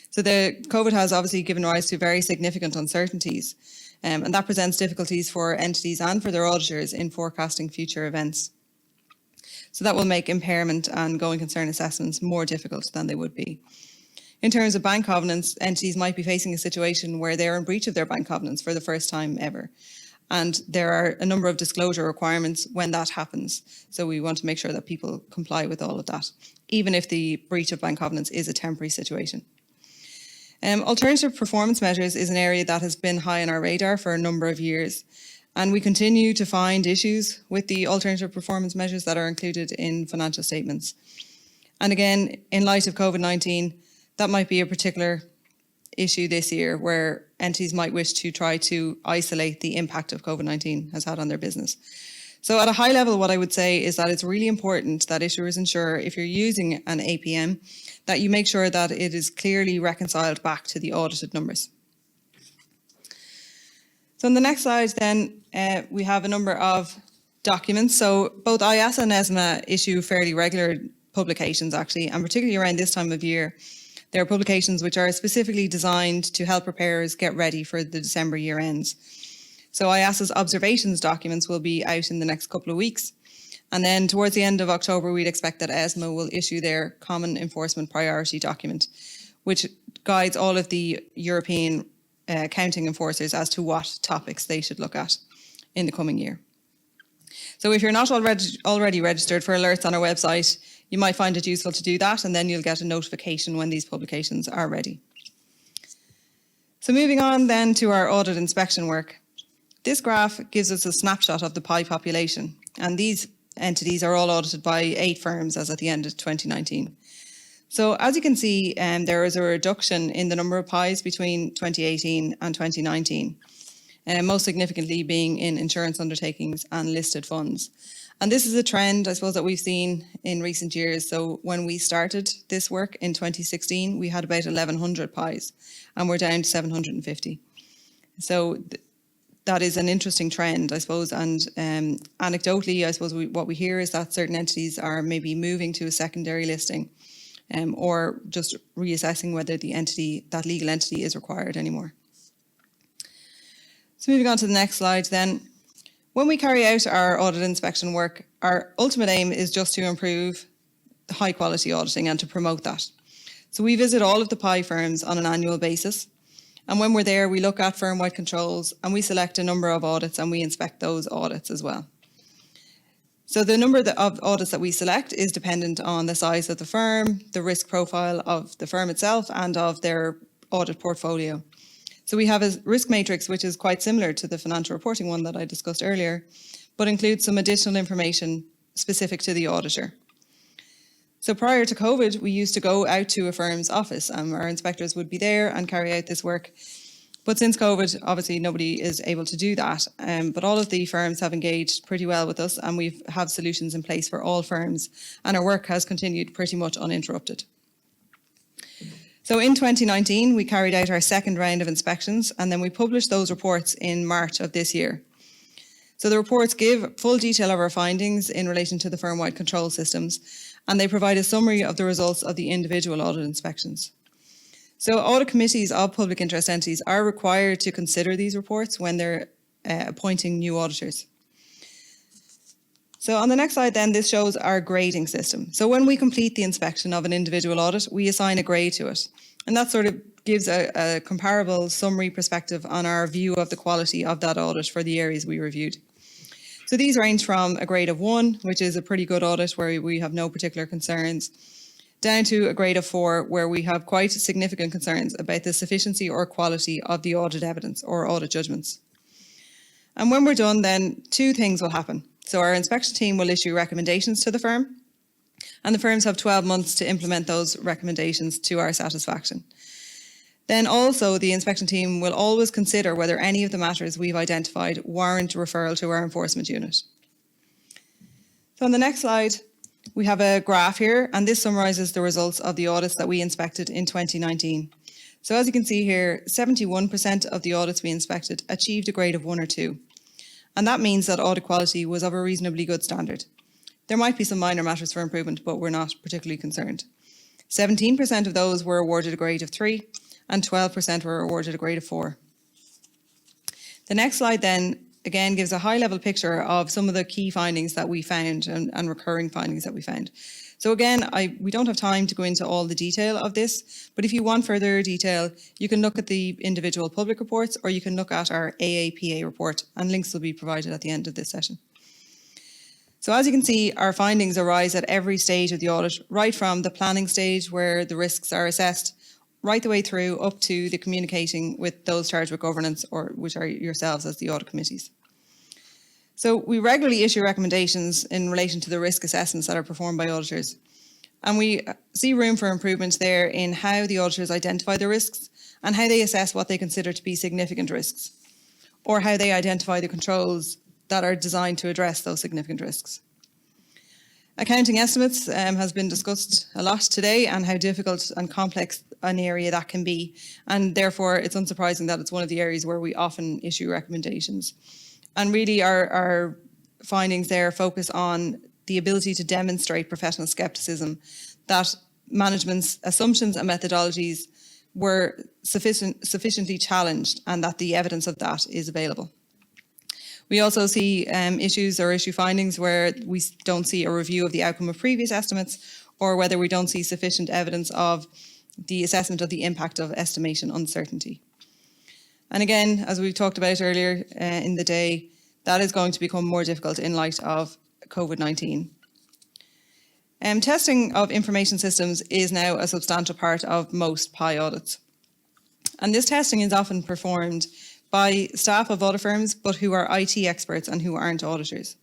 So the COVID has obviously given rise to very significant uncertainties, and that presents difficulties for entities and for their auditors in forecasting future events. So that will make impairment and going concern assessments more difficult than they would be. In terms of bank covenants, entities might be facing a situation where they're in breach of their bank covenants for the first time ever. And there are a number of disclosure requirements when that happens. So we want to make sure that people comply with all of that, even if the breach of bank covenants is a temporary situation. Alternative performance measures is an area that has been high on our radar for a number of years. And we continue to find issues with the alternative performance measures that are included in financial statements. And again, in light of COVID-19, that might be a particular issue this year where entities might wish to try to isolate the impact of COVID-19 has had on their business. So at a high level, what I would say is that it's really important that issuers ensure, if you're using an APM, that you make sure that it is clearly reconciled back to the audited numbers. So on the next slide then, we have a number of documents. So both IAASA and ESMA issue fairly regular publications actually, and particularly around this time of year. There are publications which are specifically designed to help preparers get ready for the December year ends. So IAASA's observations documents will be out in the next couple of weeks. And then towards the end of October, we'd expect that ESMA will issue their Common Enforcement Priority Document, which guides all of the European accounting enforcers as to what topics they should look at in the coming year. So if you're not already registered for alerts on our website, you might find it useful to do that, and then you'll get a notification when these publications are ready. So moving on then to our audit inspection work. This graph gives us a snapshot of the PI population, and these entities are all audited by 8 firms as at the end of 2019. So as you can see, there is a reduction in the number of PIs between 2018 and 2019, most significantly being in insurance undertakings and listed funds. And this is a trend, I suppose, that we've seen in recent years. So when we started this work in 2016, we had about 1,100 PIs, and we're down to 750. So that is an interesting trend, I suppose, and anecdotally, I suppose what we hear is that certain entities are maybe moving to a secondary listing, or just reassessing whether that legal entity is required anymore. So moving on to the next slide then. When we carry out our audit inspection work, our ultimate aim is just to improve the high quality auditing and to promote that. So we visit all of the PI firms on an annual basis. And when we're there, we look at firm-wide controls and we select a number of audits and we inspect those audits as well. So the number of audits that we select is dependent on the size of the firm, the risk profile of the firm itself, and of their audit portfolio. So we have a risk matrix which is quite similar to the financial reporting one that I discussed earlier, but includes some additional information specific to the auditor. So prior to COVID, we used to go out to a firm's office and our inspectors would be there and carry out this work. But since COVID, obviously nobody is able to do that. But all of the firms have engaged pretty well with us, and we have solutions in place for all firms, and our work has continued pretty much uninterrupted. So in 2019, we carried out our second round of inspections, and then we published those reports in March of this year. So the reports give full detail of our findings in relation to the firm-wide control systems, and they provide a summary of the results of the individual audit inspections. So audit committees of public interest entities are required to consider these reports when they're appointing new auditors. So on the next slide then, this shows our grading system. So when we complete the inspection of an individual audit, we assign a grade to it. And that sort of gives a comparable summary perspective on our view of the quality of that audit for the areas we reviewed. So these range from a grade of 1, which is a pretty good audit where we have no particular concerns, down to a grade of 4, where we have quite significant concerns about the sufficiency or quality of the audit evidence or audit judgments. And when we're done, then 2 things will happen. So our inspection team will issue recommendations to the firm, and the firms have 12 months to implement those recommendations to our satisfaction. Then also the inspection team will always consider whether any of the matters we've identified warrant referral to our enforcement unit. So on the next slide, we have a graph here, and this summarises the results of the audits that we inspected in 2019. So as you can see here, 71% of the audits we inspected achieved a grade of 1 or 2. And that means that audit quality was of a reasonably good standard. There might be some minor matters for improvement, but we're not particularly concerned. 17% of those were awarded a grade of 3, and 12% were awarded a grade of 4. The next slide then, again, gives a high-level picture of some of the key findings that we found and recurring findings that we found. So again, we don't have time to go into all the detail of this, but if you want further detail, you can look at the individual public reports, or you can look at our IAAPA report, and links will be provided at the end of this session. So as you can see, our findings arise at every stage of the audit, right from the planning stage where the risks are assessed, right the way through up to the communicating with those charged with governance, or which are yourselves as the audit committees. So we regularly issue recommendations in relation to the risk assessments that are performed by auditors. And we see room for improvement there in how the auditors identify the risks and how they assess what they consider to be significant risks, or how they identify the controls that are designed to address those significant risks. Accounting estimates has been discussed a lot today, and how difficult and complex an area that can be. And therefore, it's unsurprising that it's one of the areas where we often issue recommendations. And really our findings there focus on the ability to demonstrate professional scepticism, that management's assumptions and methodologies were sufficiently challenged, and that the evidence of that is available. We also see issues or issue findings where we don't see a review of the outcome of previous estimates, or whether we don't see sufficient evidence of the assessment of the impact of estimation uncertainty. And again, as we talked about earlier in the day, that is going to become more difficult in light of COVID-19. Testing of information systems is now a substantial part of most PI audits. And this testing is often performed by staff of audit firms, but who are IT experts and who aren't auditors.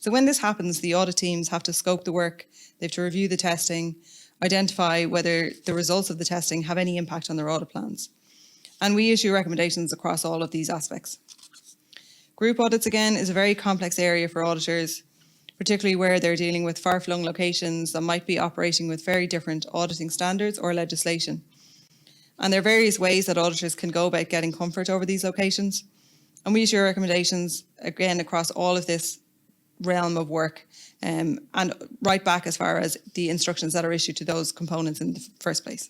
So when this happens, the audit teams have to scope the work, they have to review the testing, identify whether the results of the testing have any impact on their audit plans. And we issue recommendations across all of these aspects. Group audits, again, is a very complex area for auditors, particularly where they're dealing with far-flung locations that might be operating with very different auditing standards or legislation. And there are various ways that auditors can go about getting comfort over these locations. And we issue recommendations, again, across all of this realm of work, and right back as far as the instructions that are issued to those components in the first place.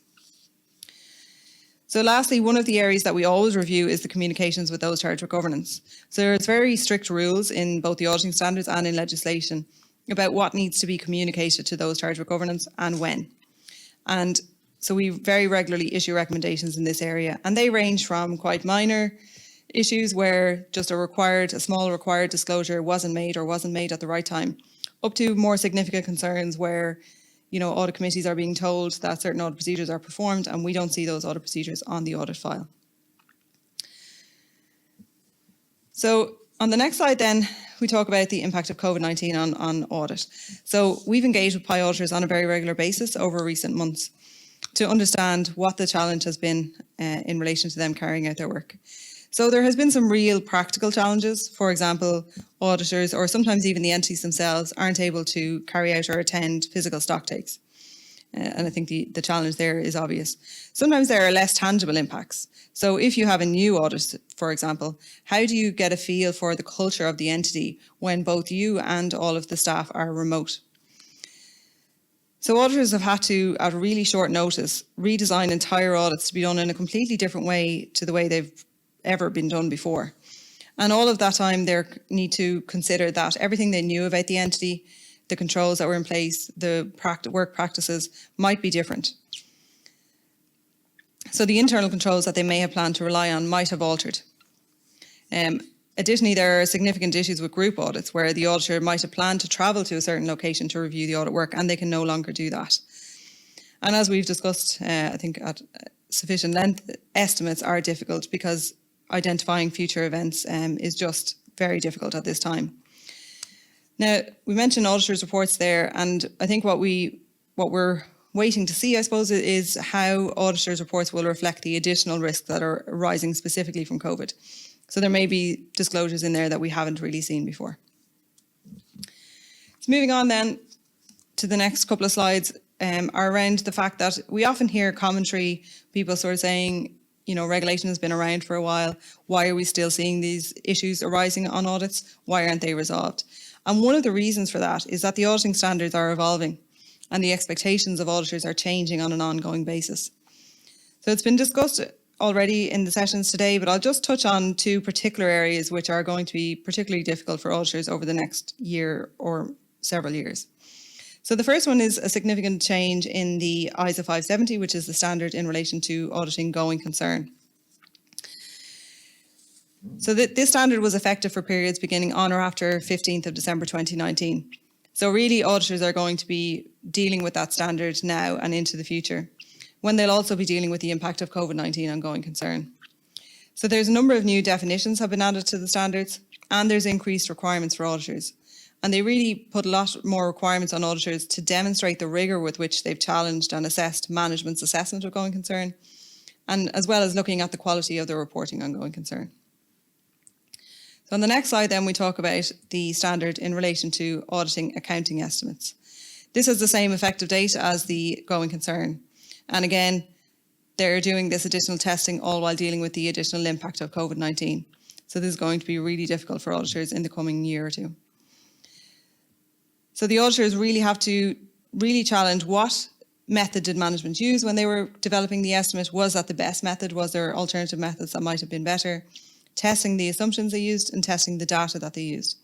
So lastly, one of the areas that we always review is the communications with those charged with governance. So there's very strict rules in both the auditing standards and in legislation about what needs to be communicated to those charged with governance and when. And so we very regularly issue recommendations in this area, and they range from quite minor issues where just a small required disclosure wasn't made at the right time, up to more significant concerns where audit committees are being told that certain audit procedures are performed and we don't see those audit procedures on the audit file. So on the next slide then, we talk about the impact of COVID-19 on audit. So we've engaged with PI auditors on a very regular basis over recent months to understand what the challenge has been in relation to them carrying out their work. So there has been some real practical challenges. For example, auditors, or sometimes even the entities themselves, aren't able to carry out or attend physical stock takes. And I think the challenge there is obvious. Sometimes there are less tangible impacts. So if you have a new audit, for example, how do you get a feel for the culture of the entity when both you and all of the staff are remote? So auditors have had to, at really short notice, redesign entire audits to be done in a completely different way to the way they've ever been done before. And all of that time they need to consider that everything they knew about the entity, the controls that were in place, the work practices might be different. So the internal controls that they may have planned to rely on might have altered. Additionally, there are significant issues with group audits where the auditor might have planned to travel to a certain location to review the audit work and they can no longer do that. And as we've discussed, I think at sufficient length, estimates are difficult because identifying future events is just very difficult at this time. Now, we mentioned auditors' reports there, and I think what we're waiting to see, I suppose, is how auditors' reports will reflect the additional risks that are arising specifically from COVID. So there may be disclosures in there that we haven't really seen before. So moving on then to the next couple of slides are around the fact that we often hear commentary, people sort of saying, regulation has been around for a while. Why are we still seeing these issues arising on audits? Why aren't they resolved? And one of the reasons for that is that the auditing standards are evolving and the expectations of auditors are changing on an ongoing basis. So it's been discussed already in the sessions today, but I'll just touch on two particular areas which are going to be particularly difficult for auditors over the next year or several years. So the first one is a significant change in the IAASA 570, which is the standard in relation to auditing going concern. So this standard was effective for periods beginning on or after 15th of December 2019. So really auditors are going to be dealing with that standard now and into the future, when they'll also be dealing with the impact of COVID-19 on going concern. So there's a number of new definitions have been added to the standards, and there's increased requirements for auditors. And they really put a lot more requirements on auditors to demonstrate the rigour with which they've challenged and assessed management's assessment of going concern, and as well as looking at the quality of their reporting on going concern. So on the next slide then we talk about the standard in relation to auditing accounting estimates. This has the same effective date as the going concern. And again, they're doing this additional testing all while dealing with the additional impact of COVID-19. So this is going to be really difficult for auditors in the coming year or two. So the auditors really have to challenge what method did management use when they were developing the estimate? Was that the best method? Was there alternative methods that might have been better? testing the assumptions they used and testing the data that they used.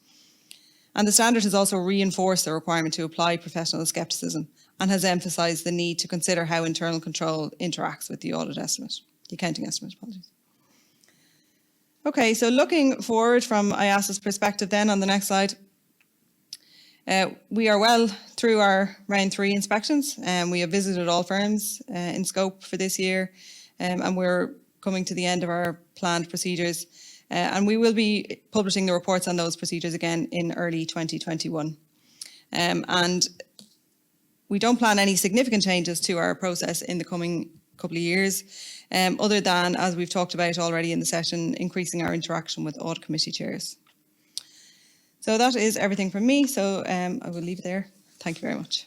And the standard has also reinforced the requirement to apply professional scepticism and has emphasised the need to consider how internal control interacts with the audit estimate, the accounting estimate, apologies. Okay, so looking forward from IAASA's perspective then on the next slide, we are well through our round 3 inspections and we have visited all firms in scope for this year and we're coming to the end of our planned procedures and we will be publishing the reports on those procedures again in early 2021. And we don't plan any significant changes to our process in the coming couple of years, other than, as we've talked about already in the session, increasing our interaction with audit committee chairs. So that is everything from me. So I will leave it there. Thank you very much.